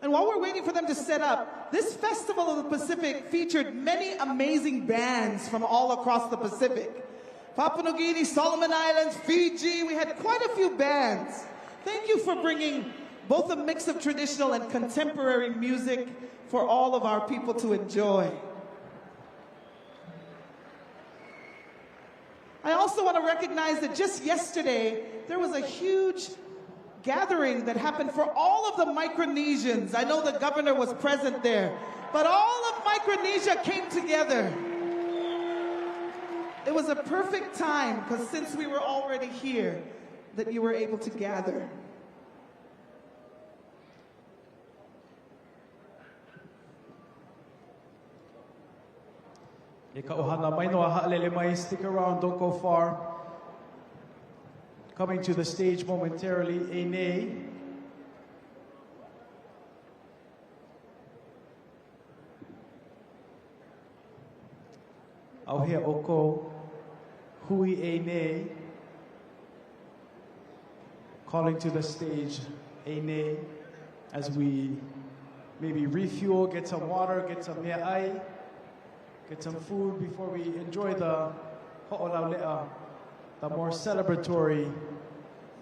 And while we're waiting for them to set up, this Festival of the Pacific featured many amazing bands from all across the Pacific. Papua New Guinea, Solomon Islands, Fiji, we had quite a few bands. Thank you for bringing both a mix of traditional and contemporary music for all of our people to enjoy. I also want to recognize that just yesterday, there was a huge gathering that happened for all of the Micronesians. I know the governor was present there, but all of Micronesia came together. It was a perfect time, because since we were already here, that you were able to gather. Stick around, don't go far. Coming to the stage momentarily, Ene. Auhea Oko, Hui Ene. Calling to the stage, Ene, as we maybe refuel, get some water, get some mea'ai, get some food before we enjoy the ho'olaule'a, the more celebratory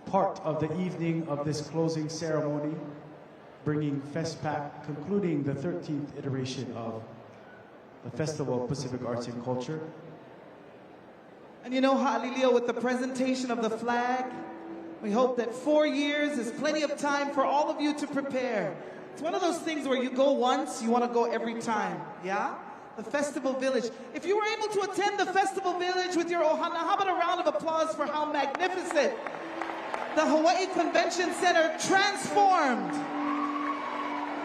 part of the evening of this closing ceremony, bringing FestPAC, concluding the 13th iteration of the Festival of Pacific Arts and Culture. And you know, Ha'alilio, with the presentation of the flag, we hope that 4 years is plenty of time for all of you to prepare. It's one of those things where you go once, you want to go every time, yeah? The Festival Village. If you were able to attend the Festival Village with your ohana, how about a round of applause for how magnificent the Hawaii Convention Center transformed.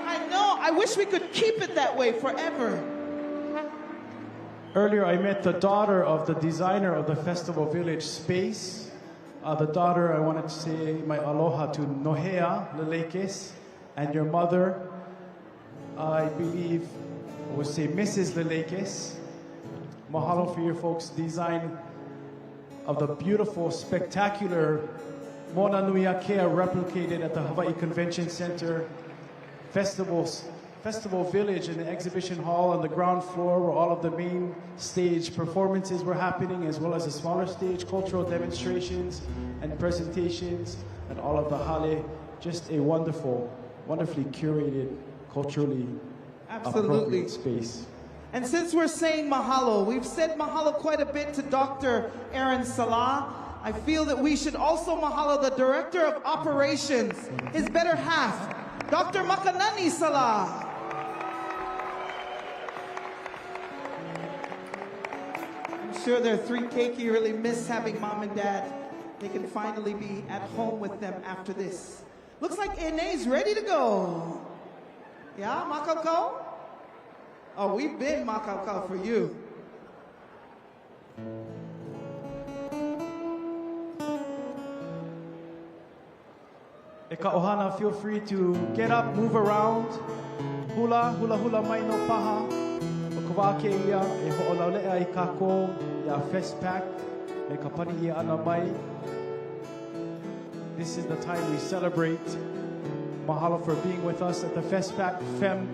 I know, I wish we could keep it that way forever. Earlier I met the daughter of the designer of the Festival Village space. The daughter, I wanted to say my aloha to Nohea Lelekes, and your mother, I believe, I would say Mrs. Lelekes. Mahalo for your folks' design of the beautiful, spectacular Mona Nui Akea replicated at the Hawaii Convention Center. Festival Village in the exhibition hall on the ground floor where all of the main stage performances were happening, as well as a smaller stage, cultural demonstrations and presentations, and all of the hale. Just a wonderful, wonderfully curated, culturally Absolutely. appropriate space. And since we're saying mahalo, we've said mahalo quite a bit to Dr. Aaron Salah. I feel that we should also mahalo the Director of Operations, his better half, Dr. Makanani Salah. I'm sure their three keiki really miss having mom and dad. They can finally be at home with them after this. Looks like Ene's ready to go. Yeah, Makauko? Oh, we've been Makauko for you. Eka ohana, feel free to get up, move around. Hula, hula, hula mai no paha. O kawa ke ia, e ho'olaulea I kako, ia FestPAC, e ka pani ia ana mai. This is the time we celebrate. Mahalo for being with us at the FestPAC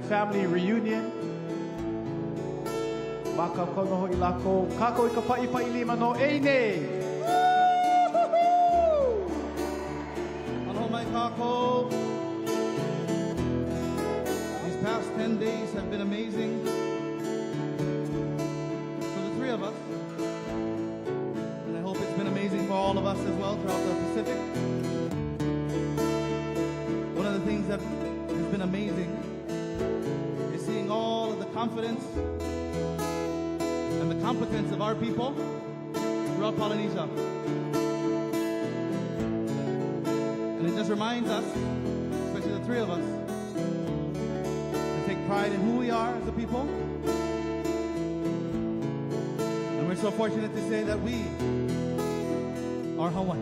family reunion. Maka kono ho ilako, kako I ka pa'i lima no eine. My kako. These past 10 days have been amazing for the three of us. And I hope it's been amazing for all of us as well throughout the Pacific. One of the things that has been amazing is seeing all of the confidence and the competence of our people throughout Polynesia. And it just reminds us, especially the three of us, to take pride in who we are as a people. And we're so fortunate to say that we are Hawaii.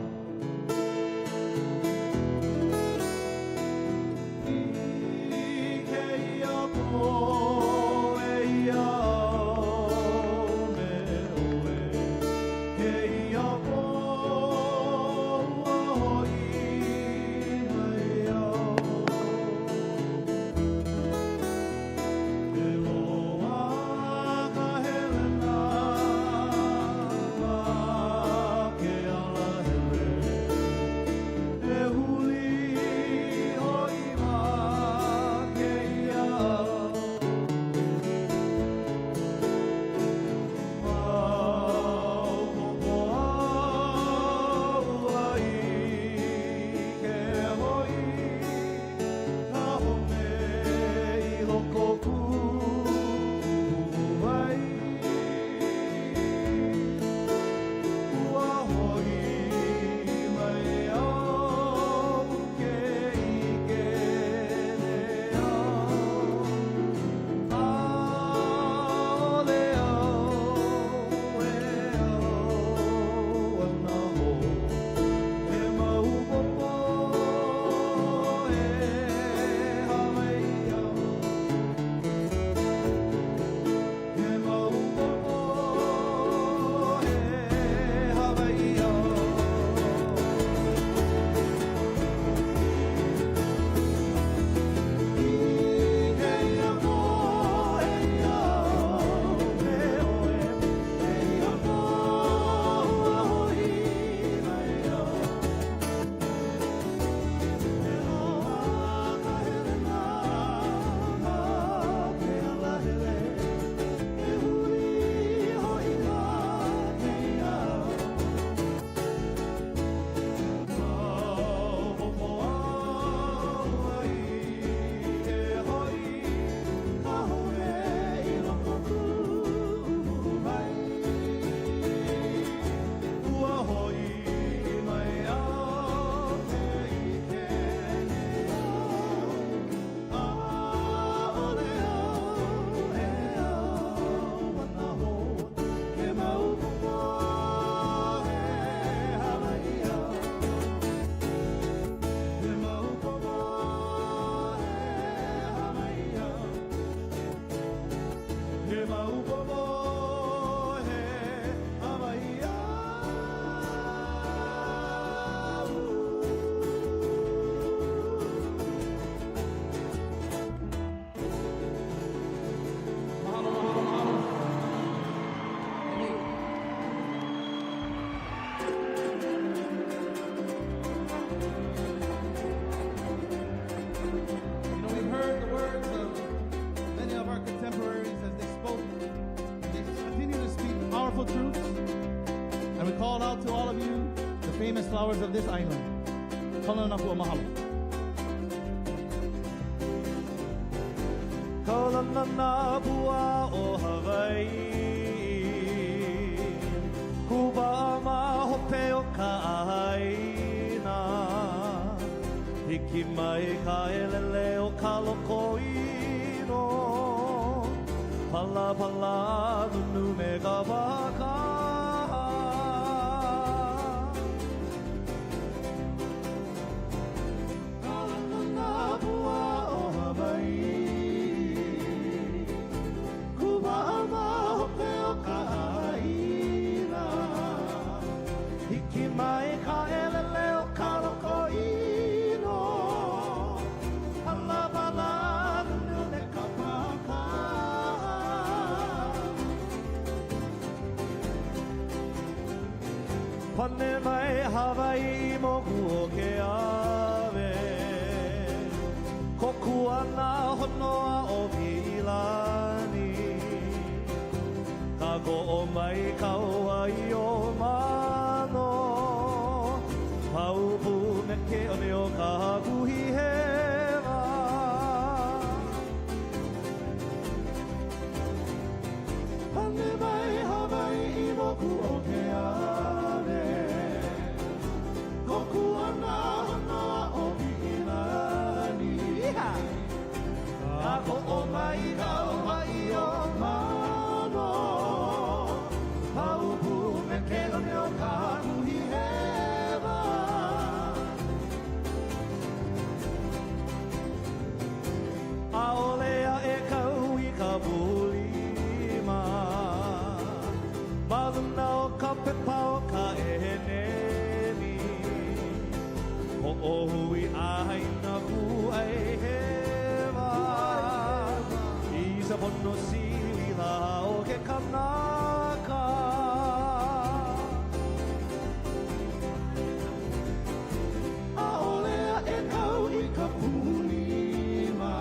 powerful truths, and we call out to all of you, the famous flowers of this island. Kalana pua mahalo. Kalana pua o Hawaii, Kuba ma hope o ka'aina, hiki mai ka elele o kalokoino, pala pala nunu me ka waka. Kalana pua o Hawaii, Kuba ma hope o ka'aina, hiki mai ka elele o kalokoino, pala pala nunu me ka waka. Pane mai Hawaii moku o ke ave, koku ana honoa o Milani, ka go'o mai kauai o mano, paupu me ke one o ka hakuhi hewa. Pane mai Hawaii moku o ke ave, koku ana honoa o Milani, ka go'o mai kauai o mano, paupu me ke one o ka hakuhi hewa. Aolea e kau i ka bulima, maluna o ka pepa o ka eheneni, o ohui aina ku ai hewa, i sa pono sila o ke kanaka. Aolea e kau i ka bulima,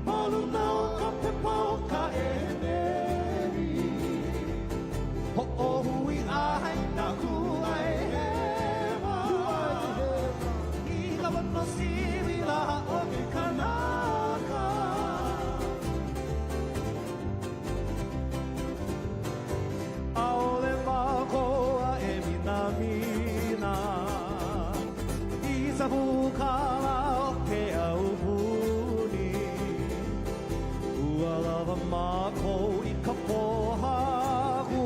maluna o ka pepa o ka eheneni, o ohui aina ku ai hewa, i ka pono sila o ke kanaka. Aole makoa e minamina, i sa hukala o ke aupuni, ua lava mako i ka pohaku,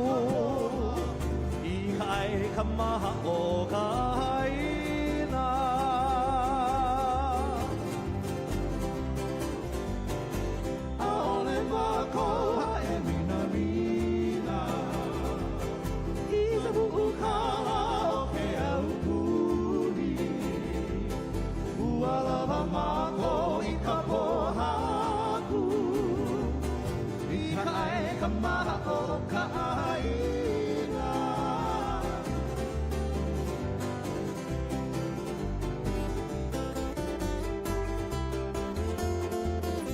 i kai ka maha o ka haina. Aole makoa e minamina, i sa hukala o ke aupuni, ua lava mako i ka pohaku, i kai ka maha o ka haina.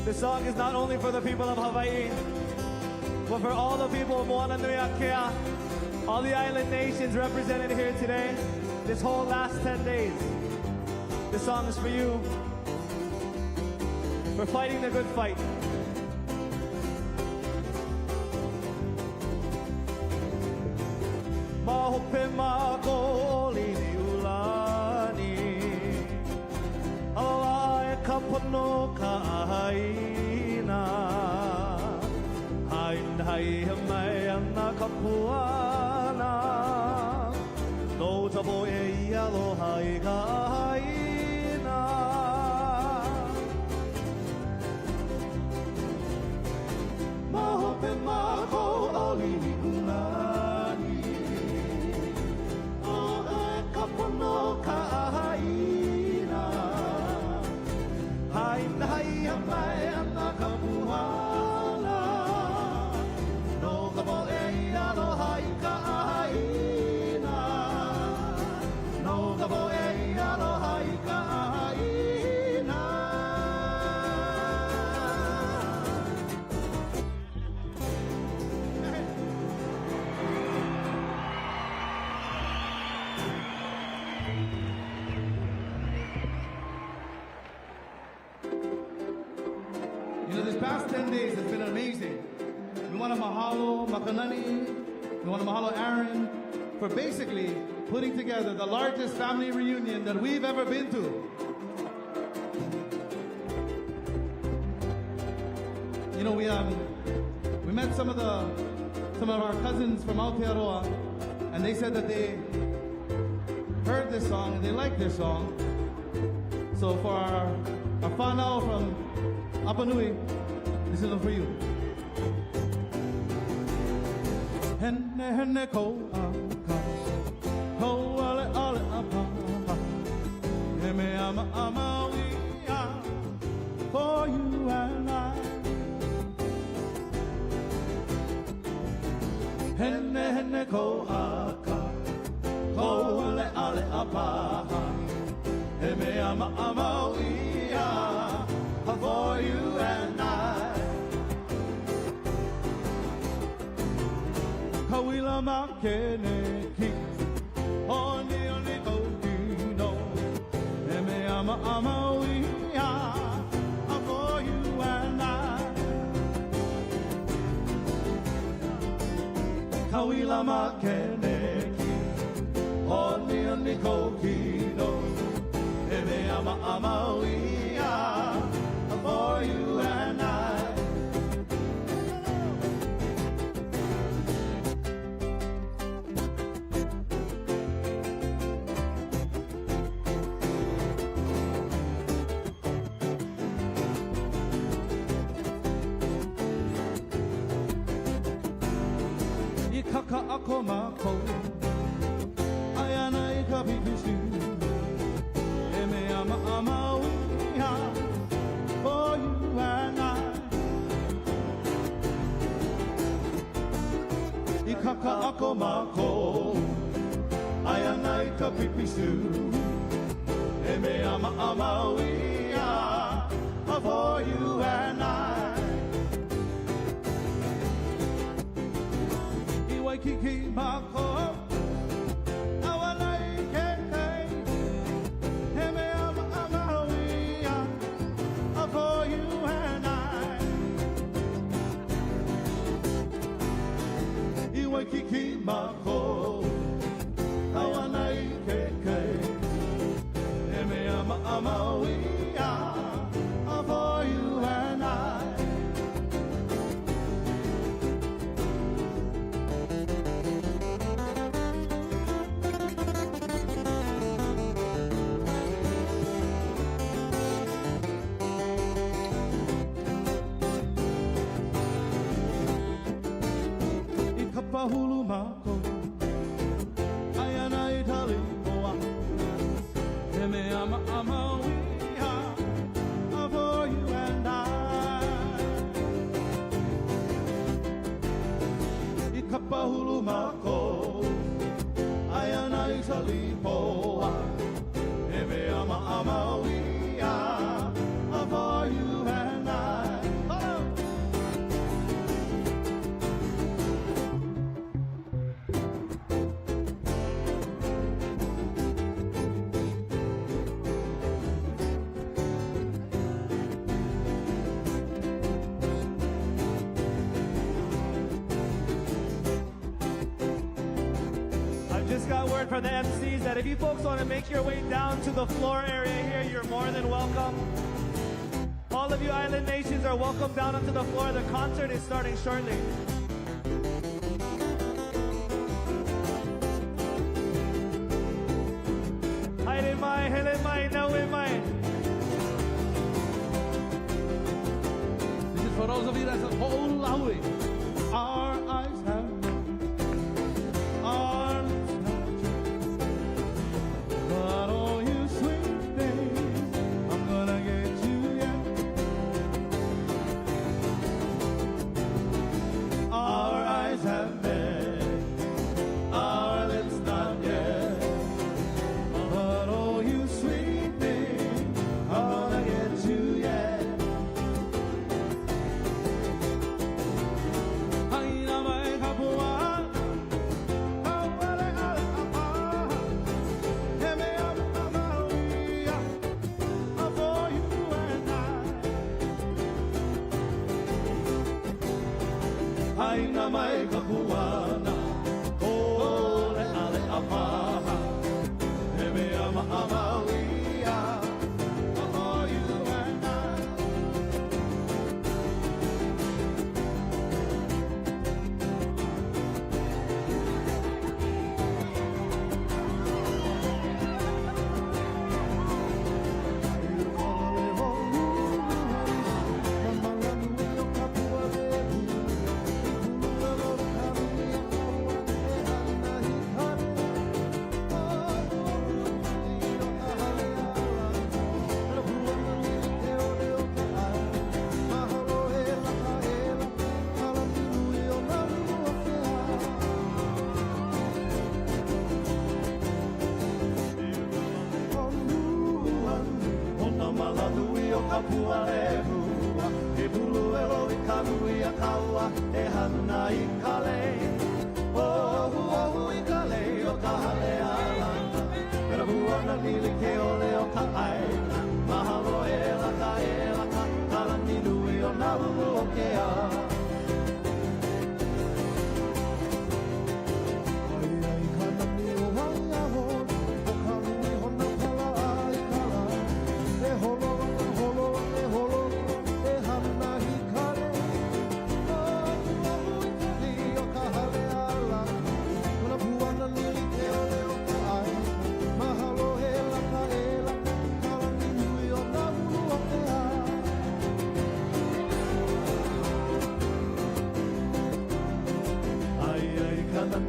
This song is not only for the people of Hawaii, but for all the people of Moana Nui Akea, all the island nations represented here today, this whole last 10 days. This song is for you, for fighting the good fight. Mahope mako olini ulani, aloha e ka pono ka ahaina, hainai he mai ana ka puana, no tabo e i aloha i ka ahaina. Mahope mako olini ulani, pono ka ahaina, hainai a mai ana ka puana, no ka mo e aloha i ka ahaina, no ka mo e aloha days has been amazing. We want to mahalo Makanani, we want to mahalo Aaron for basically putting together the largest family reunion that we've ever been to. You know, we met some of our cousins from Aotearoa, and they said that they heard this song and they liked this song. So for our whanau from Apanui, this is one for you. Henne henne ko aka, ko ale ale apa, me ama ama we are for you and I. Henne henne ko aka, ko ale ale apa, me ama ama we are for you and I. Kawila makene ki, oni oni kokino, me ama ama we are for you and I. Kawila makene ki, oni oni kokino, me ama ama we are for you and I. Kaka ako mako, ayana ikabibisu, eme ama ama uya, for you and I. Ikaka ako mako, ayana ikabibisu, eme ama ama uya, for you and I. Kiki mako, awana ikeke, heme ama ama we are for you and I. Iwe kiki mako, awana ikeke, heme ama ama we are for you and I. Hulu mako, ayana itali moa, eme ama ama we are for you and I. Ikapa hulu mako, ayana itali moa, eme ama ama we are for you and I. Just got word from the MCs that if you folks want to make your way down to the floor area here, you're more than welcome. All of you island nations are welcome down onto the floor. The concert is starting shortly. Haere mai, hele mai, naue mai. This is for those of you that's a whole Lahui. Our eyes have our but oh, you sweet thing, I'm gonna get you, yeah. Our eyes have met, our lips not yet. But oh, you sweet thing, I'm gonna get you, yeah. haina mai ka puana. O le ale amaha, he me ama amawia. Oh, you and I. Kapua e hua, e bulu e lo I kanui a kaua, e hana I kale. Oh, I kale o ka hale alana, pera buana nili ke ole o ka aina. Mahalo e laka, kalani nui o na ulu o ke a.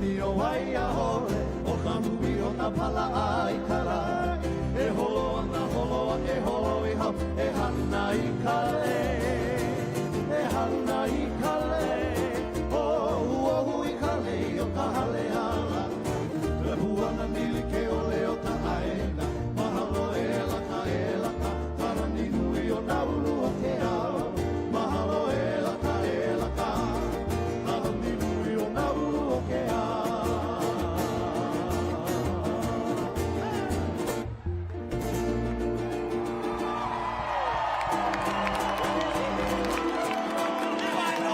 Ni o ai a hole, o kanui o na pala ai kara. E holo ana e holo I hau, e hana I kale. E hana I kale. Oh, I kale o ka hale ala. Le buana nili ke ole o ka aina. Mahalo e laka, kara ni nui o na ulu o ke ao. Mahalo e laka, kara ni nui o na ulu o ke ao. I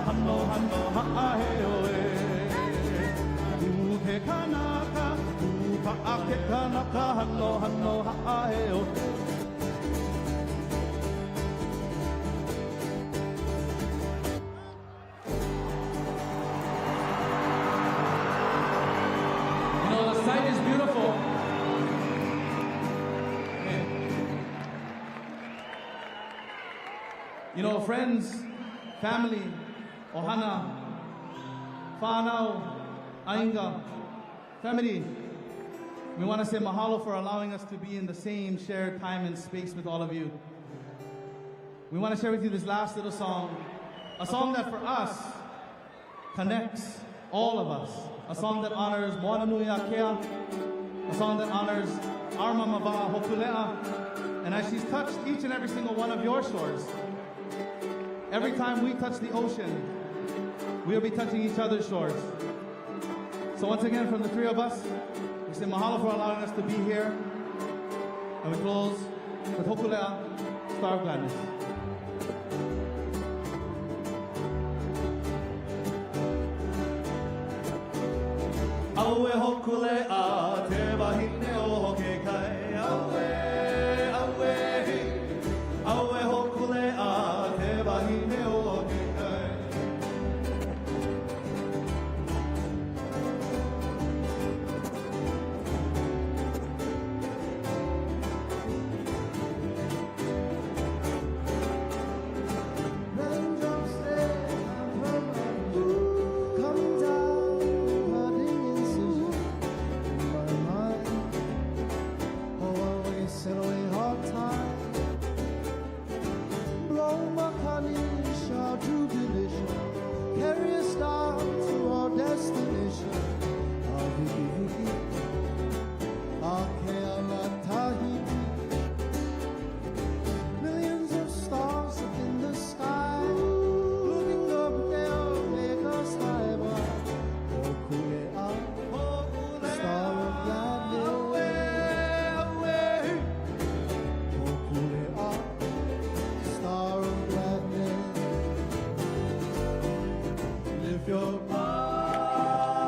hano hano ha'aheo e. Uke kanaka, upa ake kanaka, hano hano ha'aheo. You know, the sight is beautiful. You know, friends, family, ohana, whanau, ainga, family, we want to say mahalo for allowing us to be in the same shared time and space with all of you. We want to share with you this last little song, a song that for us connects all of us, a song that honors Moana Nui Akea, a song that honors our mama Va'a Hokulea, and as she's touched each and every single one of your shores, every time we touch the ocean, we'll be touching each other's shores. So once again, from the three of us, we say mahalo for allowing us to be here. And we close with Hokulea, Star of Gladness. Aue Hokulea, te wahine o ke kai. Aue, aue, aue Hokulea, te wahine o ke kai. Raindrops there, come down, cutting incision in my mind. Oh, always said away hard time. Blow my honey, shout jubilation. Carry us down to our destination. Aviki, Akeala Tahiti. Millions of stars up in the sky. Looking up, they'll make us high. Hokulea, star of gladness. Hokulea, star of gladness. Lift your palm,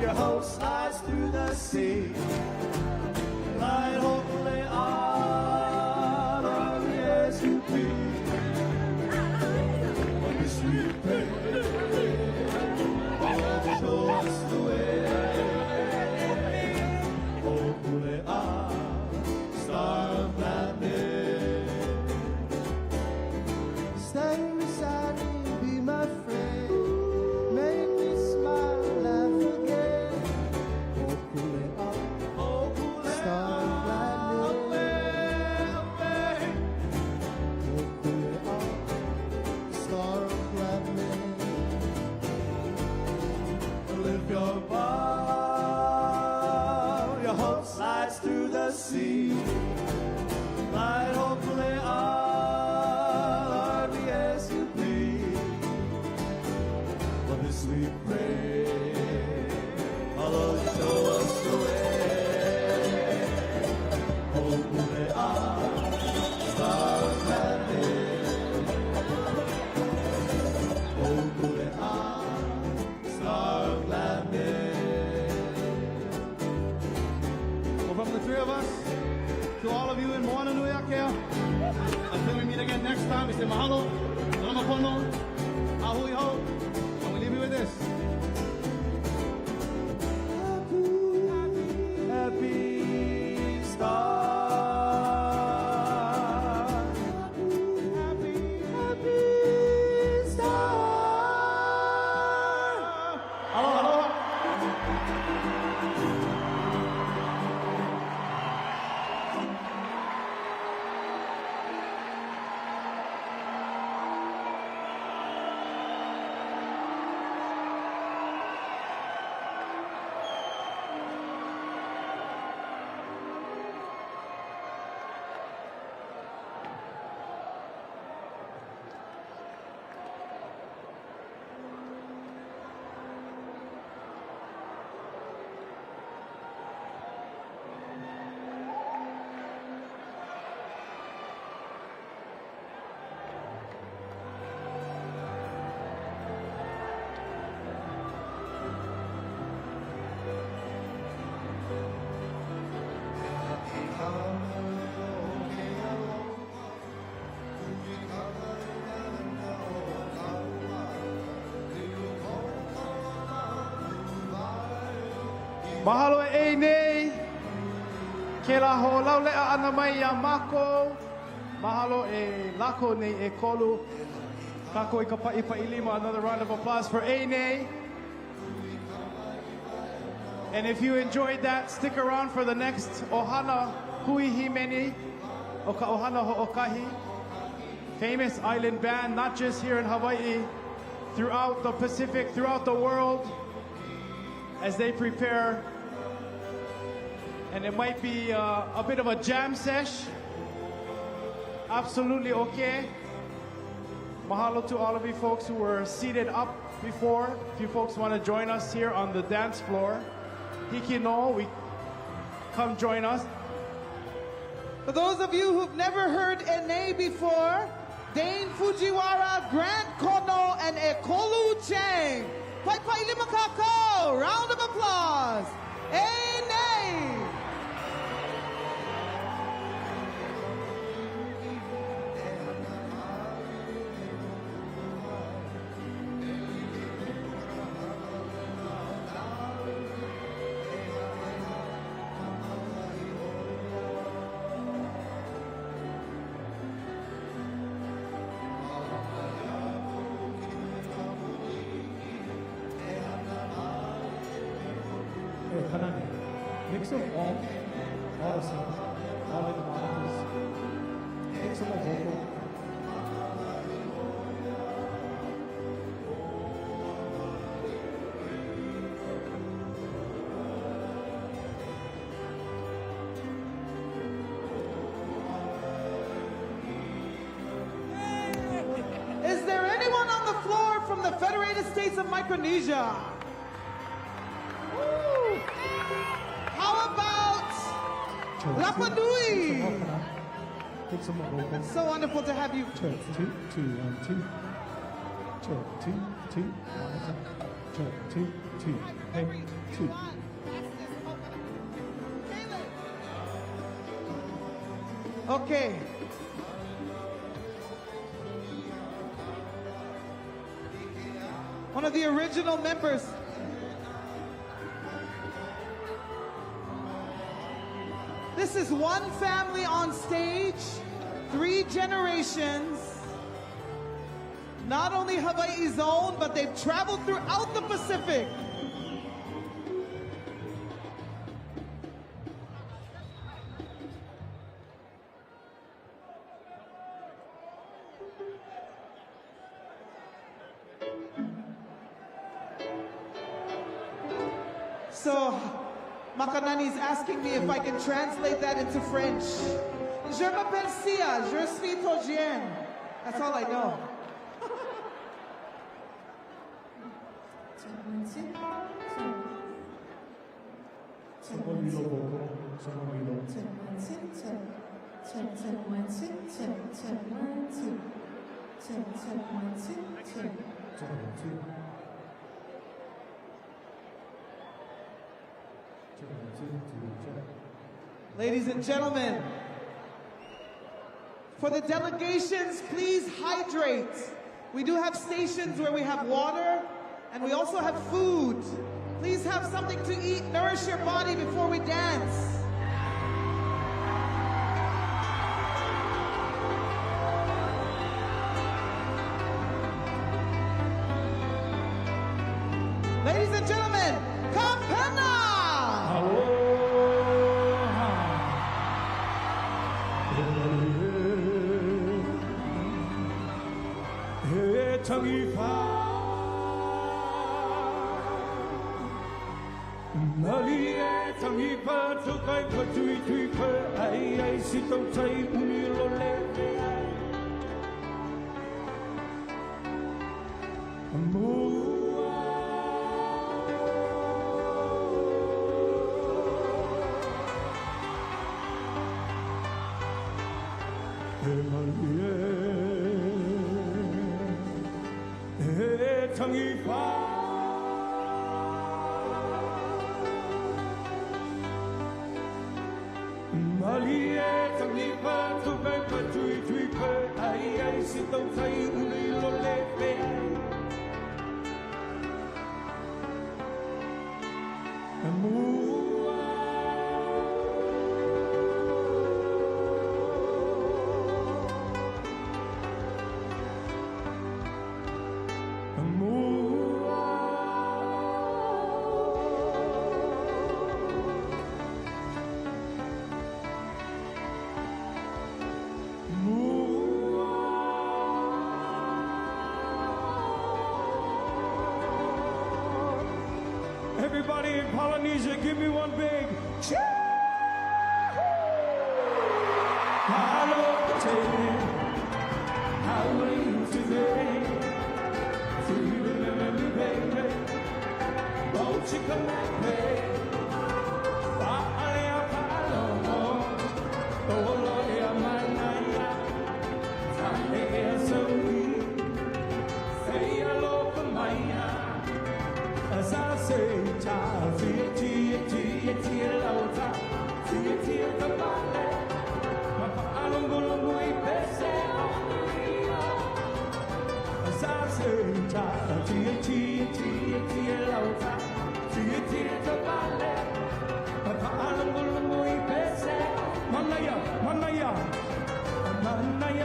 your hope slides through the sea. Light Hokulea, Lord, yes you please. On this we pray, Lord, show us the way. Hokulea, star of gladness. Stand beside me, be my friend. Make me smile, laugh again. Hokulea, star of gladness. Hokulea, star of gladness. Lift your bow, your hope slides through the sea. Light Hokulea, Lord, we ask you please. For this we pray, our Lord, show us the way. Hokulea, star of gladness. Hokulea, star of gladness. Well, from the three of us, to all of you in Moana Nui Akea, until we meet again next time, we say mahalo, salamat pono, ahui ho, and we leave you with this. Happy star. Happy star. Aloha, aloha. Mahalo e nei. Ke la ho laulea ana mai ia mako. Mahalo e lako nei e kolu. Kako i ka paʻilima. Another round of applause for Eine. And if you enjoyed that, stick around for the next Ohana Hui Himeni, o ka Ohana Ho'okahi. Famous island band, not just here in Hawaii, throughout the Pacific, throughout the world, as they prepare. And it might be a bit of a jam sesh. Absolutely okay. Mahalo to all of you folks who were seated up before. If you folks want to join us here on the dance floor, Hiki no, come join us. For those of you who've never heard Ene before, Dane Fujiwara, Grant Kono, and Ekolu Chang. Pai pai lima kako. Round of applause. Ene. Mix of all the songs, all in the mountains. Mix of a vocal. Is there anyone on the floor from the Federated States of Micronesia? Woo! How about Rapa Nui? So wonderful to have you. Check, 2, 2, 1, 2. Check, 2, 2. Check, 2, 2. Hey, 2. Okay. One of the original members. This is one family on stage, 3 generations. Not only Hawaii's own, but they've traveled throughout the Pacific. So, Makanani is asking me if I can translate that into French. Je m'appelle Sia, je suis Tojienne. That's all I know. Ladies and gentlemen, for the delegations, please hydrate. We do have stations where we have water, and we also have food. Please have something to eat, nourish your body before we dance. Ladies and gentlemen, Panina! Move. Everybody in Polynesia, give me one big cheer. Hello, how are you today? Do you remember me, baby? Won't you come and play? As I say, child, tia, lauta, tia, kabale, alungulungu ipese, as I say, child, tia, lauta, tia, kabale, alungulungu ipese, manaya,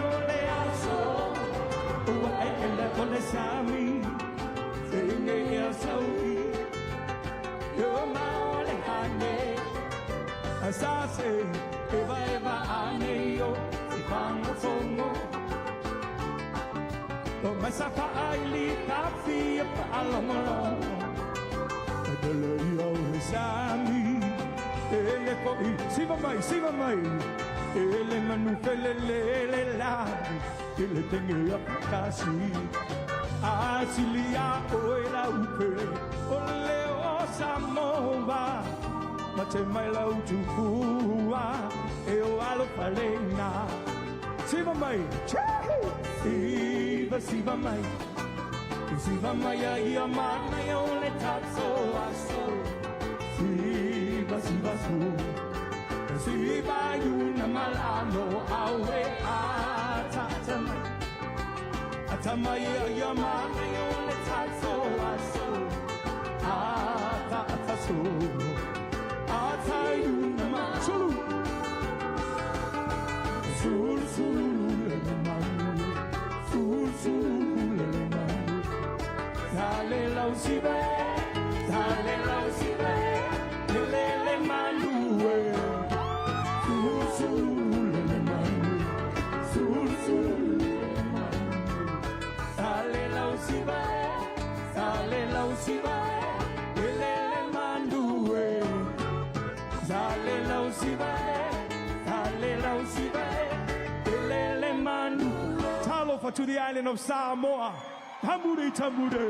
ole aso, uwa ekele ole sami. As I say, eva aneyo, ipango fongo. Oh, masapa aili tafi pa alomolo. Adeleyo sami, ele ko siva mai. Ele manu pelele la, ele tengi apakasi. Asilia oela upe, ole osamova. Mate mai lau tukua, eo alo palena. Siva mai, siva mai. Siva mai ia mana ia ole tatso aso. Siva su. Siva yuna malano awe atatama. Atamai ia mana ia ole tatso aso. Atataso. Dale la usibe, lele manue, dale la usibe, lele manue. Talofa to the island of Samoa. Tambure.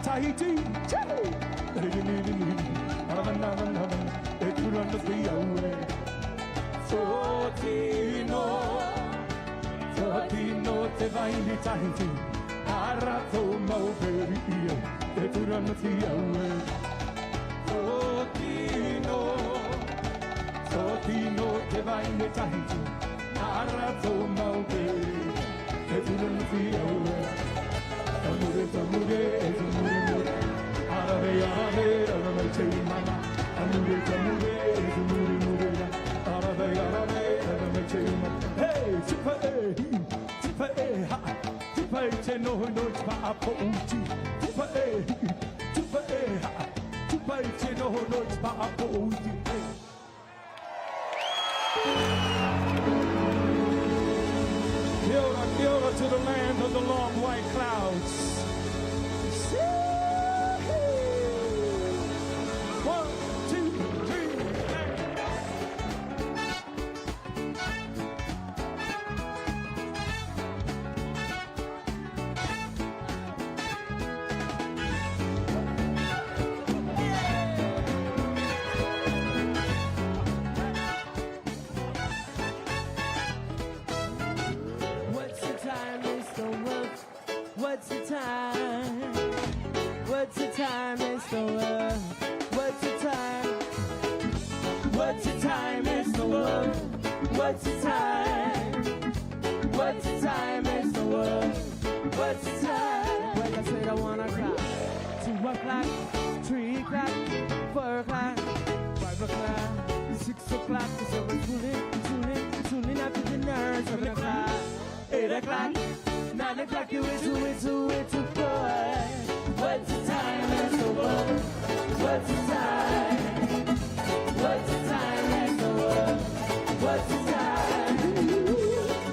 Tahiti, Sotino te vai in Tahiti, Arato Mauperia, e Turanotia. Sotino te vai in Tahiti, Arato Mauperia, e Turanotia. Tamure, Arabe, Mama, Tamure, Arabe, hey, Super no pa uti, no pa uti. Kia ora to the land of the long white clouds. 1, 2, 3, the world? What's the time? What's the time is the world? What's the time? What's the time is the world? What's the time? Well, I said I wanna clock. 2 o'clock, 3 o'clock, 4 o'clock, 5 o'clock, 6 o'clock. So we're tuning after dinner. 7 o'clock, 8 o'clock, 9 o'clock. You it's boy. What's the time is the world? What's the time? What's the time is the world? What's the time?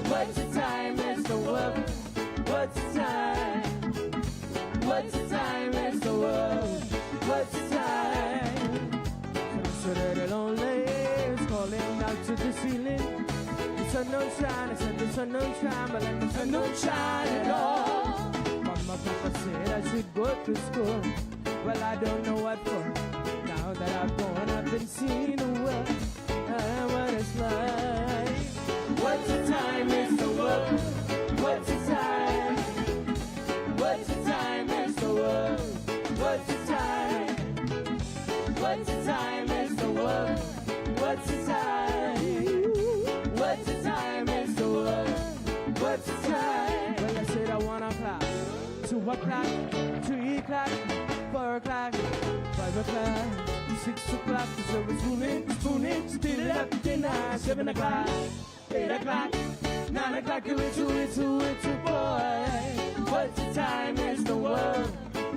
What's the time is the world? What's the time? What's the time is the world? What's the time? So that it only is calling out to the ceiling. The sun don't shine, I said the sun don't shine, but like the sun don't shine at all. Mama, Papa said I should go to school. Well, I don't know what for. Now that I've gone, I've been seeing the world and what it's like. What's the time is the world? What's the time? What's the time is the world? What's the time? What's the time is the world? What's the time? What's the time is the world? What's the time? Well, I said I wanna clock. 2 o'clock, 3 o'clock, 4 o'clock, 5 o'clock, 6 o'clock. So we're spooning, still up to dinner. 7 o'clock, 8 o'clock, 9 o'clock. It's a boy. What's the time is the world?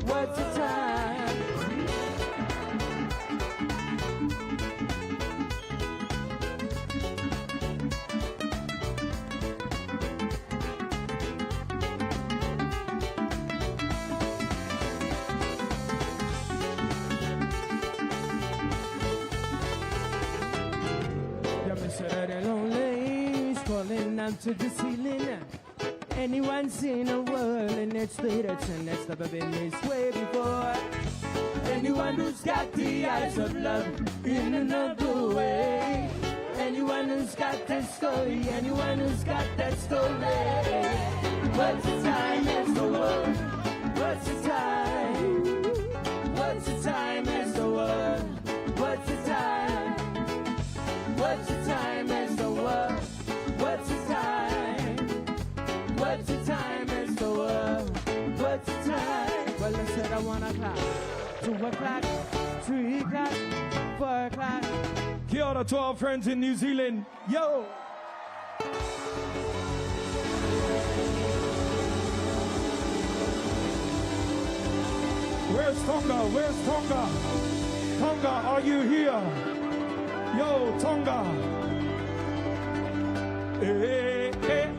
What's the time? Saturday lonely, scrolling up to the ceiling. Anyone seen a world in its state of sin that's never been this way before? Anyone who's got the eyes of love in another way? Anyone who's got that story? Anyone who's got that story? What's the time is the world? What's the time? What's the time is the world? What's the time? What's the time is the world? What's the time? What's the time is the world? What's the time? Well, I said I wanna clock. 2 o'clock, 3 o'clock, 4 o'clock. Kia ora to our friends in New Zealand. Yo! Where's Tonga? Where's Tonga? Tonga, are you here? Yo, Tonga.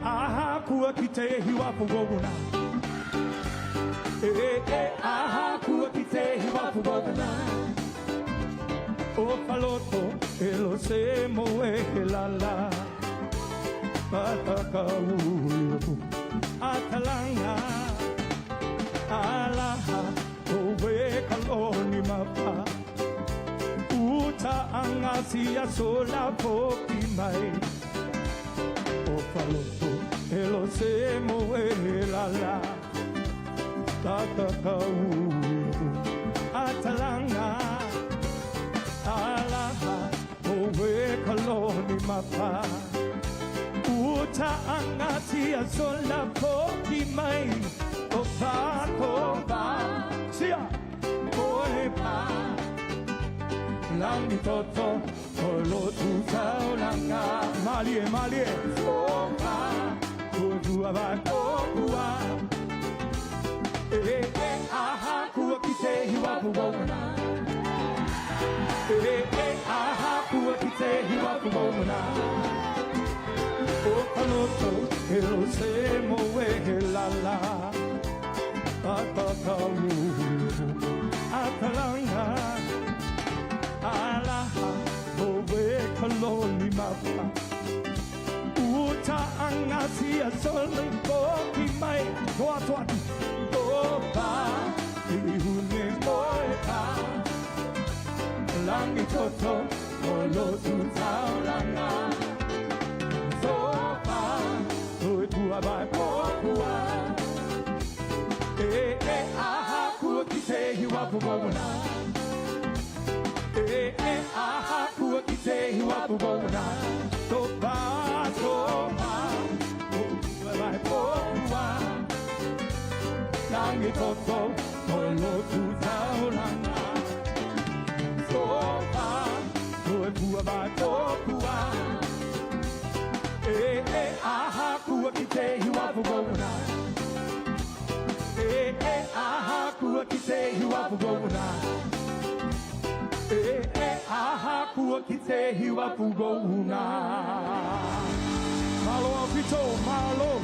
Aha, kua kite hiwa pugoguna. Aha, kua kite hiwa pugoguna. O paloto, elo se moe lala. Pataka ulu, atalanga. Alaha, owe kaloni mapa. Uta angasia sola poki mai. O paloto, elo se moe lala. Pataka ulu, atalanga. Alaha, owe kaloni mapa. Uta angasia sola poki mai. Opa, opa, sia, opa. Langi toto, olo tutao langa. Malie, malie, opa. Kua vai, kua. Aha, kua kite hiwa pugona. Aha, kua kite hiwa pugona. O paloto, elo se moe lala. Atakalu, atalanga. Alaha, owe kaloni mapa. Uta angasia soli poki mai. Toa toa, opa, ihune moepa. Langi toto, olo tutao langa. Sopa, tua vai pokua. Aha, kua kite hiwapugona. Aha kua kite hiwapugona. Toba toba vai poa. Tangi toto tolo tutaulana. Toba toe pua vai poa. Aha kua kite hiwapugona. Aha kua kite hiwapugona. Aha kua kite hiwapugona. Malo Alpito, malo.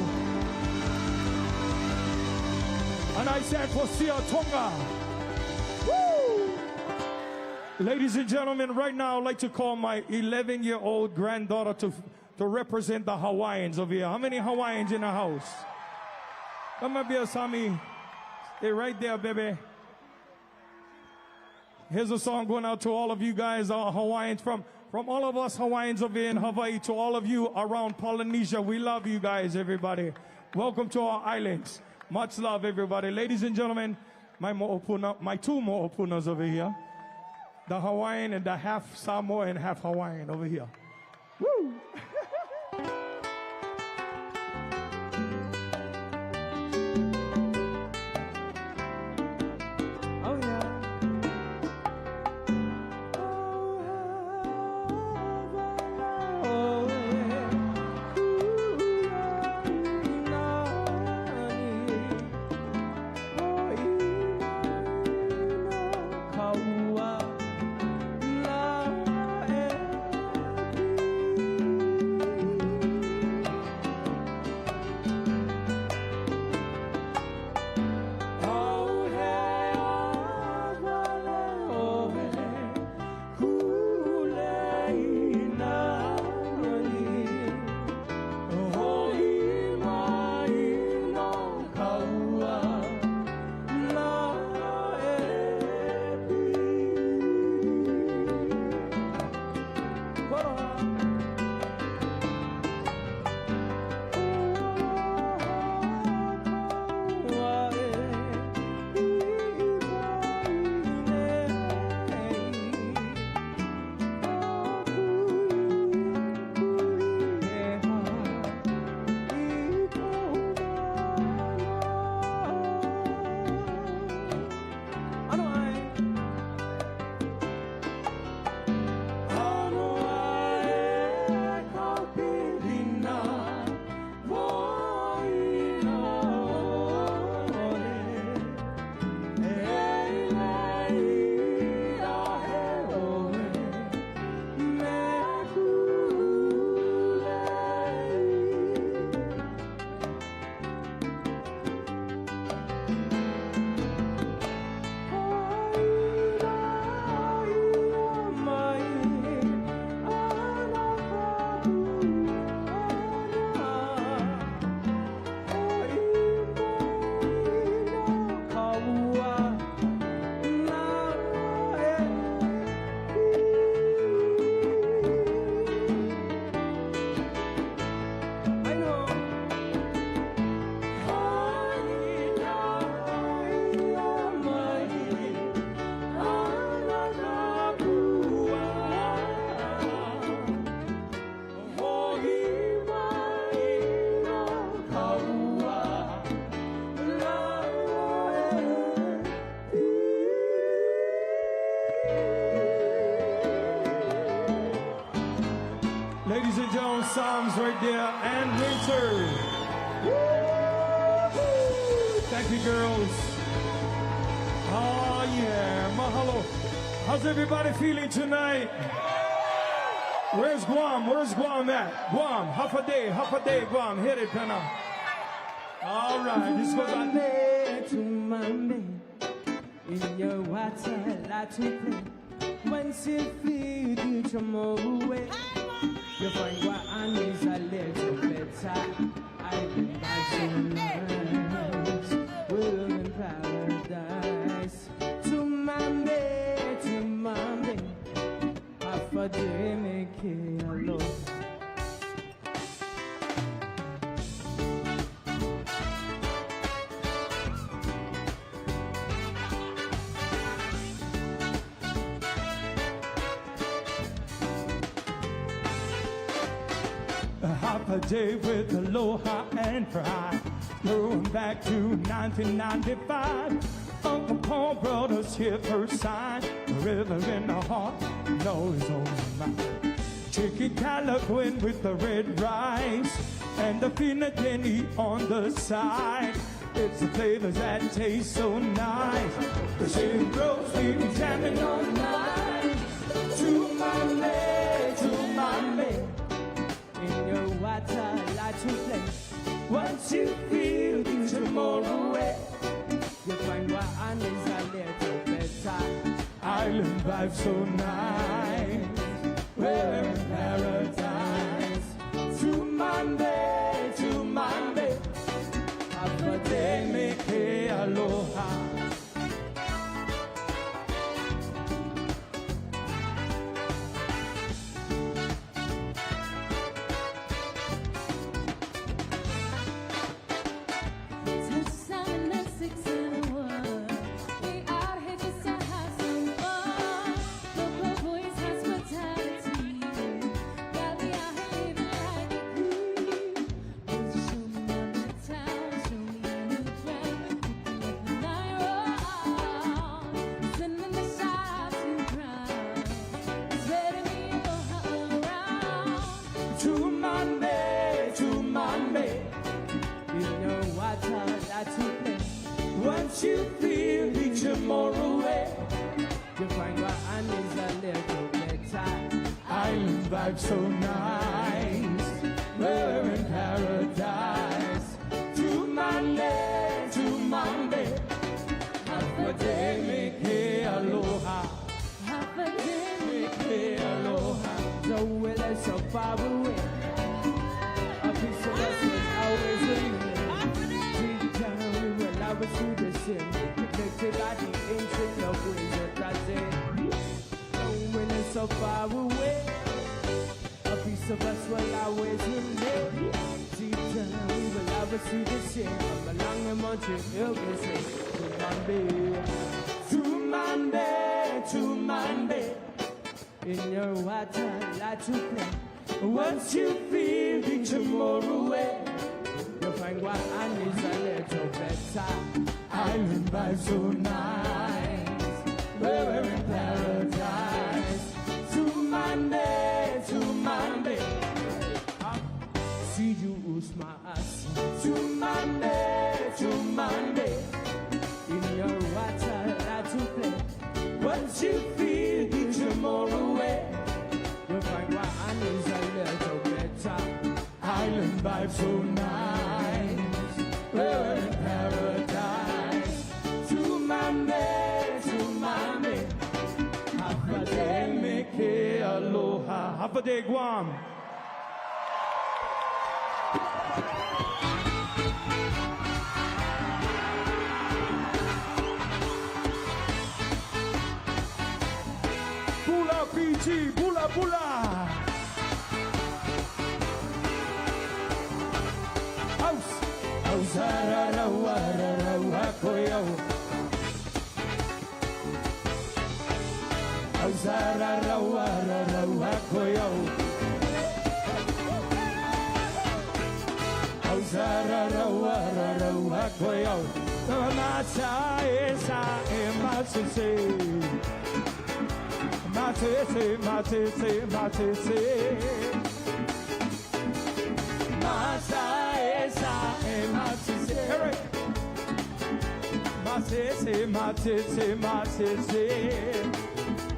And I said for Sia Tonga. Woo! Ladies and gentlemen, right now I'd like to call my 11-year-old granddaughter to represent the Hawaiians over here. How many Hawaiians in the house? Come up here, Sammy. Stay right there, baby. Here's a song going out to all of you guys, Hawaiians, from all of us Hawaiians over here in Hawaii to all of you around Polynesia. We love you guys, everybody. Welcome to our islands. Much love, everybody. Ladies and gentlemen, my two mo'opunas over here. The Hawaiian and the half Samoa and half Hawaiian over here. Woo! Ladies and gentlemen, Psalms right there, and Winter. Woo-hoo. Thank you, girls. Oh, yeah. Mahalo. How's everybody feeling tonight? Where's Guam? Where's Guam at? Guam. Half a day, Guam. Hit it, Panna. All right. This goes on. In your water, like to play. Once you feel you come away, you find what I need a little better. I've been dancing nights, we're in paradise. To Mambe, half a day make it alone. half a day with aloha and pride. Going back to 1995, Uncle Paul brought us here first sign. The river in the heart, noise on my mind. Chicken calaquin with the red rice and the finagini on the side. It's the flavors that taste so nice. The same roast beef jamming all night. To my in your water, like to play. Once you feel the tomorrow way, you find what is a little better. Island vibe so nice. We're in paradise. To Monday, have a day, make it aloha. Once you feel the tomorrow way, you find what is a little better. Island vibe so nice. We're in paradise. To Monday, have a day, make it aloha. Have a day, make it aloha. The will is so far away. A piece of us is always in me. I was through the sin, connected by the ancient of ways that I say. When it's so far away, a piece of us will always remain. Deep down, we will always through the sin. I'm along the mountain, you'll be safe. To Monday, in your water, like to play. Once you feel the tomorrow way, you'll find what is a little better. Island vibe so nice. We're in paradise. To Monday. See you usma us. To Monday. In your water, like to play. Once you feel the tomorrow way, you'll find what is a little better. Island vibe so nice. We're in paradise. To Monday. Have a day, make it aloha. Have a day, Guam. Bula PG, bula bula.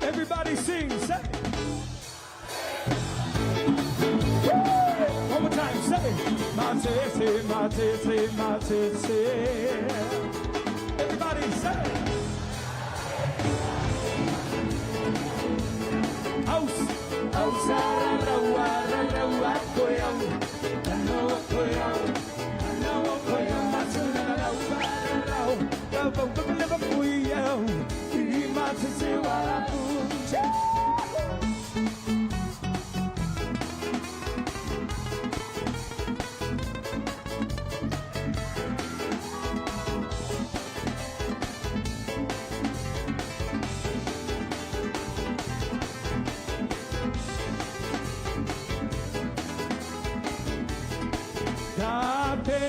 Everybody sing. One more time, say everybody say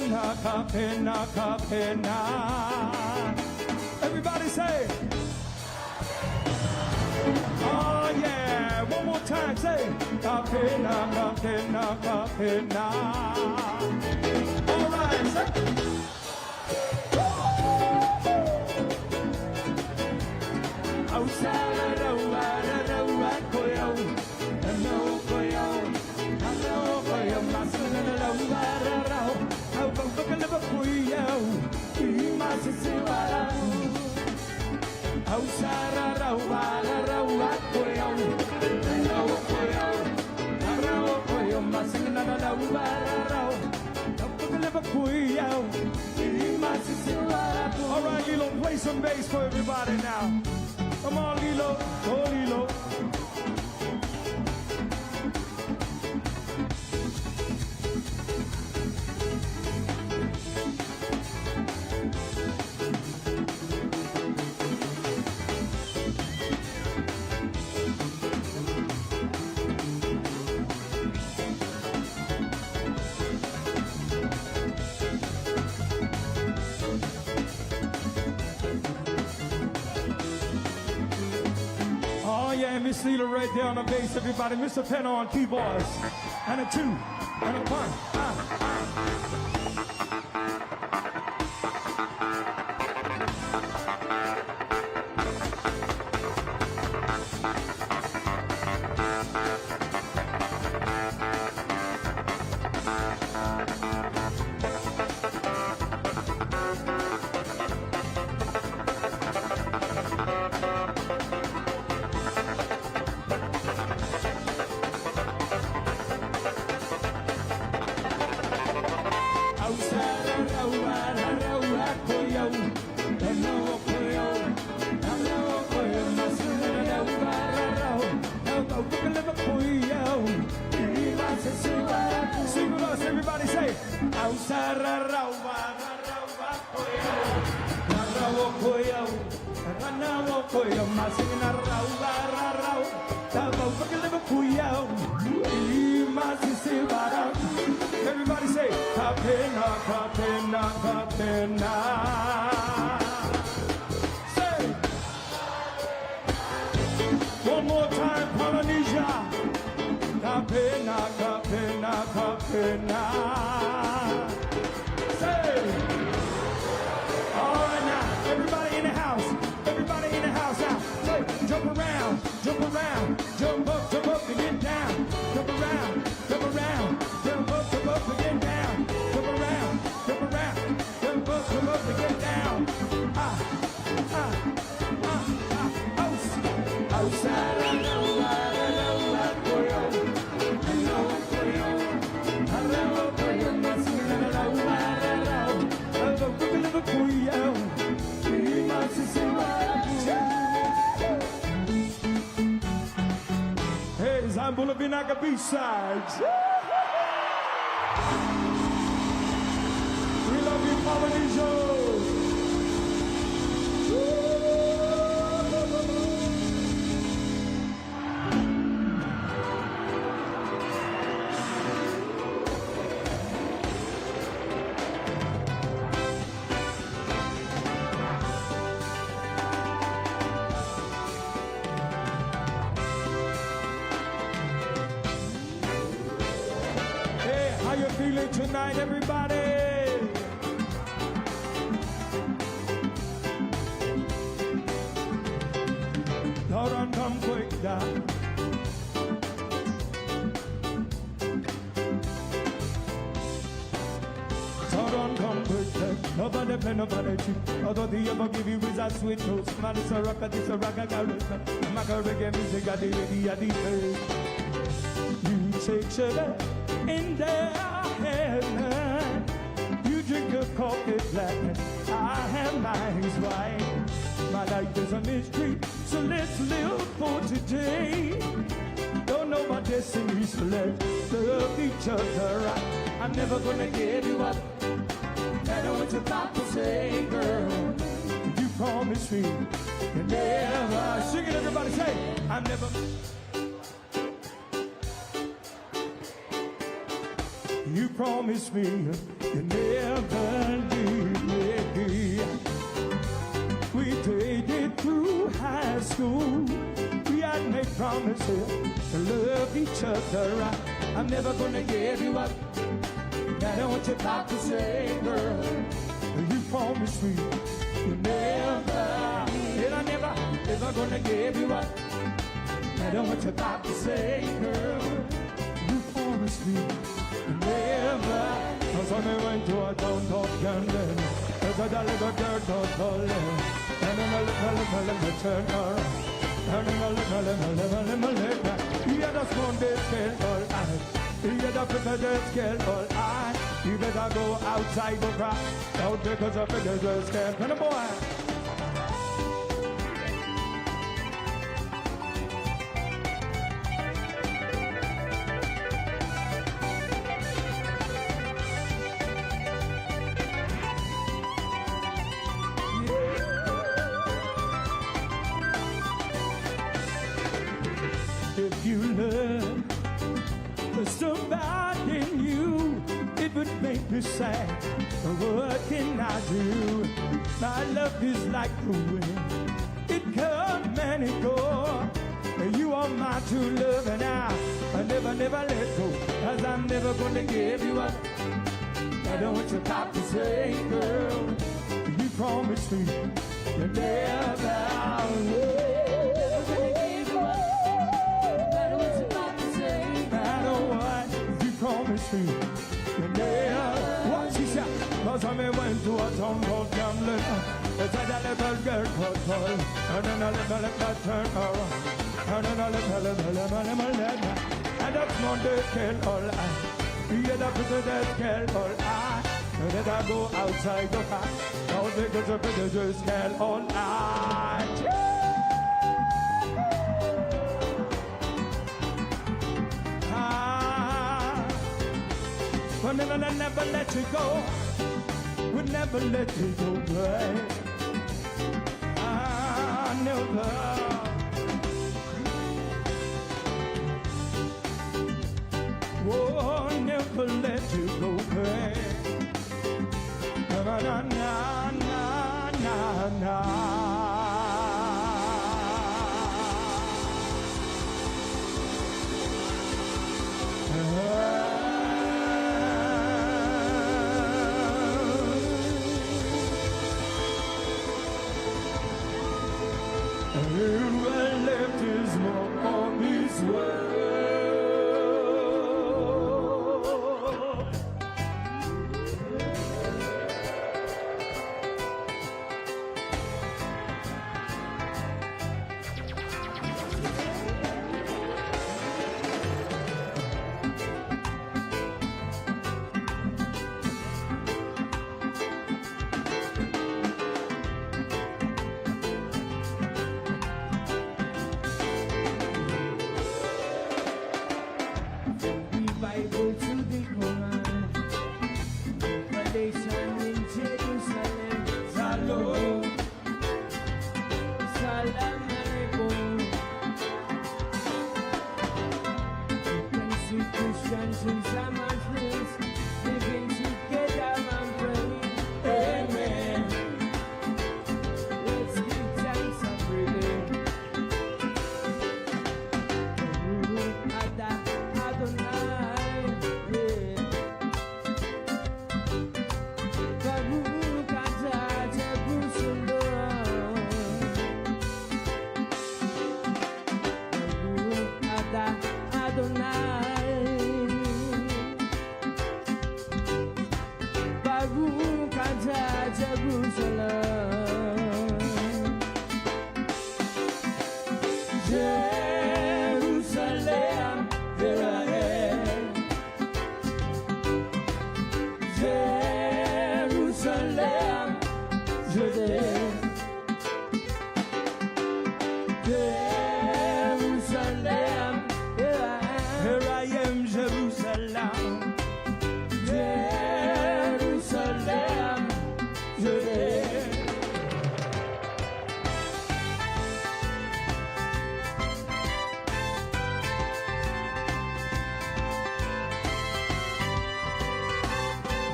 Kapena, kapena, kapena. Everybody say. Oh yeah, one more time, say. Kapena, kapena, kapena. All right, say. All right, Lilo, play some bass for everybody now. Come on, Lilo. Go, Lilo. Miss Lila right there on the bass, everybody. Mr. Penna on keyboards. And a 2, and a 1. Sing with us, everybody say. Everybody say, Kapena, kapena, kapena. Say, one more time, Polynesia. Kapena, kapena, kapena. Say, all right now, everybody in the house now. Say, jump around, jump up and get down. Jump around, jump up and get down. Jump around, jump up and get down. Outside, hey, Zambula Binaga B-sides. We love you, Polynesia. How you feeling tonight, everybody? Hold on, come quick down. Hold on, come quick down. Nobody play, nobody cheat. Although the ever give you is a sweet toast. Man, it's a rock, this a rock, I got it. Maca reggae music, got the ready, at the face. You take sugar in their hand. You drink a coffee black, I have mine white. My life is a mystery, so let's live for today. Don't know my destiny, so let's love each other. I'm never gonna give you up. I know what you're about to say, girl. You promise me you never. Sing it, everybody say, I'm never. You promised me you never leave me. We dated through high school. We had made promises to love each other. I'm never gonna give you up. I don't want you back to say, girl, you promised me you never, and I never, ever gonna give you up. I don't want you back to say, girl, you promised me you never. Cause when we went to a town called Camden, there's a little dirt on the left. And then a little turn around. And then a little, you had a small day scale all right. You had a pretty scale all right. You better go outside the crowd. Out because of the scale. Come on, boy. If you love somebody new, it would make me sad. What can I do? My love is like the wind. It comes and it goes. You are my true love and I never, never let go. Cause I'm never gonna give you up. I don't want you back to say, girl, you promised me you never will. Promise me, you never. What she said? Cause I went to a town called Camden. It's a little girl called Paul. And then a little turn around. And then a little. And that's Monday scale all right. You get up to the scale all right. And then I go outside the park. Now because of the scale all right. We'll never let you go. We'll never let you go, babe. I never. Oh, never let you go, babe. Na na na na na na. Who left his mark on this world?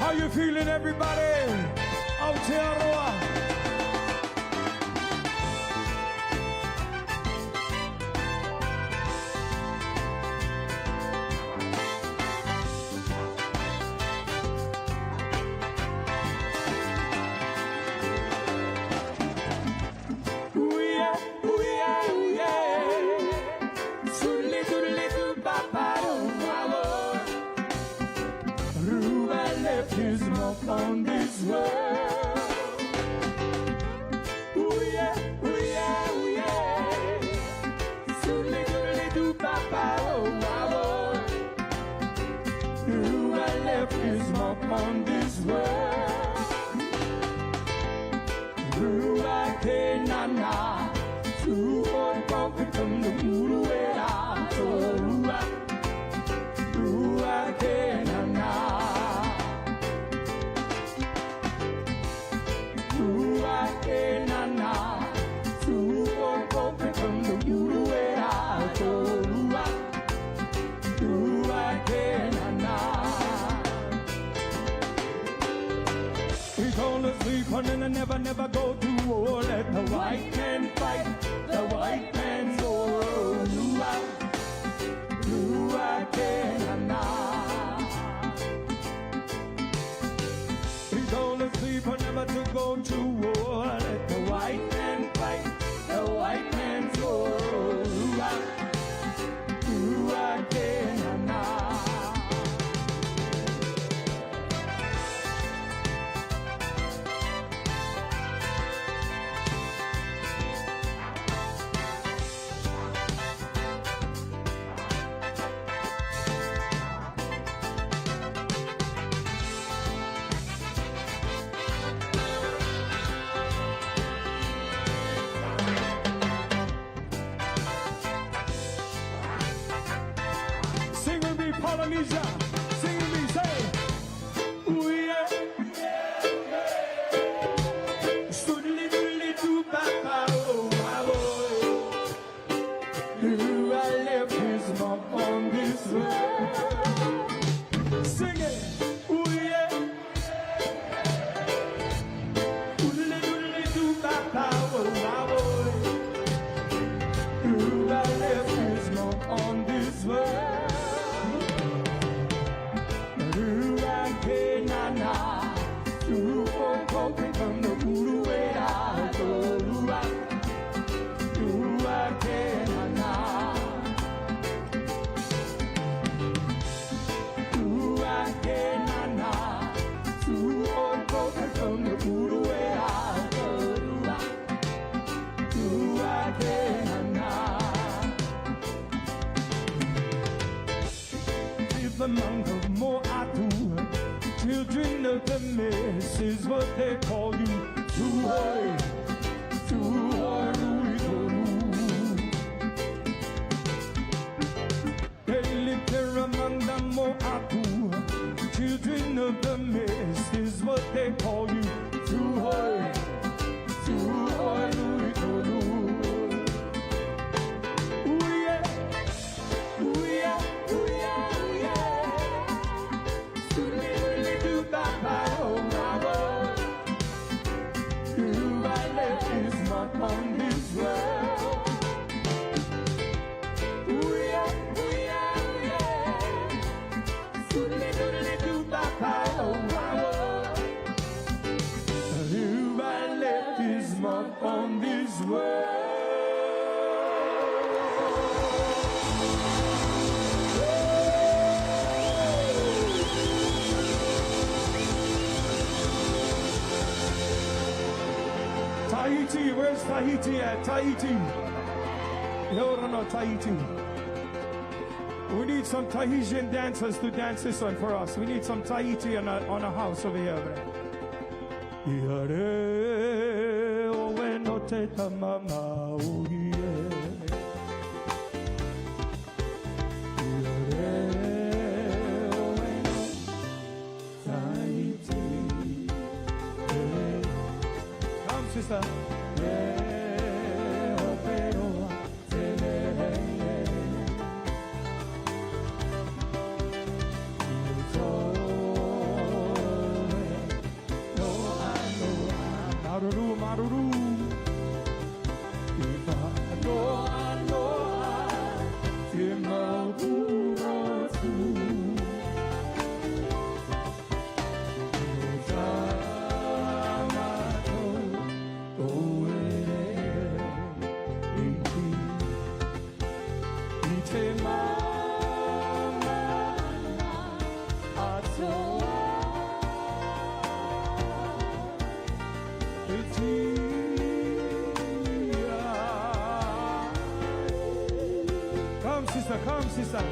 How you feeling, everybody? Aotearoa. On this world, ooh yeah, ooh yeah, ooh yeah. Soodly doodly doo papa, oh wow, oh. Ooh, I left his mark on this world. Ooh, I can't na. Ooh, oh, don't come to move away. Ooh, I can't na. And I never go to war. Let the white man fight, the white man's war. He told us people never to go to war. Let the white man fight, the white man's war. Polynesia, sing with me, say, ooh yeah, stoodly doodly doo papa, oh my boy. Ooh, I left his mark on this world. Sing it, ooh yeah, stoodly doodly doo papa, oh my boy. Ooh, I left his mark on this world. Among the Moatu, children of the mist is what they call you. Tuhoi, they live there among the Moatu, children of the mist is what they call you. Tuhoi, on this world. Ooh yeah, ooh yeah, ooh yeah. Doodly doodly doo papa, oh wow. Who I left his mark on this world. Tahiti, where's Tahiti at? Tahiti. No, Tahiti. We need some Tahitian dancers to dance this one for us. We need some Tahiti on a house over here. Iare o weno te tamama o hie. Iare o weno Tahiti. Come, sister. Come, sister, come, sister.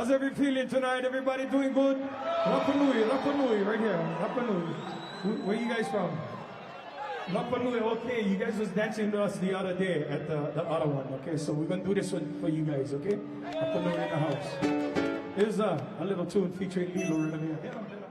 How's everybody feeling tonight? Everybody doing good? Rapa Nui, right here. Rapa Nui. Where you guys from? Rapa Nui, okay. You guys was dancing to us the other day at the other one, okay? So we're going to do this one for you guys, okay? Rapa Nui in the house. Here's a little tune featuring Lilo Renamia.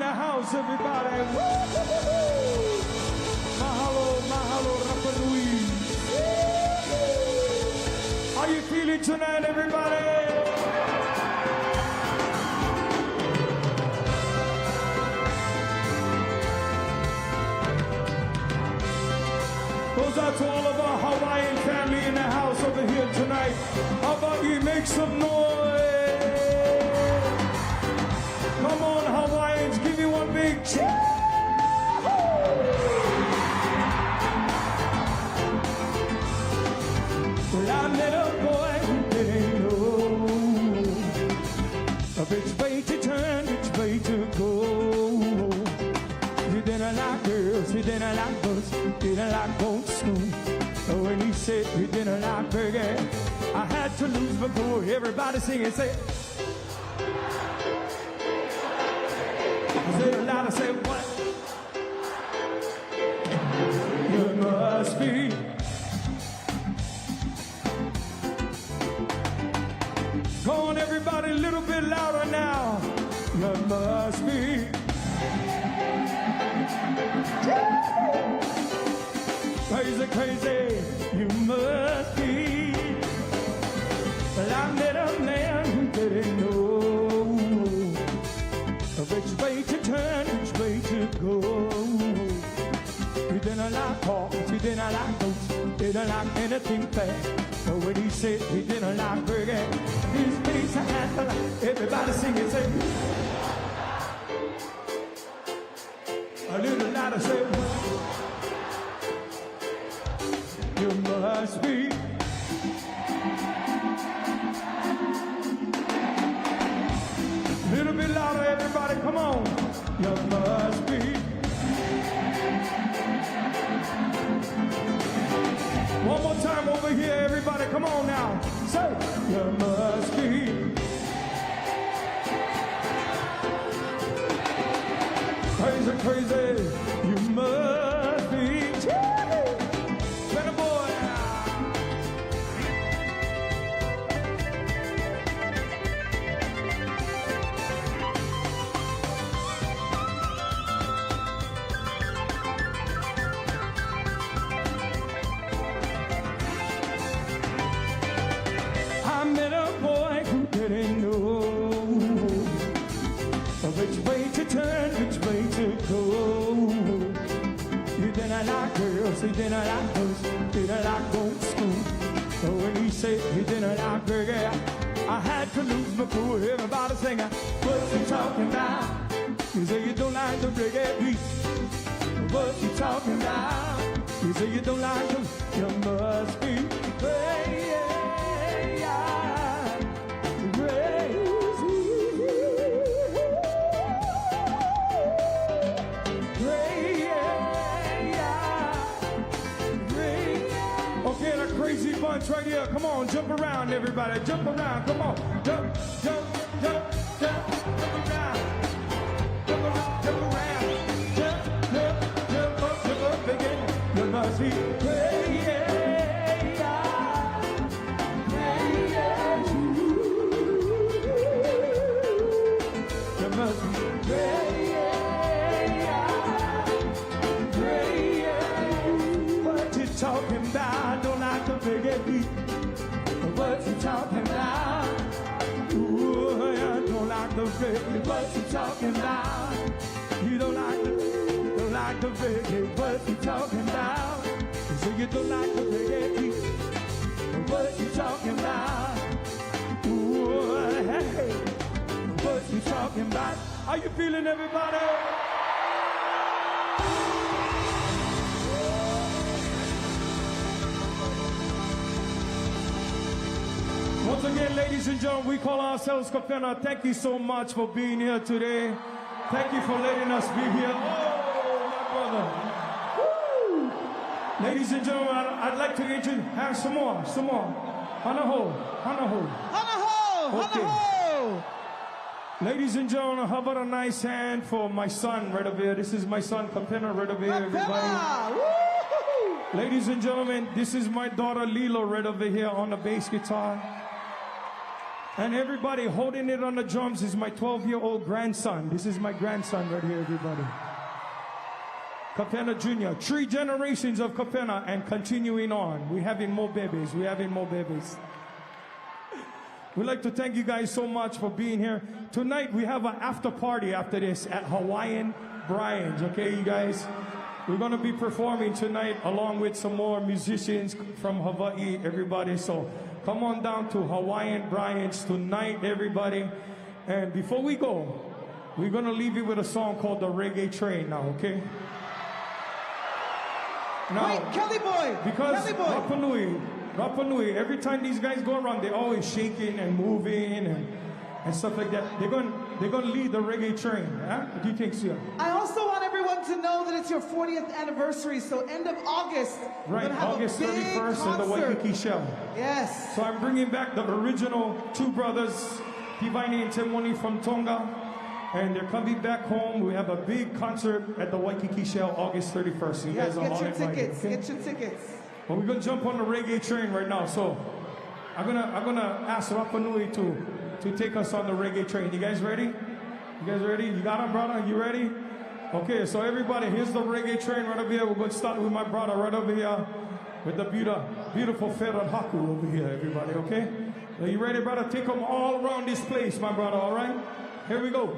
the house, everybody. Woo-hoo-hoo. Mahalo, mahalo, Rapa Nui. How you feeling tonight, everybody? Goes out to all of our Hawaiian family in the house over here tonight. How about you make some noise? Come on, Hawaiians, give me one big cheer. Well, I met a boy who didn't know which way to turn, which way to go. He didn't like girls, he didn't like books, didn't like going to school. So when he said he didn't like burger, I had to lose my cool. Everybody sing and say, say it loud and say what? You must be. Go on, everybody, a little bit louder now. You must be. Crazy, crazy, you must be. Well, I met a man who didn't know which way to turn, which way to go. He didn't like cars, he didn't like boats, didn't like anything fast. So when he said he didn't like burger, his face I had to like. Everybody sing and say, a little louder, say, you must be. A little bit louder, everybody, come on. You must be. One more time over here, everybody, come on now. Say, you must be. Crazy, crazy, you must be. Better boy. I met a boy who didn't know which way to turn, which way to go. He didn't like girls, he didn't like books, didn't like going to school. So when he said he didn't like burger, I had to lose my cool. Everybody singing, what you talking about? You say you don't like the reggae beat. What you talking about? You say you don't like them, you must be crazy. Crazy bunch right here. Come on, jump around, everybody. Jump around. Come on. Jump, jump, jump, jump, jump around. Jump around, jump around. Jump, jump, jump up again. You must be crazy. You must be crazy. What you talking about? Don't like the reggae beat. What you talking about? Ooh, I don't like the reggae. What you talking about? You don't like the reggae. What you talking about? You say you don't like the reggae beat. What you talking about? Ooh, hey, what you talking about? How you feeling, everybody? Once again, ladies and gentlemen, we call ourselves Kapena. Thank you so much for being here today. Thank you for letting us be here. Oh, my brother. Woo! Ladies and gentlemen, I'd like to introduce some more. Hanaho. Okay. Ladies and gentlemen, how about a nice hand for my son right over here? This is my son, Kapena, right over here, everybody. Ladies and gentlemen, this is my daughter, Lilo, right over here on the bass guitar. And everybody holding it on the drums is my 12-year-old grandson. This is my grandson right here, everybody. Kapena Jr., 3 generations of Kapena and continuing on. We're having more babies. We're having more babies. We'd like to thank you guys so much for being here. Tonight we have an after party after this at Hawaiian Brian's, okay, you guys? We're going to be performing tonight along with some more musicians from Hawaii, everybody. So come on down to Hawaiian Brian's tonight, everybody. And before we go, we're going to leave you with a song called The Reggae Train now, okay? Now, wait, Kelly Boy! Because Kelly Boy. Rapa Nui, every time these guys go around, they're always shaking and moving and stuff like that. They're going to lead the reggae train. Huh? What do you think, Sia? I also want everyone to know that it's your 40th anniversary, so end of August. Right, August 31st at the Waikiki Shell. Yes. So I'm bringing back the original 2 brothers, Pivaini and Temoni from Tonga, and they're coming back home. We have a big concert at the Waikiki Shell August 31st. So you guys are all invited. Okay? Get your tickets. Well, we're gonna jump on the reggae train right now. So I'm gonna ask Rapa Nui to take us on the reggae train. You guys ready? You guys ready? You got it, brother? You ready? Okay, so everybody, here's the reggae train right over here. We're gonna start with my brother right over here with the beautiful Ferran Haku over here, everybody, okay? Are you ready, brother? Take them all around this place, my brother, all right? Here we go.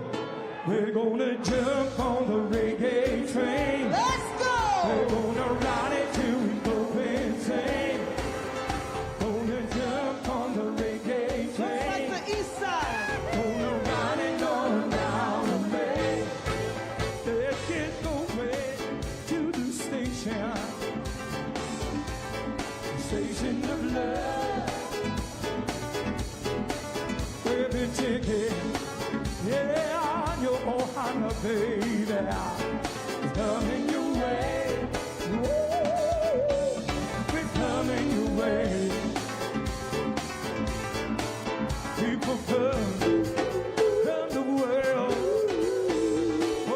We're gonna jump on the reggae train. Let's go! We're gonna ride it till we go insane. Gonna jump on the reggae train. Just like the east side. Gonna ride it on down the bay. Let's get going to the station. Station of love. Grab a ticket. Yeah, your Ohana baby. It's coming your way. Whoa, we're coming your way. People from the world. Oh,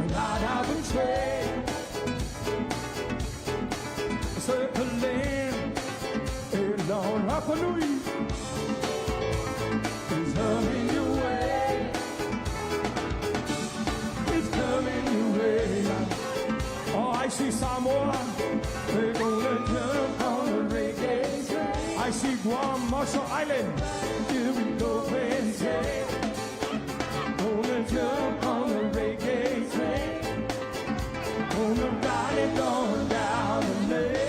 ride out the train. Circling along Rapa Nui. It's coming your way. It's coming your way. Oh, I see Samoa. They're gonna jump on the reggae train. I see Guam, Marshall Island. Here we go, Wednesday. Gonna jump on the reggae train. Gonna ride it on down the lane.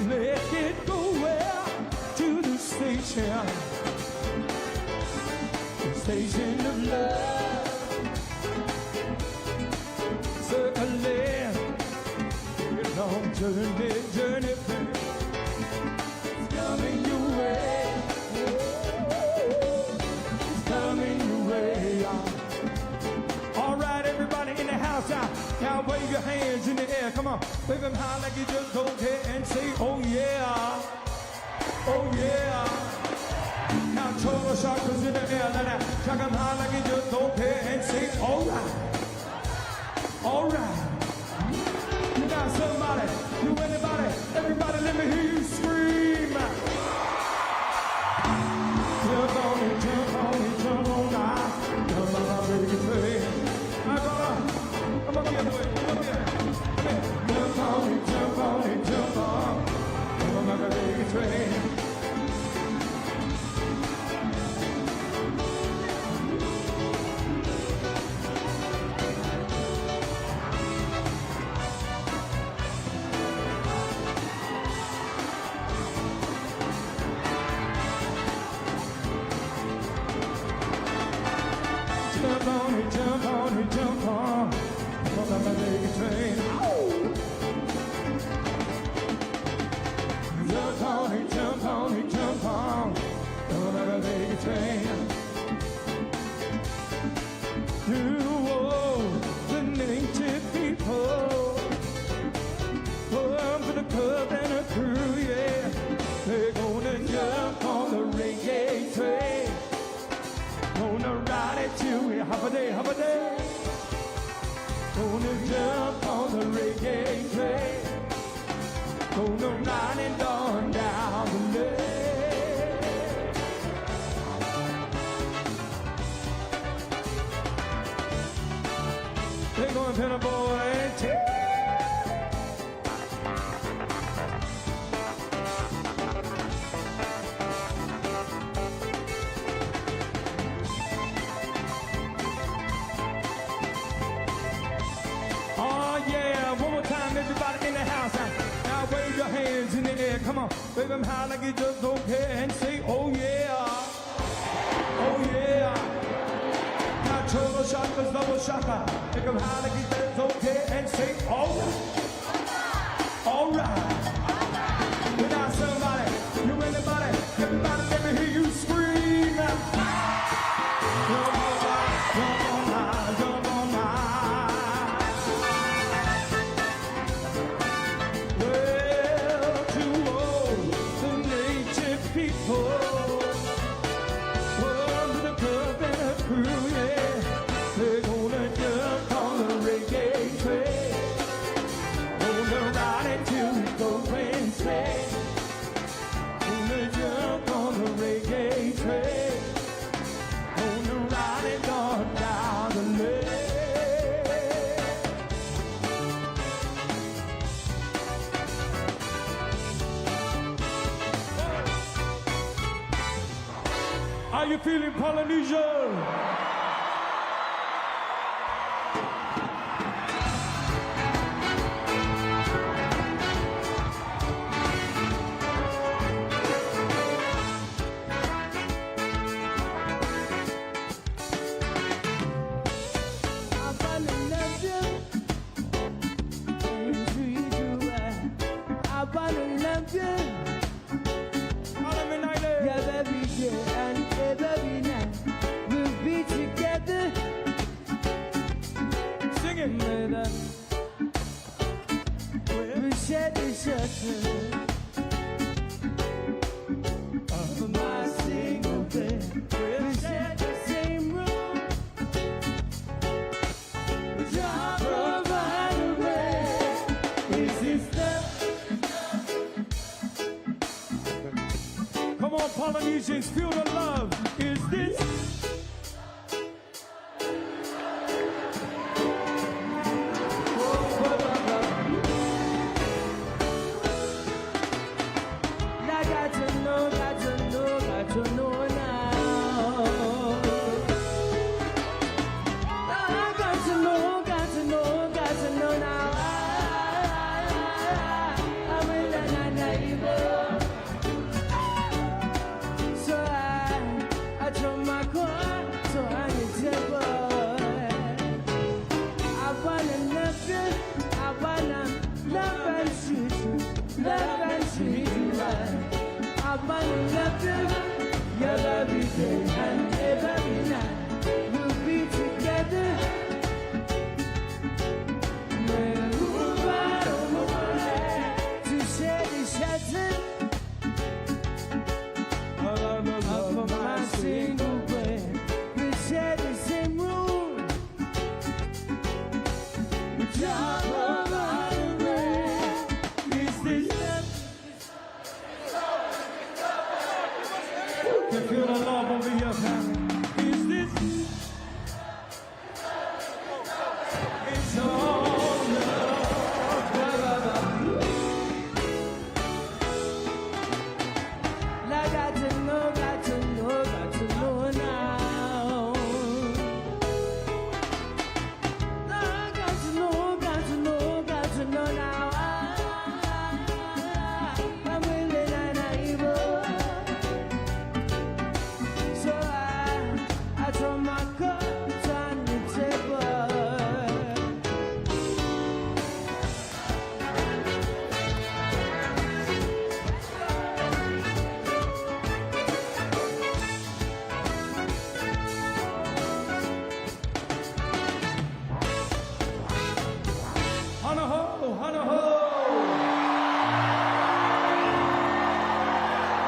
Let's get going to the station. The station of love. Circling a long journey. It's coming your way. It's coming your way. All right, everybody in the house now wave your hands in the air. Come on, wave them high like you just don't care and say, oh yeah, oh yeah. Now total chakras in the air, like that. Chuck them high like you just don't care and say, all right, all right. You got somebody, you anybody, everybody let me hear you scream. Jump on it, jump on it, jump on now. Jump on my baby train. My brother, come up here, boy, come up here. Come here. Jump on it, jump on it, jump on. Jump on my baby train. Jump on it, jump on it, jump on. Jump on my baby train. Jump on it, jump on it, jump on. Jump on my baby train. You, the native people, come to the club and a crew, yeah. They're gonna jump on the reggae train. Gonna ride it till we hop a day. Gonna jump Get going, Pinna boy. Oh yeah, one more time, everybody in the house. Now wave your hands in the air. Come on, wave them high like you just don't care and say, oh yeah, oh yeah. Now triple shockers, double shocker. Make them high like you just don't care and say, all right, all right. Without somebody, you anybody, everybody, let me hear you scream. Jump on high, jump on high, jump on high. Well, to all the native people, well, the club and the crew, yeah, they're gonna jump on the reggae train. Gonna ride until we go insane. Gonna jump on the reggae train. Gonna ride it on down the lane. Are you feeling Polynesia? Come on, Polynesians, feel the love. Is this? Feel the love over your family. Is this? It's all love. I got to know, got to know, got to know now. I got to know, got to know, got to know now. I'm willing and able. So I throw my cards on the table. Hana ho, hana ho.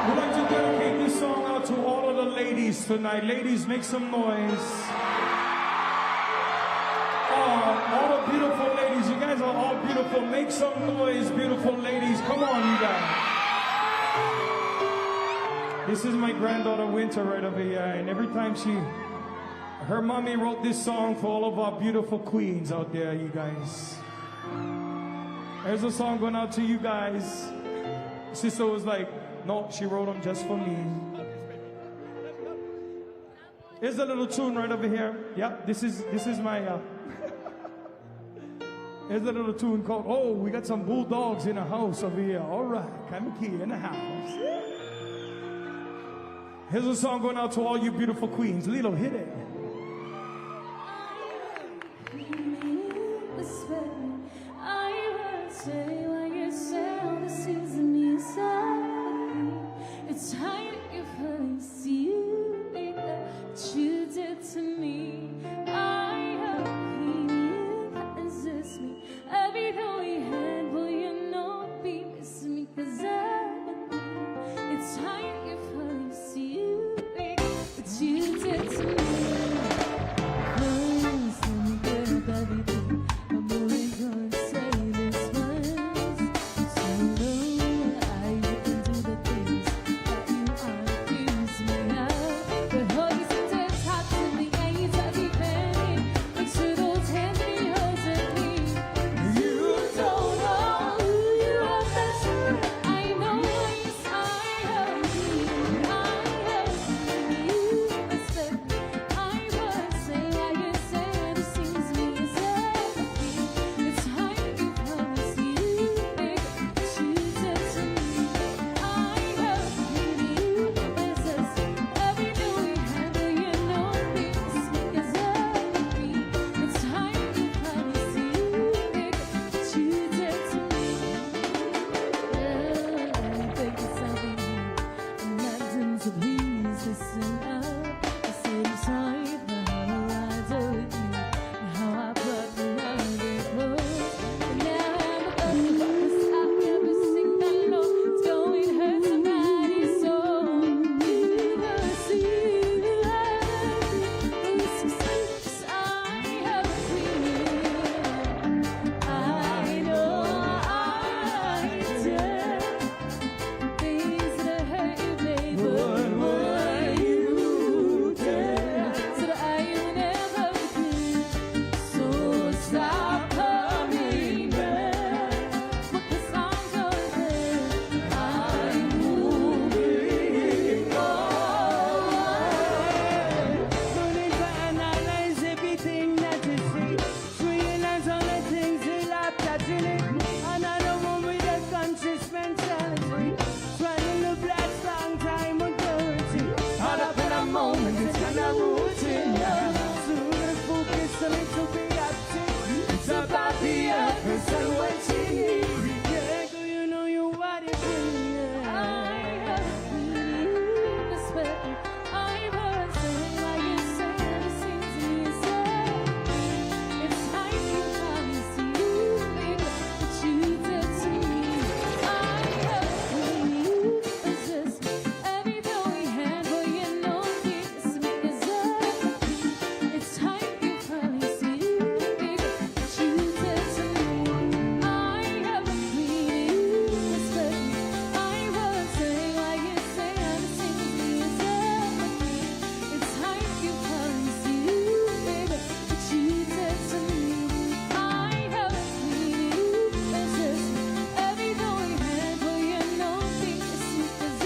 We'd like to dedicate this song out to all of the ladies tonight. Ladies, make some noise. All the beautiful ladies, you guys are all beautiful. Make some noise, beautiful ladies. Come on, you guys. This is my granddaughter Winter right over here, and every time she Her mommy wrote this song for all of our beautiful queens out there, you guys. Here's a song going out to you guys. Sister was like, no, she wrote them just for me. Here's a little tune right over here. Yep, this is my here's a little tune called, oh, we got some bulldogs in the house over here. All right, Kamiki in the house. Here's a song going out to all you beautiful queens. Lilo, hit it. It's time if I see you, what you did to me. I have opinion that exists me. Everything we had, will you know, be missing me, 'cause it's time if I see you, what you did to me. I'm only gonna say this once. So long, I didn't do the things that you accuse me of. But hugs and tears hot to the age of the penny. Next to those hands and yours and me. You don't know who you are, that's true. I know, yes, I have been. I have been you. Respect me. I would say I can say the things me is everything. It's hard to promise you, baby, that you did to me. I have been you. This is everything we handle, you know me. This is everything. It's hard to promise you, baby, that you did to me. Take this out of you. I'm not done to please listen up. I say I'm sorry for how I told you, how I brought the love close. But now I'm about to stop every single note. It's going to hurt somebody's soul. You never see the light. It's just I have a feeling. I know I did things that hurt you, baby. What were you did so that I will never forget. So stop coming back. Put the songs on there. I'm moving on. No need to analyze everything that you see. Realize all the things you laughed at in it. Another one with a conscious mentality. Trying to blast long time authority. Caught up in a moment, it's kind of routine. So we're gonna focus a little bit active. It's about the other person, what she needs. Yeah, girl, you know you what it is. I have been you, respect me. I was saying like you said, it seems to me said. It's time you promise you, baby, what you did to me. I have been you, it's just everything we had, but you know this because it's time you promise you, baby, what you did to me. I have been you, respect me. I was saying like you said, it seems to me it's time you promise you, baby, what you did to me. I have been you, it's just everything we had, but you know this because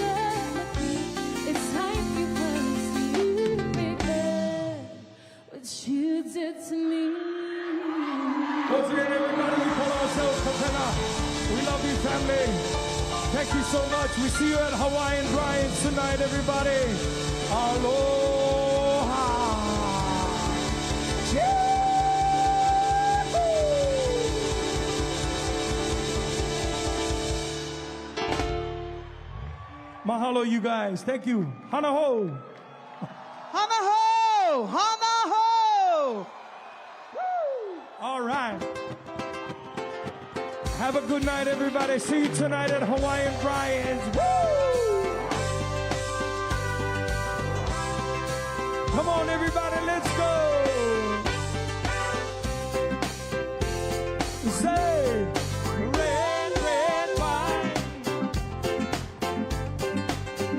it's time you promise you, baby, what you did to me. Once again, everybody, we call ourselves Panina. We love you, family. Thank you so much. We see you at Hawaiian Brian's tonight, everybody. Aloha. Mahalo, you guys. Thank you. Hana ho. Hana ho! Hana ho! All right. Have a good night, everybody. See you tonight at Hawaiian Brian's. Woo! Come on, everybody, let's go. Say, red, red wine.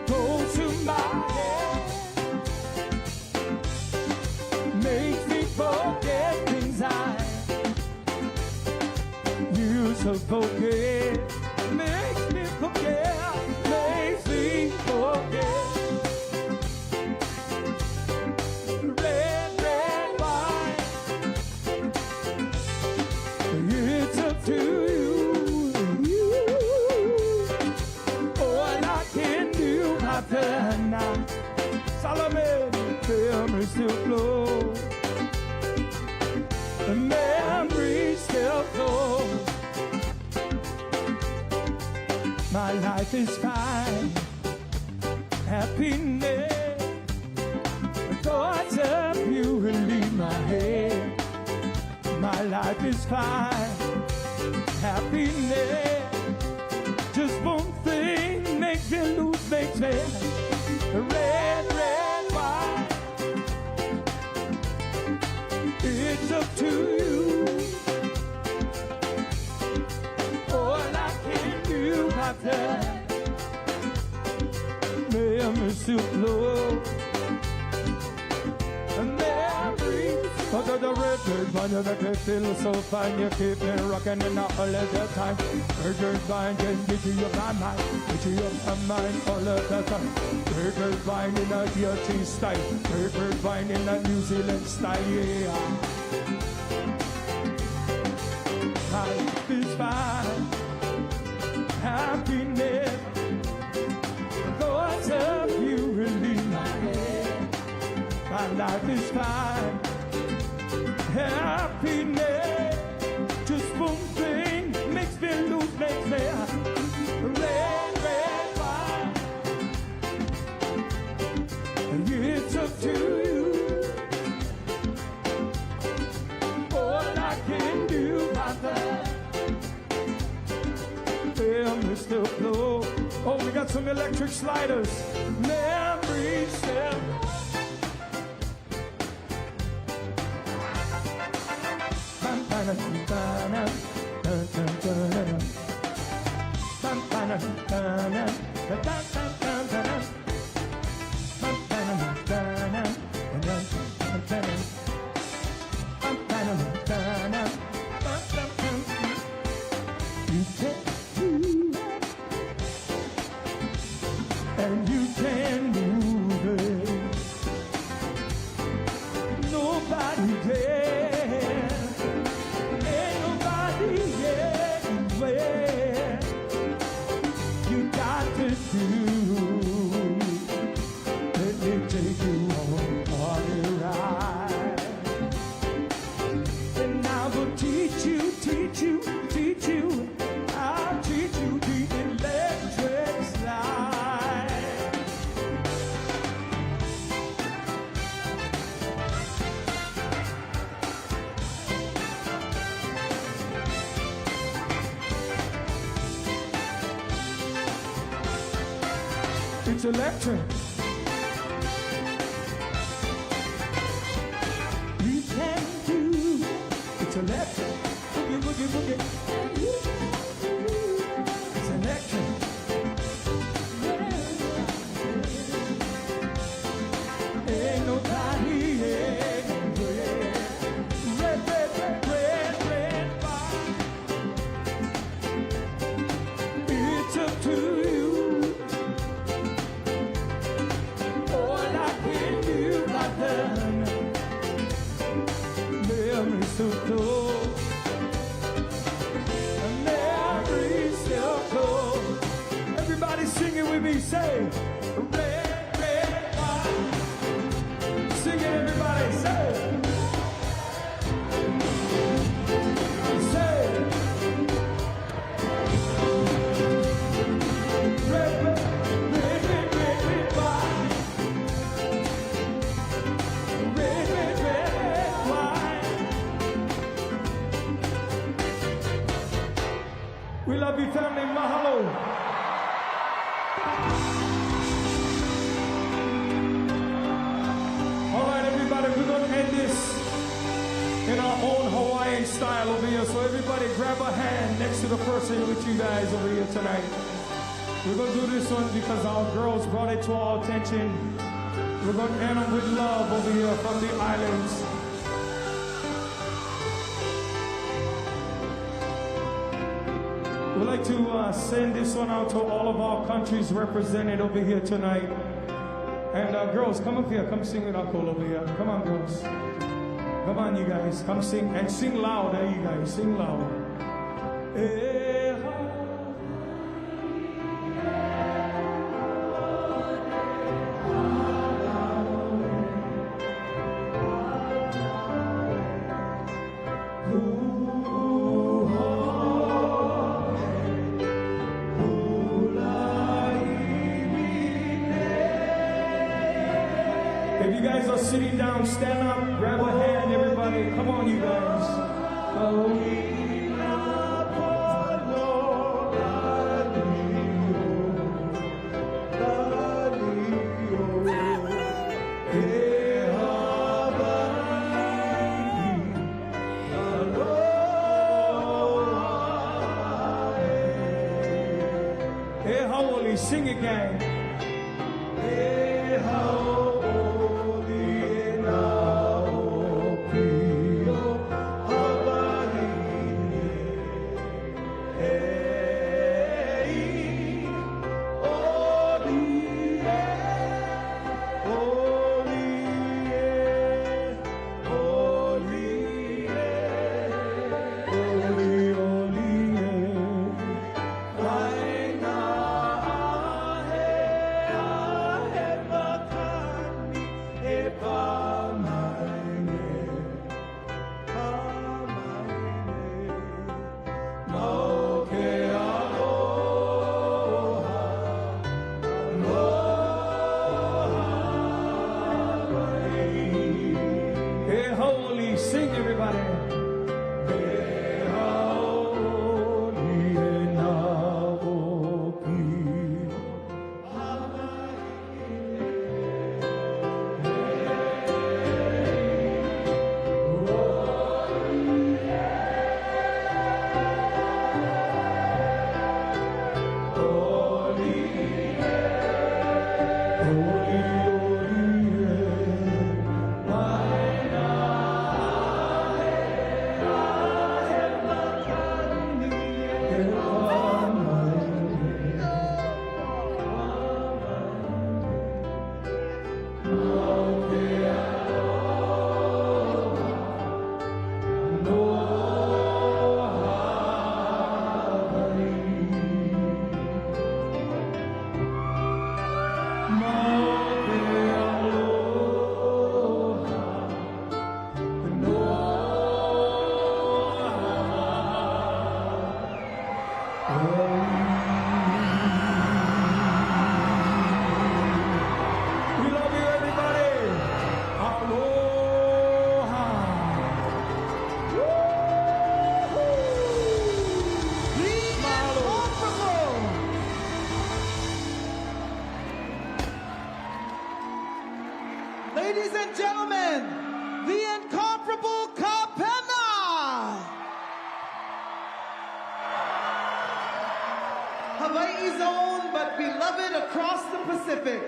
Go to my head. to forget, makes me forget, makes me forget. Red, red wine, it's up to you. All I can do, my now. Solomon, film is still flow. The memories still flow. My life is fine, happiness. The thoughts of you will leave my head. My life is fine, happiness. Just one thing makes me lose, makes me red, red wine. It's up to you. All I can do, my time. Memories still flow. Memories. Under the red vine, you make me feel so fine. You keep me rocking in all of the time. Red vine can get you up my mind, get you up my mind all of the time. Red vine in a DRT style, red vine in a New Zealand style, yeah. Life is fine, happiness. Thoughts of you relieve my head. My life is fine, happiness. Just one thing makes me lose, makes me red, red wine. It's up to you. All I can do, my love. Still flow. Oh, we got some electric sliders. Memories still. And you can move it. Nobody there. Ain't nobody anywhere. You got to do. Let me take you on a party ride. And I will teach you, teach you, teach you. I'll teach you the electric slide. It's electric. You can do. It's electric. Boogie, boogie, boogie. It's electric. Ain't nobody anywhere. Red, red, red, red, red wine. It's up to you. All I can do, my love. Memories to flow. Memories still flow. Everybody sing it with me. Say, red, red wine. Sing it, everybody. Say, say, red, red, red, red, red, red wine. Red, red, red, red wine. We love you, family. Mahalo. All right, everybody, we're going to end this in our own Hawaiian style over here. So everybody grab a hand next to the person with you guys over here tonight. We're going to do this one because our girls brought it to our attention. We're going to end them with love over here from the islands. We'd like to send this one out to all of our countries represented over here tonight. And girls, come up here. Come sing with Uncle over here. Come on, girls. Come on, you guys. Come sing. And sing loud, you guys. Sing loud. If you guys are sitting down, stand up, grab a hand, everybody. Come on, you guys. Hey, Howley, sing again. Ladies and gentlemen, the incomparable Panina! Hawaii's own, but beloved across the Pacific.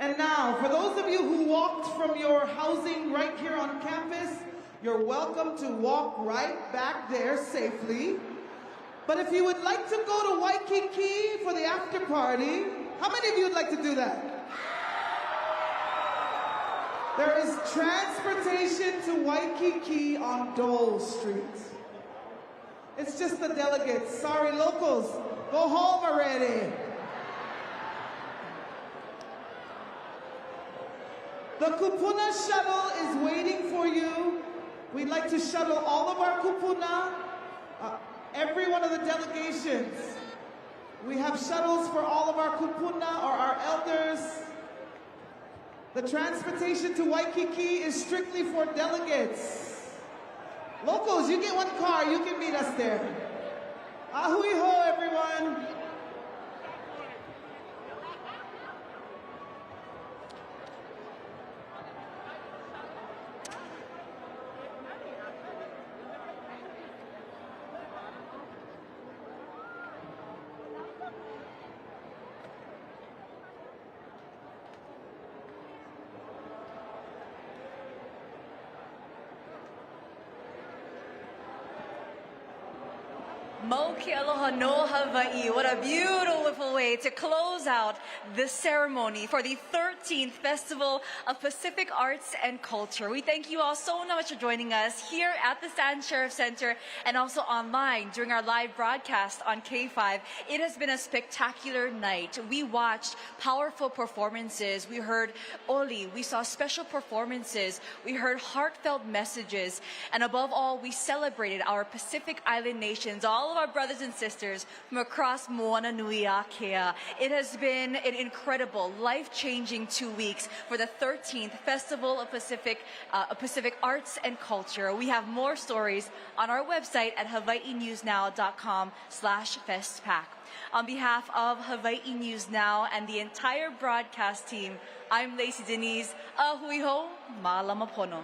And now, for those of you who walked from your housing right here on campus, you're welcome to walk right back there safely. But if you would like to go to Waikiki for the after party, how many of you would like to do that? There is transportation to Waikiki on Dole Street. It's just the delegates. Sorry, locals, go home already. The kupuna shuttle is waiting for you. We'd like to shuttle all of our kupuna, every one of the delegations. We have shuttles for all of our kupuna or our elders. The transportation to Waikiki is strictly for delegates. Locals, you get one car, you can meet us there. Ahui ho, everyone. Mau ke aloha no Hawaii. What a beautiful way to close out this ceremony for the 13th Festival of Pacific Arts and Culture. We thank you all so much for joining us here at the San Sheriff Center and also online during our live broadcast on K5. It has been a spectacular night. We watched powerful performances. We heard oli. We saw special performances. We heard heartfelt messages. And above all, we celebrated our Pacific Island nations, all of our brothers and sisters from across Moana Nui Akea. It has been an incredible, life-changing 2 weeks for the 13th Festival of Pacific Arts and Culture. We have more stories on our website at hawaiinewsnow.com/FestPAC. On behalf of Hawaii News Now and the entire broadcast team, I'm Lacey Denise. Ahui ho, malama pono.